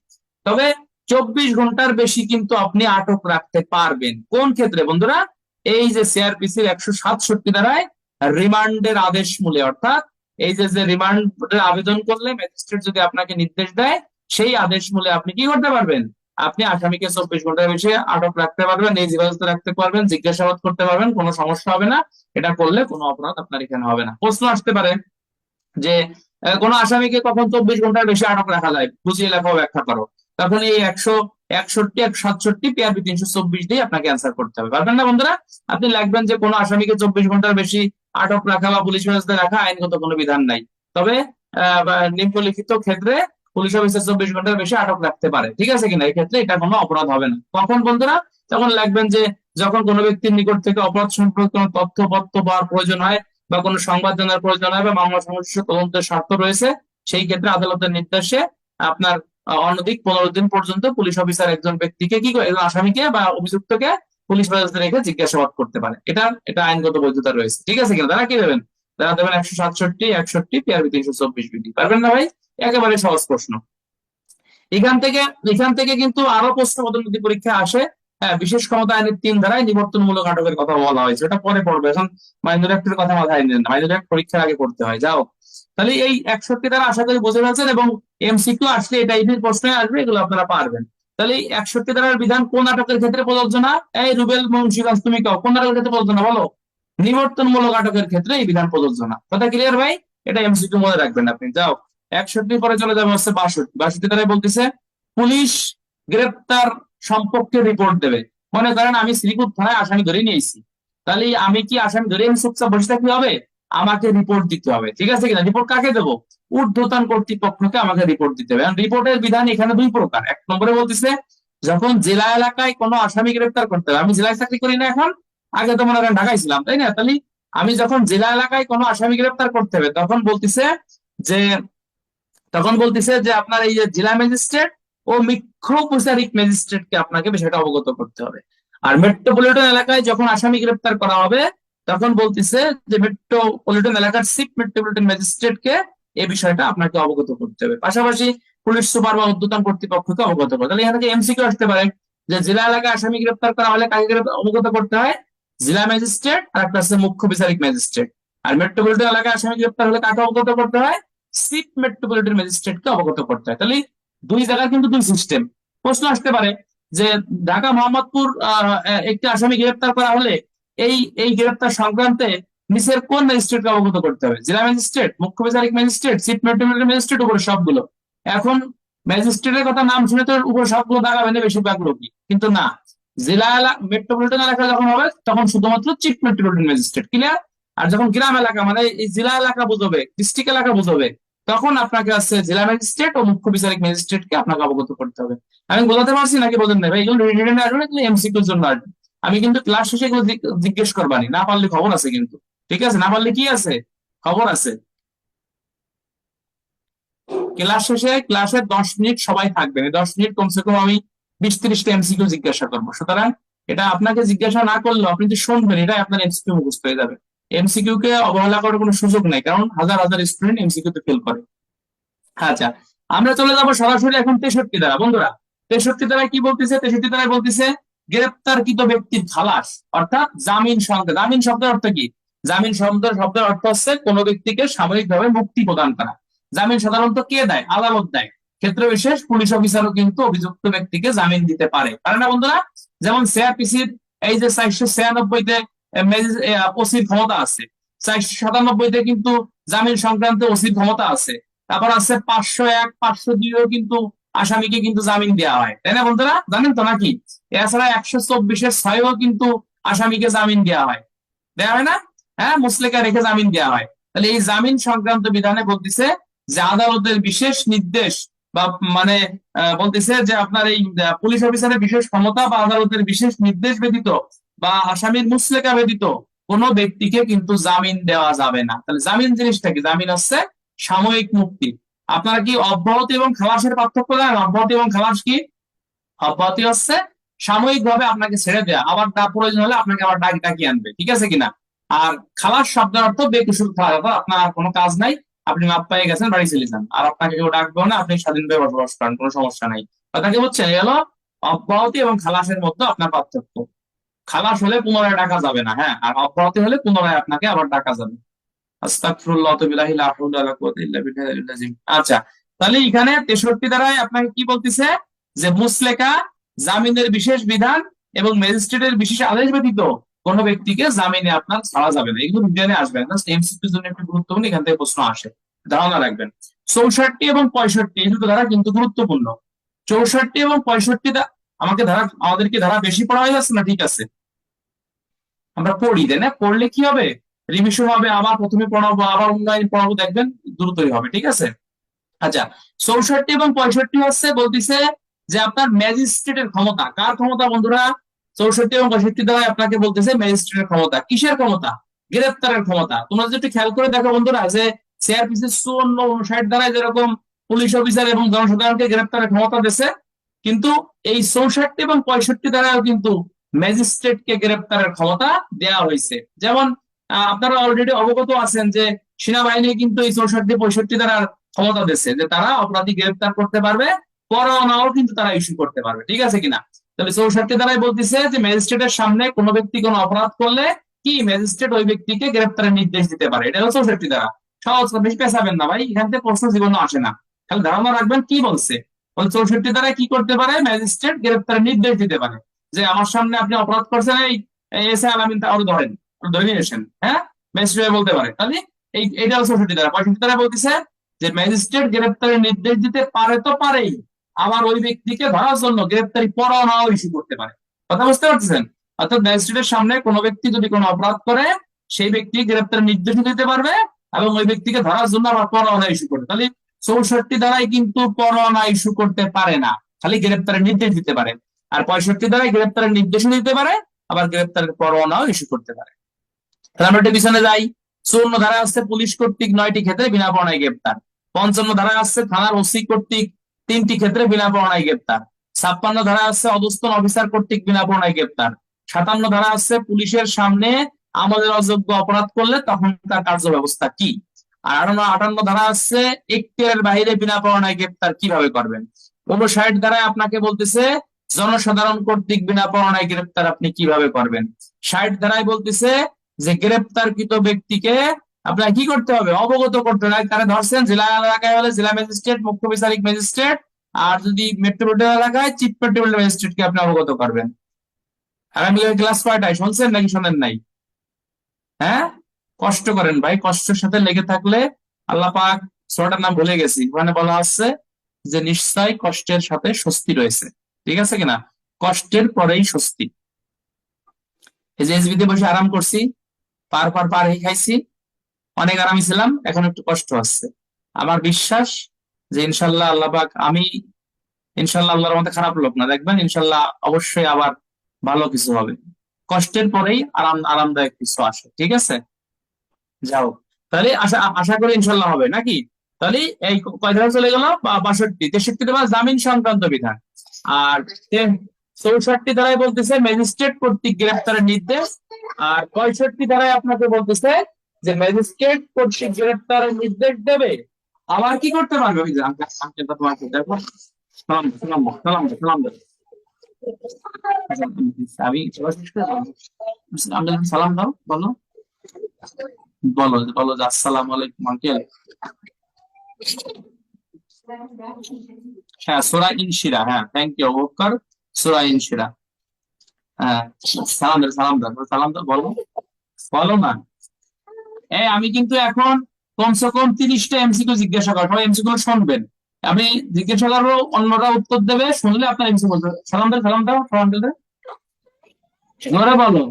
তবে 24 ঘন্টার বেশি কিন্তু আপনি আটক রাখতে পারবেন। কোন ক্ষেত্রে বন্ধুরা? এই যে সিআরপিসির 167 ধারায় রিমান্ডের আদেশ মূলে, অর্থাৎ এই যে রিমান্ডের আবেদন করলে ম্যাজিস্ট্রেট যদি আপনাকে নির্দেশ দেয়, সেই আদেশ মূলে আপনি কি করতে পারবেন? আপনি আসামিকে 24 ঘন্টার বেশি আটক রাখতে পারবেন, নিজ হেফাজতে রাখতে পারবেন, জিজ্ঞাসাবাদ করতে পারবেন, কোনো সমস্যা হবে না। এটা করলে কোনো অপরাধ আপনার এখানে হবে না। প্রশ্ন আসতে পারে যে কোনো আসামিকে কখন 24 ঘন্টার বেশি আটক রাখা যায়, বুঝিয়ে লেখা ব্যাখ্যা করো। তখন এই 161, 167, পিআরবি 324 দিয়ে আপনাকে অ্যান্সার করতে হবে। পারবেন না বন্ধুরা? আপনি লিখবেন যে কোনো আসামিকে 24 ঘন্টার বেশি আটক রাখা বা পুলিশ হেফাজতে রাখা আইনগত কোনো বিধান নাই, তবে নিম্নলিখিত ক্ষেত্রে পুলিশ অফিসার 24 ঘন্টার বেশি আটক রাখতে পারে। ঠিক আছে কিনা? এই ক্ষেত্রে এটা কোনো অপরাধ হবে না। কখন বন্ধুরা? তখন লিখবেন যে যখন কোনো ব্যক্তির নিকট থেকে অপরাধ সম্পর্কে কোনো তথ্য পাওয়ার প্রয়োজন হয়, বা কোনো সংবাদ জানার প্রয়োজন হয়, বা মামলা সংশ্লিষ্ট তদন্তের স্বার্থ রয়েছে, সেই ক্ষেত্রে আদালতের নির্দেশে আপনার অনধিক 15 দিন পর্যন্ত পুলিশ অফিসার একজন ব্যক্তিকে কি করে, একজন আসামিকে বা অভিযুক্তকে পুলিশ হেফাজতে রেখে জিজ্ঞাসাবাদ করতে পারে। এটা আইনগত বৈধতা রয়েছে। ঠিক আছে কিনা? তারা কি দেবেন? তারা দেবেন 167, 61, পিআরবি 324 বিধি। পারবেন না ভাই? একেবারে সহজ প্রশ্ন। এখান থেকে এখান থেকে কিন্তু আরো প্রশ্ন পদোন্নতি পরীক্ষা আসে। হ্যাঁ, বিশেষ ক্ষমতা আইনের 3 ধারায় নিবর্তনমূলক আটকের কথা বলা হয়েছে, ওটা পরে পড়বে। এখন মাইনর অ্যাক্টের কথা মাথায় নেন, মাইনর অ্যাক্ট পরীক্ষার আগে পড়তে হয়। যাও, তাহলে এই 61 ধারা আশা করি বুঝে ফেলছেন, এবং এমসিকিউ আসলে এই টাইপের প্রশ্ন আসবে, এগুলো আপনারা পারবেন। তাহলে এই 61 ধারার বিধান কোন আটকের ক্ষেত্রে প্রযোজ্য না? এই রুবেল মুন্সিগঞ্জ, তুমি কাও কোন আটকের ক্ষেত্রে প্রযোজ্য না বলো? নিবর্তনমূলক আটকের ক্ষেত্রে এই বিধান প্রযোজ্য না। কথা ক্লিয়ার ভাই? এটা এমসিকিউ মনে রাখবেন আপনি। যাও, 61 পরে চলে যাবে হচ্ছে 62। 62 ধারায় বলতেছে পুলিশ গ্রেপ্তার সম্পর্কে রিপোর্ট দেবে। মনে করেন আমি শ্রীপুর থানায় আসামি ধরে নিয়েছি, তাহলে আমি কি আসামি ধরে আমি চুপচাপ বসে থাকতে হবে? আমাকে রিপোর্ট দিতে হবে। ঠিক আছে কিনা? রিপোর্ট কাকে দেবো? ঊর্ধ্বতন কর্তৃপক্ষকে আমাকে রিপোর্ট দিতে হবে। রিপোর্টের বিধান এখানে 2 প্রকার। 1 নম্বরে বলতেছে যখন জেলা এলাকায় কোনো আসামি গ্রেপ্তার করতে হবে। আমি জেলায় চাকরি করি না এখন, আগে তো মনে করেন ঢাকায় ছিলাম, তাই না? তাহলে আমি যখন জেলা এলাকায় কোনো আসামি গ্রেপ্তার করতে হবে, যে তখন বলতেছে যে আপনার এই যে জেলা ম্যাজিস্ট্রেট ও মুখ্য বিচারিক ম্যাজিস্ট্রেটকে আপনাকে বিষয়টা অবগত করতে হবে। আর মেট্রোপলিটন এলাকায় যখন আসামি গ্রেপ্তার করা হবে, তখন বলতেছে যে মেট্রোপলিটন এলাকার চিফ মেট্রোপলিটন ম্যাজিস্ট্রেটকে এই বিষয়টা আপনাকে অবগত করতে হবে। পাশাপাশি পুলিশ সুপার বা ঊর্ধ্বতন কর্তৃপক্ষকে অবগত করতে। তাহলে এখান থেকে এমসিকিউ আসতে পারে যে জেলা এলাকায় আসামি গ্রেপ্তার করা হলে কাকে অবগত করতে হয়? জেলা ম্যাজিস্ট্রেট, আর একটা আছে মুখ্য বিচারিক ম্যাজিস্ট্রেট। আর মেট্রোপলিটন এলাকায় আসামি গ্রেপ্তার হলে কাকে অবগত করতে হয়? চিফ মেট্রোপলিটন ম্যাজিস্ট্রেটকে অবগত করতে হয়। তাহলে 2 জায়গার কিন্তু 2 সিস্টেম। প্রশ্ন আসতে পারে যে ঢাকা মোহাম্মদপুর একটি আসামি গ্রেপ্তার করা হলে এই এই গ্রেপ্তার সংক্রান্তে নিচের কোন ম্যাজিস্ট্রেটকে অবগত করতে হবে? জেলা ম্যাজিস্ট্রেট, মুখ্য বিচারিক ম্যাজিস্ট্রেট, চিফ মেট্রোপলিটন ম্যাজিস্ট্রেট, উপরে সবগুলো? এখন ম্যাজিস্ট্রেটের কথা নাম শুনে তো উপরে সবগুলো দাঁড়াবে না বেশিরভাগ লোকই, কিন্তু না। মেট্রোপলিটন এলাকা যখন হবে তখন শুধুমাত্র চিফ মেট্রোপলিটন ম্যাজিস্ট্রেট। ক্লিয়ার? আর যখন গ্রাম এলাকা, মানে এই জেলা এলাকা বুঝবে, ডিস্ট্রিক্ট এলাকা বুঝবে, তখন আপনাকে আছে জেলা ম্যাজিস্ট্রেট ও মুখ্য বিচারিক ম্যাজিস্ট্রেটকে আপনাকে অবগত করতে হবে। আমি বোঝাতে পারছি নাকি বোঝেন না ভাই? এগুলো রিটেনে আসবে না, এগুলো এমসিকিউর জন্য আসবে। আমি কিন্তু ক্লাস শেষে এগুলো জিজ্ঞেস করবানি, না পারলে খবর আছে কিন্তু। ঠিক আছে? না পারলে কি আছে? খবর আছে। ক্লাস শেষে ক্লাসের 10 মিনিট সবাই থাকবেন, 10 মিনিট কমসে কম আমি 20-30টা এমসিকিউ জিজ্ঞাসা করবো। সুতরাং এটা আপনাকে জিজ্ঞাসা না করলেও আপনি যে শুনবেন, এটাই আপনার এমসিকিউ মুখস্থ হয়ে যাবে। এমসিকিউ কে অবহেলা করার কোনো সুযোগ নেই, কারণ হাজার হাজার স্টুডেন্ট এমসিকিউ তে ফেল করে। আচ্ছা, আমরা চলে যাবো সরাসরি এখন 63 ধারা। বন্ধুরা, 63 ধারায় কি বলতেছে? 63 ধারায় বলতেছে গ্রেপ্তারকৃত ব্যক্তির খালাস, অর্থাৎ জামিন সংক্রান্ত। জামিন শব্দের অর্থ কি? জামিন শব্দের অর্থ হচ্ছে কোন ব্যক্তিকে সাময়িকভাবে মুক্তি প্রদান করা। জামিন সাধারণত কে দেয়? আদালত দেয়। ক্ষেত্র বিশেষ পুলিশ অফিসারও কিন্তু অভিযুক্ত ব্যক্তিকে জামিন দিতে পারে। পারে না বন্ধুরা? যেমন সিআরপিসির এই যে 496-তে ওসির ক্ষমতা আছে, 497-তে কিন্তু জামিন সংক্রান্ত ওসির ক্ষমতা আছে। তারপর আছে 501, 502ও কিন্তু আসামিকে কিন্তু জামিন দেওয়া হয়, তাই না বন্ধুরা? জানেন তো নাকি? এছাড়া 124-6ও কিন্তু আসামিকে জামিন দেওয়া হয়, দেওয়া হয় না? হ্যাঁ, মুচলেকা রেখে জামিন দেওয়া হয়। তাহলে এই জামিন সংক্রান্ত বিধানে বলতেছে যে আদালতের বিশেষ নির্দেশ বা মানে বলতেছে যে আপনার এই পুলিশ অফিসারের বিশেষ ক্ষমতা বা আদালতের বিশেষ নির্দেশ ব্যতীত বা আসামির মুচলেকা ব্যতীত কোনো ব্যক্তিকে কিন্তু জামিন দেওয়া যাবে না। তাহলে জামিন জিনিসটা কি? জামিন হচ্ছে সাময়িক মুক্তি। আপনারা কি অব্যাহতি এবং খালাসের পার্থক্য জানেন? অব্যাহতি এবং খালাস কি? অব্যাহতি হচ্ছে সাময়িক ভাবে আপনাকে ছেড়ে দেয়া, আবার না প্রয়োজন হলে আপনাকে আবার ডাকিয়ে আনবে। ঠিক আছে কিনা? আর খালাস শব্দের অর্থ বেকসুর খালাস, অর্থাৎ আপনার কোনো কাজ নাই, আপনি মাপ পেয়ে গেছেন, বাড়ি চলে যান, আর আপনাকে কেউ ডাকবেও না, আপনি স্বাধীনভাবে বসবাস করেন, কোনো সমস্যা নাই। কথাকে বুঝছেন? এই হলো অব্যাহতি এবং খালাসের মধ্যে আপনার পার্থক্য। খালাস হলে পুনরায় ডাকা যাবে না, হ্যাঁ, আর অব্যাহতি হলে পুনরায় আপনাকে আবার ডাকা যাবে। আস্তাগফিরুল্লাহ ওয়া বিল্লাহি লা হাওলা ওয়ালা কুওয়াতা ইল্লা বিল্লাহিল আযীম। আচ্ছা, তাহলে এখানে 63 দ্বারাই আপনাকে কি বলতেছে, যে মুসলেকা, জামিনের বিশেষ বিধান এবং ম্যাজিস্ট্রেটের বিশেষ আদেশ ব্যতীত কোন ব্যক্তিকে জামিনে আপনার ছাড়া যাবে না। এগুলো বিজ্ঞানে আসবে না, এমসিকিউর জন্য একটু গুরুত্বপূর্ণ, এখান থেকে প্রশ্ন আসে, ধারণা রাখবেন। 64 এবং 65 এই দুটো ধারা কিন্তু গুরুত্বপূর্ণ। 64 এবং 65 আমাদেরকে ধারা বেশি পড়া হয়ে যাচ্ছে না, ঠিক আছে, আমরা পড়ি, তাই না? পড়লে কি হবে, রিভিশন হবে, আবার প্রথমে পড়াবো, আবার অনলাইন পড়াবো, দেখবেন দ্রুতই হবে, ঠিক আছে। আচ্ছা, 64 এবং 65 হচ্ছে বলতেছে যে আপনার ম্যাজিস্ট্রেটের ক্ষমতা, কার ক্ষমতা বন্ধুরা? 64 এবং 65 দ্বারা আপনাকে বলতেছে ম্যাজিস্ট্রেটের ক্ষমতা। কিসের ক্ষমতা? গ্রেপ্তারের ক্ষমতা। তোমরা যদি একটু খেয়াল করে দেখো বন্ধুরা, যে সিআরপিসি 54, 59 দ্বারায় যেরকম পুলিশ অফিসার এবং জনসাধারণকে গ্রেপ্তারের ক্ষমতা দিয়েছে, কিন্তু এই 64 এবং 65 দ্বারাও কিন্তু ম্যাজিস্ট্রেটকে গ্রেপ্তারের ক্ষমতা দেওয়া হয়েছে। যেমন আপনারা অলরেডি অবগত আছেন যে সেনাবাহিনী কিন্তু এই 64, 65 দ্বারা ক্ষমতা দিচ্ছে যে তারা অপরাধী গ্রেপ্তার করতে পারবে, পরোয়ানাও কিন্তু তারা ইস্যু করতে পারবে, ঠিক আছে কিনা? তাহলে 64 দ্বারাই বলতেছে যে ম্যাজিস্ট্রেটের সামনে কোনো ব্যক্তি কোনো অপরাধ করলে কি ম্যাজিস্ট্রেট ওই ব্যক্তিকে গ্রেপ্তারের নির্দেশ দিতে পারে। এটা হচ্ছে 64 দ্বারা। সহজ, বেশি পেছাবেন না ভাই, এখান থেকে প্রশ্ন জীবনে আসে না, খালি ধারণা রাখবেন কি বলছে। 64 দ্বারা কি করতে পারে, ম্যাজিস্ট্রেট গ্রেপ্তারের নির্দেশ দিতে পারে, যে আমার সামনে আপনি অপরাধ করছেন, এই এসে আলামিন তাহলে ধরেন, ধরে নিয়ে আসেন, হ্যাঁ, ম্যাজিস্ট্রেট বলতে পারে। তাহলে এইটা হচ্ছে 64 দ্বারা। 65 দ্বারা বলতেছে যে ম্যাজিস্ট্রেট গ্রেপ্তারের নির্দেশ দিতে পারে তো পারেই, আবার ওই ব্যক্তিকে ধরার জন্য গ্রেপ্তারি পরোয়ানাও ইস্যু করতে পারে। কথা বুঝতে পারতেছেন? অর্থাৎ ম্যাজিস্ট্রেটের সামনে কোনো ব্যক্তি যদি কোনো অপরাধ করে, সেই ব্যক্তি গ্রেপ্তারের নির্দেশ দিতে পারবে এবং ওই ব্যক্তিকে ধরার জন্য আবার পরোয়ানা ইস্যু করবে। তাহলে 64 দ্বারাই কিন্তু পরোয়ানা ইস্যু করতে পারে না, খালি গ্রেপ্তারের নির্দেশ দিতে পারে। আর 65 দ্বারাই গ্রেপ্তারের নির্দেশও দিতে পারে, আবার গ্রেপ্তারের পরোয়ানাও ইস্যু করতে পারে। তাহলে আমরা একটু পিছনে যাই। 54 ধারা আছে পুলিশ কর্তৃক 9টি ক্ষেত্রে বিনা পরোয়ানায় গ্রেপ্তার। 55 ধারা আছে থানার ওসি কর্তৃক 3টি ক্ষেত্রে বিনা পরোয়ানায় গ্রেপ্তার। 56 ধারা আছে অধস্তন অফিসার কর্তৃক বিনা পরোয়ানায় গ্রেপ্তার। 57 ধারা আছে পুলিশের সামনে আমাদের অযোগ্য অপরাধ করলে তখন তার কার্য ব্যবস্থা কি। আর 58 ধারা আছে এখতিয়ারের বাইরে বিনা পরোয়ানায় গ্রেপ্তার কিভাবে করবেন। 59 ধারায় আপনাকে বলতেছে জনসাধারণ কর্তৃক বিনা পরোয়ানায় গ্রেপ্তার আপনি কিভাবে করবেন। 60 ধারায় বলতেছে যে গ্রেপ্তারকৃত ব্যক্তিকে আপনার কি করতে হবে, অবগত করতে হবে। তারা ধরছেন জেলা এলাকায় হলে জেলা ম্যাজিস্ট্রেট, মুখ্য বিচারিক ম্যাজিস্ট্রেট, আর যদি মেট্রোপলিটন এলাকায় চিফ মেট্রোপলিটন ম্যাজিস্ট্রেটকে আপনি অবগত করবেন। আগামীকাল ক্লাস কয়টায়, শুনছেন নাকি শোনেন নাই? হ্যাঁ, কষ্ট করেন ভাই, কষ্টের সাথে লেগে থাকলে আল্লাহ পাক, সূরাটার নাম ভুলে গেছি, ওখানে বলা আছে যে নিশ্চয় কষ্টের সাথে স্বস্তি রয়েছে, ঠিক আছে কিনা? কষ্টের পরেই স্বস্তি। এই যে এসবিতে বসে আরাম করছি, পার হয়ে খাইছি, অনেক আরামে ছিলাম, এখন একটু কষ্ট হচ্ছে। আমার বিশ্বাস যে ইনশাল্লাহ আল্লাহ পাক, আমি ইনশাল্লাহ আল্লাহর মধ্যে খারাপ লোক না, দেখবেন ইনশাল্লাহ অবশ্যই আবার ভালো কিছু হবে। কষ্টের পরেই আরামদায়ক কিছু আসে, ঠিক আছে। যাও, তাহলে আশা আশা করি ইনশাল্লাহ হবে নাকি। তাহলে এই কয় ধারা চলে গেল, 62, 63 ধারা জামিন সংক্রান্ত বিধান। আর 64 ধারায় বলতেছে ম্যাজিস্ট্রেট কর্তৃক গ্রেপ্তারের নির্দেশ। আর 65 ধারায় আপনাকে বলতেছে যে ম্যাজিস্ট্রেট কর্তৃক গ্রেপ্তারের নির্দেশ দেবে, আবার কি করতে পারবে। ওই যে আঙ্কেলটা তোমাকে দেখো, সালাম দাও, সালাম দাও, সালাম দাও, সালাম দাও। আচ্ছা, আমি সবার শেষ করে বলবো। আঙ্কেল সালাম দাও, বলো, বলো বলো যে আসসালামু আলাইকুম আঙ্কেল। হ্যাঁ, সূরা ইনশিরা, হ্যাঁ, থ্যাংক ইউ ওয়াক্কার, সূরা ইনশিরা। হ্যাঁ, সালাম দাও, সালাম দাও, সালাম দাও, বলো, বলো না। আমি কিন্তু এখন কমসে কম 30টা এমসিকিউ জিজ্ঞাসা করবো, সবাই এমসিকিউ শুনবেন। আমি জিজ্ঞাসা করবো, অন্যরা উত্তর দেবে, শুনলে আপনার এমসিকিউ বলতে হবে। সালাম দাও, সালাম দাও, সালাম দাও, জোরে বলো,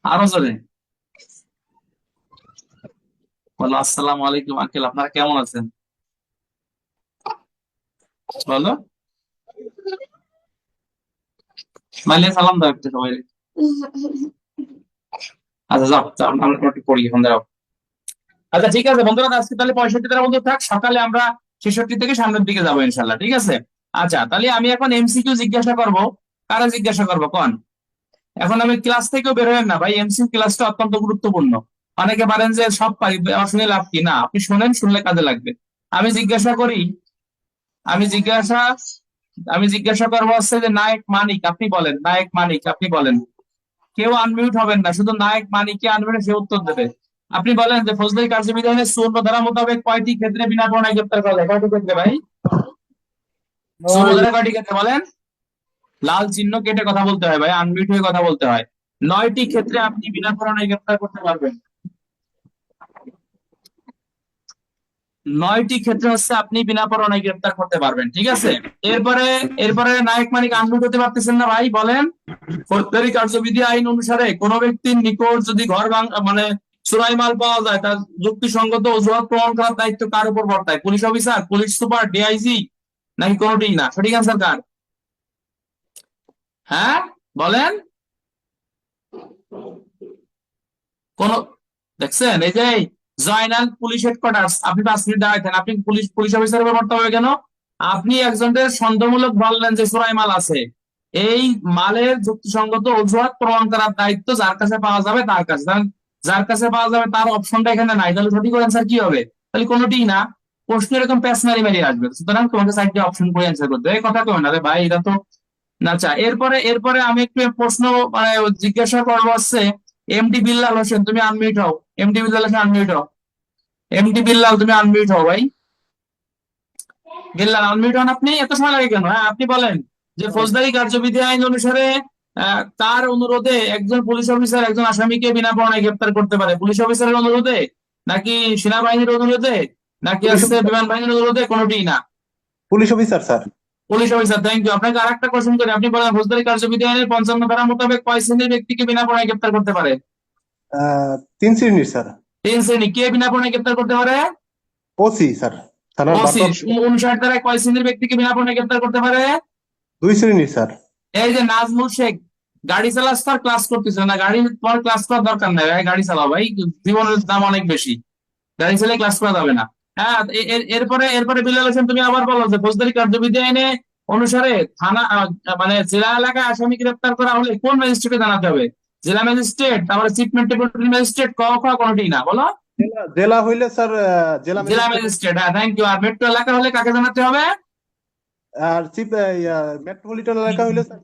আরো জোরে বলো। আসসালামু আলাইকুম আঙ্কেল, আপনারা কেমন আছেন, বলো, মাইলে সালাম দাও একটু সবাই। আচ্ছা যাও যাও, আমরা একটু পড়ি এখন, দাঁড়াও। আচ্ছা ঠিক আছে বন্ধুরা, আজকে তাহলে 65 টাকা বন্ধু থাক, সকালে আমরা 66 থেকে সামনের দিকে যাবো ইনশাল্লাহ, ঠিক আছে। আচ্ছা, তাহলে আমি এখন এমসিকিউ জিজ্ঞাসা করব, কারা জিজ্ঞাসা করবো কোন? এখন আমি ক্লাস থেকেও বের হবেন না ভাই, এমসিকিউ ক্লাসটা অত্যন্ত গুরুত্বপূর্ণ। অনেকে পারেন যে সব পারি, আমার শুনে লাভ কি, না, আপনি শোনেন, শুনলে কাজে লাগবে। আমি জিজ্ঞাসা করি, আমি জিজ্ঞাসা আমি জিজ্ঞাসা করবো হচ্ছে যে নায়ক মানিক আপনি বলেন, নায়ক মানিক আপনি বলেন। কেউ আনমিউট হবেন না, শুধু নায়ক মানিককে আনমিউটে সে উত্তর দেবে। আপনি বলেন যে ফৌজদারি কার্যবিধানের 54 ধারা মোতাবেক কয়টি ক্ষেত্রে বিনা প্রণয় গ্রেপ্তার করা যায়? কয়টি ক্ষেত্রে ভাই? 54 ধারা কয়টি ক্ষেত্রে বলেন? লাল চিহ্ন কেটে কথা বলতে হয় ভাই, আনমিউট হয়ে কথা বলতে হয়। 9টি ক্ষেত্রে আপনি বিনা প্রণয় গ্রেপ্তার করতে পারবেন। 9টি ক্ষেত্রে হচ্ছে আপনি বিনা পরোয়ানায় গ্রেপ্তার করতে পারবেন, ঠিক আছে? এরপরে এরপরে নায়ক মানিক আনমিউট হতে পারতেছেন না ভাই, বলেন। ফৌজদারি কার্যবিধি আইন অনুসারে কোন ব্যক্তির নিকট যদি মানে চোরাই মাল পাওয়া যায়, তার যুক্তিসঙ্গত অজুহাত প্রমাণ করার দায়িত্ব কার উপর বর্তায়? Police officer, police super, DIG, নাকি কোনোটিই না? সঠিক অ্যান্সার কার? হ্যাঁ বলেন। কোন দেখছেন এই যে জয়নাল পুলিশ হেডকোয়ার্টার্স, আপনি 5 মিনিট দাঁড়াইতেন, আপনি পুলিশ পুলিশ অফিসারের উপর বর্তাবে হবে কেন? আপনি একজনের সন্দেহমূলক বললেন যে চোরাই মাল আছে, এই মালের যুক্তিসঙ্গত অজুহাত প্রমাণ করার দায়িত্ব যার কাছে পাওয়া যাবে তার কাছে। যার কাছে পাওয়া যাবে তার অপশনটা এখানে নাই, তাহলে সঠিক অ্যান্সার কি হবে? তাহলে কোনোটিই না। প্রশ্ন এরকম প্যাচ মারি মারি আসবে, সুতরাং তোমাকে 4টি অপশন করে অ্যান্সার করতে হবে। এই কথা কেউ না রে ভাই, এটা তো না। আচ্ছা, এরপরে এরপরে আমি একটু প্রশ্ন মানে জিজ্ঞাসা করবো হচ্ছে, এমডি বিল্লাল হোসেন তুমি আনমিউট হও। এমডি বিল্লাল হোসেন আনমিউট হও। এমডি বিল্লাল তুমি আনমিউট হও ভাই। বিল্লাল আনমিউট হন আপনি, এত সময় লাগে কেন? হ্যাঁ আপনি বলেন যে ফৌজদারি কার্যবিধি আইন অনুসারে কার অনুরোধে একজন পুলিশ অফিসার একজন আসামিকে বিনা পরোয়ানায় গ্রেপ্তার করতে পারে? পুলিশ অফিসারের অনুরোধে, নাকি সেনাবাহিনীর অনুরোধে, নাকি পুলিশ হচ্ছে বিমান বাহিনীর অনুরোধে? কোনোটিই না। Police officer sir. Police officer, thank you. আপনাকে আরেকটা কোশ্চেন করি, আপনি বলেন ফৌজদারি কার্যবিধি আইনের 55 ধারা মোতাবেক কয় শ্রেণীর ব্যক্তিকে বিনা পরোয়ানায় গ্রেপ্তার করতে পারে? 3 শ্রেণীর স্যার। 3 শ্রেণী। কে বিনা পরোয়ানায় গ্রেপ্তার করতে পারে? ওসি স্যার, থানার ওসি। ভারপ্রাপ্ত। 59 ধারায় কয় শ্রেণীর ব্যক্তিকে বিনা পরোয়ানায় গ্রেপ্তার করতে পারে? 2 শ্রেণীর স্যার। এই যে নাজমুল শেখ, গাড়ি চালাস তার ক্লাস করতেছে না, গাড়ি পর ক্লাস করার দরকার নাই ভাই, গাড়ি চালাও ভাই, জীবনের দাম অনেক বেশি, গাড়ি চালিয়ে ক্লাস করা যাবে না। হ্যাঁ এরপরে এরপরে বিলাল হোসেন তুমি আবার বলো যে ফৌজদারি কার্যবিধি আইনে অনুসারে থানা মানে জেলা এলাকায় আসামি গ্রেপ্তার করা হলে কোন ম্যাজিস্ট্রেটকে জানাতে হবে? জেলা ম্যাজিস্ট্রেট, তারপরে চিফ মেট্রোপলিটন ম্যাজিস্ট্রেট, কোনোটি না, বলো। জেলা জেলা হইলে স্যার জেলা জেলা ম্যাজিস্ট্রেট। ম্যাজিস্ট্রেট, হ্যাঁ থ্যাংক ইউ। আর মেট্রো এলাকা হলে কাকে জানাতে হবে? আর চিফ মেট্রোপলিটন এলাকা হইলে sir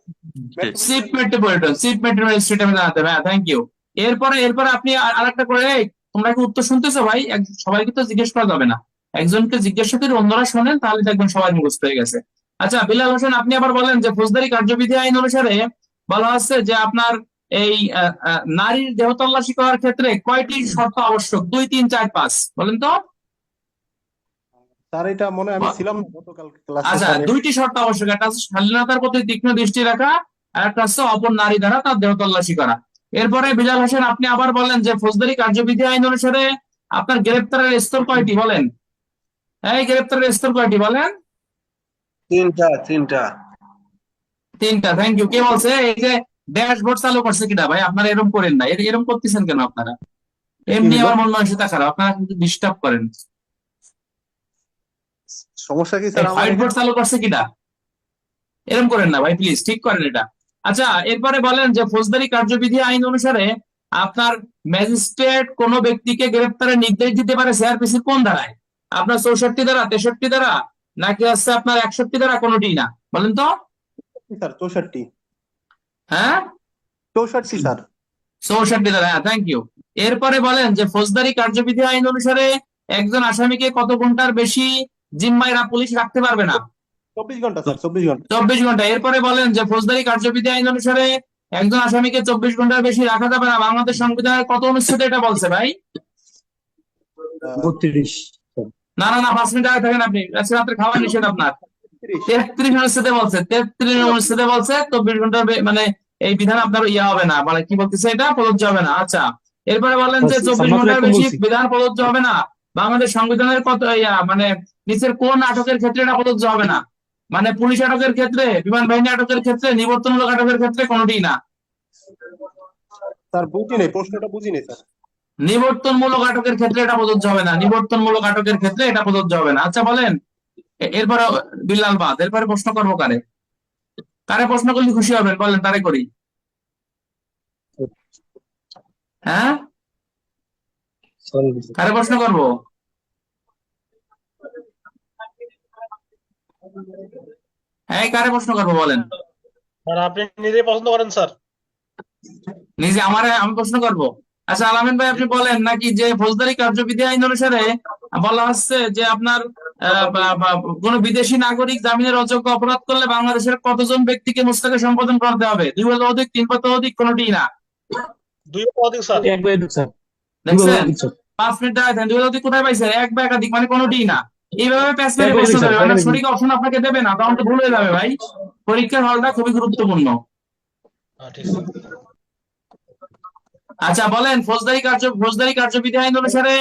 chief metropolitan. Metropolitan, chief metro magistrate আমি জানাতে হবে, হ্যাঁ থ্যাংক ইউ। এরপরে এরপরে আপনি আরেকটা করে, এই, তোমরা কি উত্তর শুনতেছো ভাই? সবাইকে তো জিজ্ঞেস করা যাবে না, একজনকে জিজ্ঞাসা করে অন্যরা শোনেন, তাহলে দেখবেন সবাই মুখস্থ হয়ে গেছে। আচ্ছা বিলাল হোসেন আপনি আবার বলেন যে ফৌজদারি কার্যবিধি আইন অনুসারে বলা হচ্ছে যে আপনার এই নারীর দেহ তল্লাশি করার ক্ষেত্রে কয়টি শর্ত আবশ্যক? 2, 3, 4, 5 বলেন তো। স্যার এটা মনে হয় আমি ছিলাম না গতকাল ক্লাসে আচ্ছা, স্যার। 2টি শর্ত আবশ্যক, একটা হচ্ছে স্বাধীনতার প্রতি তীক্ষ্ণ দৃষ্টি রাখা, আর একটা হচ্ছে অপর নারী দ্বারা তার দেহ তল্লাশি করা। এরপরে বিলাল হোসেন আপনি আবার বলেন যে ফৌজদারি কার্যবিধি আইন অনুসারে আপনার গ্রেপ্তারের স্তর কয়টি বলেন? এই গ্রেপ্তারের স্তর কয়টি বলেন? 3টা 3টা। 3টা, থ্যাংক ইউ। কে বলছে? এই যে ড্যাশবোর্ড চালু করছে কিনা ভাই? আপনারা এরকম করেন না, এরকম করতেছেন কেন আপনারা? কি এমনি হলো? আমার মন মানসিকতা খারাপ, আপনারা কিন্তু ডিস্টার্ব করেন। সমস্যা কি স্যার আমার হোয়াইট এখানে? বোর্ড চালু করছে কিনা? এরকম করেন না ভাই, প্লিজ ঠিক করেন এটা। আচ্ছা এরপরে বলেন যে ফৌজদারি কার্যবিধি আইন অনুসারে আপনার ম্যাজিস্ট্রেট কোন ব্যক্তিকে গ্রেপ্তারের নির্দেশ দিতে পারে সিআরপিসির কোন ধারায়? আপনার 64 ধারা, 63 ধারা, নাকি হচ্ছে আপনার 61 ধারা? কোনোটি না, বলেন তো। স্যার 64। হ্যাঁ 64 স্যার। 64 ধারা, হ্যাঁ থ্যাংক ইউ। এরপরে বলেন যে ফৌজদারি কার্যবিধি আইন অনুসারে একজন আসামিকে কত ঘন্টার বেশি জিম্মায় পুলিশ রাখতে পারবে না? 24 ঘন্টা স্যার, 24 ঘন্টা। 24 ঘন্টা। এরপরে বলেন যে ফৌজদারি কার্যবিধি আইন অনুসারে একজন আসামিকে 24 ঘন্টার বেশি রাখা যাবে না, বাংলাদেশ সংবিধানের কত অনুচ্ছেদে এটা বলছে ভাই? 32। না না না, 5 মিনিট আগে থাকেন আপনি, আজকে রাত্রে খাওয়া নিষেধ আপনার। 30। 33 অনুচ্ছেদে বলছে, 33 অনুচ্ছেদে বলছে 24 ঘন্টার মানে এই বিধান আপনার ইয়া হবে না, মানে কি বলতেছে, এটা প্রযোজ্য হবে না। আচ্ছা এরপরে বলেন যে 24 ঘন্টার সালমাতুল বেশি বলছি। বিধান প্রযোজ্য হবে না বাংলাদেশ সংবিধানের কত ইয়া মানে নিচের কোন আটকের ক্ষেত্রে এটা প্রযোজ্য হবে না? মানে পুলিশ আটকের ক্ষেত্রে, বিমান বাহিনী আটকের ক্ষেত্রে, নিবর্তনমূলক আটকের ক্ষেত্রে, কোনোটি না। স্যার বুঝি নেই, প্রশ্নটা বুঝি নেই স্যার। নিবর্তনমূলক আটকের ক্ষেত্রে এটা প্রযোজ্য হবে না, নিবর্তনমূলক আটকের ক্ষেত্রে এটা প্রযোজ্য হবে না। আচ্ছা বলেন এরপরে বিল্লাল বাদ, এরপরে প্রশ্ন করবো কারে? কারে প্রশ্ন করলে খুশি হবেন বলেন, তারে করি। হ্যাঁ কারে প্রশ্ন করবো? হ্যাঁ, কারে প্রশ্ন করবো বলেন? স্যার আপনি নিজেই পছন্দ করেন স্যার। নিজে আমি প্রশ্ন করবো? আচ্ছা আলামিন ভাই, আপনি বলেন নাকি যে ফৌজদারি কার্যবিধি আইন অনুসারে বলা হচ্ছে যে আপনার কোন বিদেশি নাগরিক জামিনের অযোগ্য অপরাধ করলে বাংলাদেশের কতজন ব্যক্তিকে মোস্তাকে সম্পাদন করতে হবে? 2 বছর অধিক, 3 বছর অধিক, কোনটি না? 2 বা অধিক স্যার। দেখছেন? 5 মিনিট দাঁড়ায় থাকেন। 2 বছর অধিক কোথায় পাইছে? এক বা একাধিক, মানে কোনটি না। এইভাবে প্যাচ মেরে প্রশ্ন দেবে, মানে সঠিক অপশন আপনাকে দেবে না, তখন তো ভুল হয়ে যাবে ভাই। পরীক্ষার হলটা খুবই গুরুত্বপূর্ণ। ঠিক স্যার। আচ্ছা বলেন, ফৌজদারি কার্যবিধি আইন অনুসারে,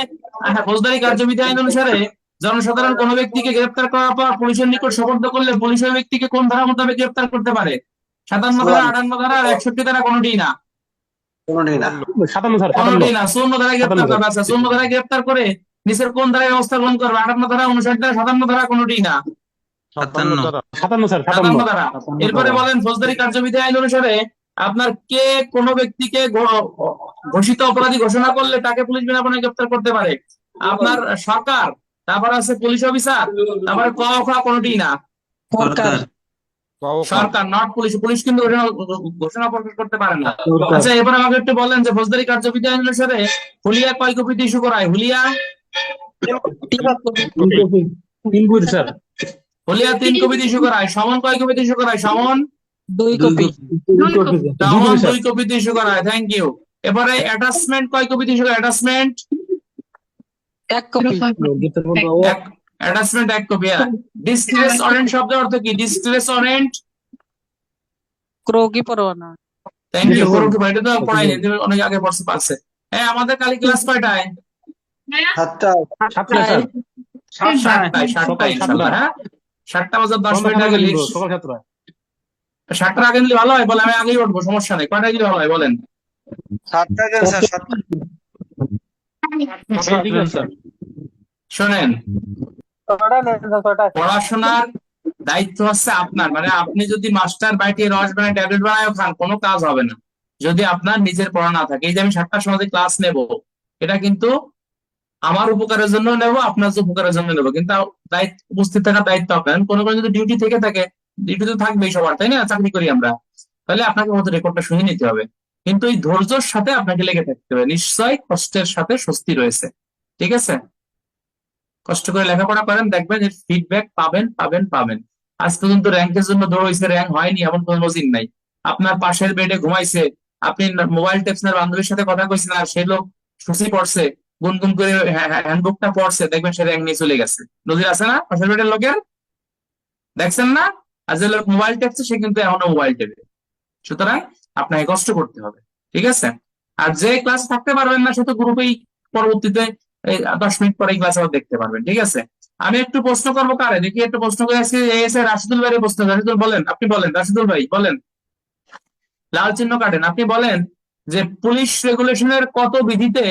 ফৌজদারি কার্যবিধি আইন অনুসারে জনসাধারণ কোনো ব্যক্তিকে গ্রেপ্তার করার পর পুলিশের নিকট সোপর্দ করলে পুলিশ ওই ব্যক্তিকে কোন ধারা মোতাবেক গ্রেপ্তার করতে পারে? 57 ধারা, 58 ধারা, আর 61 ধারা, কোনটি না? কোনটি না। কোনটি না। 54 ধারায় গ্রেপ্তার করবে। আচ্ছা 54 ধারায় গ্রেপ্তার করে নিচের কোন ধারায় ব্যবস্থা গ্রহণ করবে? 58 ধারা, 59 ধারা, 57 ধারা, কোনটি না? 57 ধারা। এরপরে বলেন, ফৌজদারি কার্যবিধি আইন অনুসারে আপনার কে কোন ব্যক্তিকে ঘোষিত অপরাধী ঘোষণা করলে তাকে পুলিশ বিনা পণে গ্রেপ্তার করতে পারে? আপনার সরকার, তারপর আছে পুলিশ অফিসার, তারপরে ক খ, কোনটি না? সরকার। সরকার, নট পুলিশ। পুলিশ কিন্তু ঘোষণা প্রকাশ করতে পারে না। আচ্ছা এবার আমাকে একটু বলেন যে ফৌজদারি কার্যবিধি আইন অনুসারে হুলিয়া কয় কপিতে ইস্যু করায়? হুলিয়া 3 কপিতে ইস্যু করায়। সমন কয় কপিতে ইস্যু করায়? সমন 2 কপি। সমন 2 কপিতে ইস্যু করায়। Thank you. এবারে অ্যাটাচমেন্ট কয় কপিতে ইস্যু করায়? Attachment 1 copy. Attachment 1 copy. Distress warrant শব্দের অর্থ কি? Distress warrant. ক্রোকি পরোয়ানা। Thank you. করো কি ভাই, এটা তো পড়াইনি, তুমি অনেক আগে পড়ছে পারছে। হ্যাঁ, আমাদের কালি ক্লাস কয়টায়? 7টা। 7টায় ইনশাআল্লাহ। হ্যাঁ, 7টা বাজার 10 মিনিট আগে লিস্ট। 7টার আগে নিলে ভালো হয়, বলে আমি আগেই উঠবো, সমস্যা নেই। কয়টায় গেলে ভালো হয় বলেন? 7টা কেন স্যার? 7টা। শোনেন, পড়াশোনার দায়িত্ব হচ্ছে আপনার। মানে আপনি যদি মাস্টার বাইটে রস বানায় ট্যাবলেট বানায় খান, কোনো কাজ হবে না যদি আপনার নিজের পড়া না থাকে। এই যে আমি 7টার সময় ক্লাস নেব, এটা কিন্তু আমার উপকারের জন্য নেব, আপনার উপকারের জন্য নেব, কিন্তু দায়িত্ব, উপস্থিত থাকার দায়িত্ব আপনার। কোনো কোনো যদি ডিউটি থেকে থাকে, ডিউটি তো থাকবেই সবার, তাই না? চাকরি করি আমরা, তাহলে আপনাকে মতো রেকর্ডটা শুনে নিতে হবে। কিন্তু এই ধৈর্যের সাথে আপনাকে লেগে থাকতে হবে। নিশ্চয়ই কষ্টের সাথে স্বস্তি রয়েছে, ঠিক আছে? কষ্ট করে লেখাপড়া করেন, দেখবেন এর ফিডব্যাক পাবেন পাবেন পাবেন। আজ পর্যন্ত র্যাঙ্কের জন্য দৌড়াইছে, র্যাঙ্ক হয়নি এমন কোনো নজির নাই। আপনার পাশের বেডে ঘুমাইছে, আপনি মোবাইল টেপসের বান্ধবীর সাথে কথা কইছেন, আর সেই লোক সূচি পড়ছে, গুনগুন করে হ্যান্ডবুকটা পড়ছে, দেখবেন সে র্যাঙ্ক নিয়ে চলে গেছে। নজির আছে না পাশের বেডের লোকের? দেখছেন না? আর যে লোক মোবাইল টেপছে সে কিন্তু এখনো মোবাইল টেপে। সুতরাং আপনাকে কষ্ট করতে হবে, ঠিক আছে? আর যে ক্লাস থাকতে পারবেন না, সে তো গ্রুপেই পরবর্তীতে 10 মিনিট পরে ক্লাস আবার দেখতে পারবেন, ঠিক আছে? আমি একটু প্রশ্ন করবো, কারে দেখি একটু প্রশ্ন করে আসছি। রাশিদুল ভাইয়ের প্রশ্ন। রাশিদুল বলেন, আপনি বলেন, রাশিদুল ভাই বলেন। লাল চিহ্ন কাটেন। আপনি বলেন যে পুলিশ রেগুলেশনের কত বিধিতে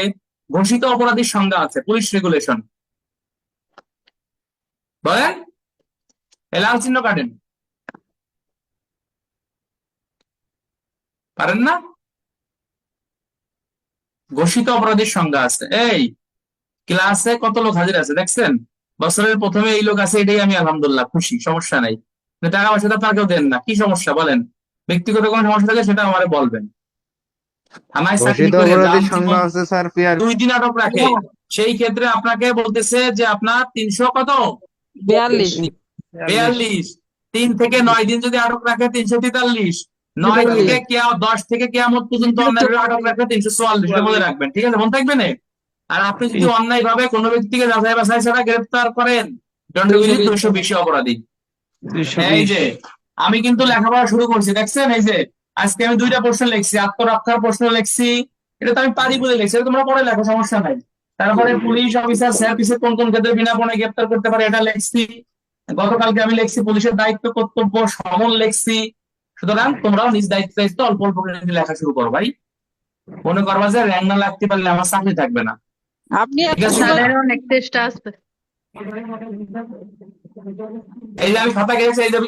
ঘোষিত অপরাধীর সংজ্ঞা আছে? পুলিশ রেগুলেশন বলেন। লাল চিহ্ন কাটেন। পারেন না? ঘোষিত অপরাধীর সংজ্ঞা আছে। এই ক্লাসে কত লোক হাজির আছে দেখছেন? বছরের প্রথমে এই লোক আছে, এটাই আমি আলহামদুলিল্লাহ খুশি, সমস্যা নাই। কিন্তু টাকা পয়সা তো আপনার কেউ দেন না, কি সমস্যা বলেন? ব্যক্তিগত কোনো সমস্যা থাকে সেটা আমারে বলবেন। থানায় চাকরি ঘোষিত করে অপরাধীর যান, সংজ্ঞা আছে স্যার 2 দিন আটক রাখে, সেই ক্ষেত্রে আপনাকে বলতেছে যে আপনার 300 কত? 42। 42। 3 থেকে 9 দিন যদি আটক রাখে 343। 9 থেকে 10 থেকে কিয়ামত পর্যন্ত অন্যায় আটক রাখে 344। এটা মনে রাখবেন, ঠিক আছে? মনে থাকবে না? আর আপনি যদি অন্যায় ভাবে কোনো ব্যক্তিকে যাচাই বাছাই ছাড়া গ্রেফতার করেন, দণ্ডবিধি 220 অপরাধী। এই যে আমি কিন্তু লেখাপড়া শুরু করছি, দেখছেন? এই যে আজকে আমি 2টা প্রশ্ন লিখছি, আত্মরক্ষার প্রশ্ন লিখছি, এটা তো আমি পারি বলে লিখছি, এটা তোমরা পরে লেখো, সমস্যা নাই। তারপরে পুলিশ অফিসার সিআরপিসি কোন কোন ক্ষেত্রে বিনা পণে গ্রেফতার করতে পারে এটা লিখছি। গতকালকে আমি লিখছি পুলিশের দায়িত্ব কর্তব্য সমন লিখছি। সুতরাং তোমরাও নিজ দায়িত্ব দায়িত্ব অল্প অল্প করে লেখা শুরু করো ভাই। মনে করবা যে র্যাঙ্ক না লাগতে পারলে আমার চাকরি থাকবে না, আপনি ঠিক আছে? অনেক টেস্ট আসবে। এই যে আমি খাতা গেছি, এই যে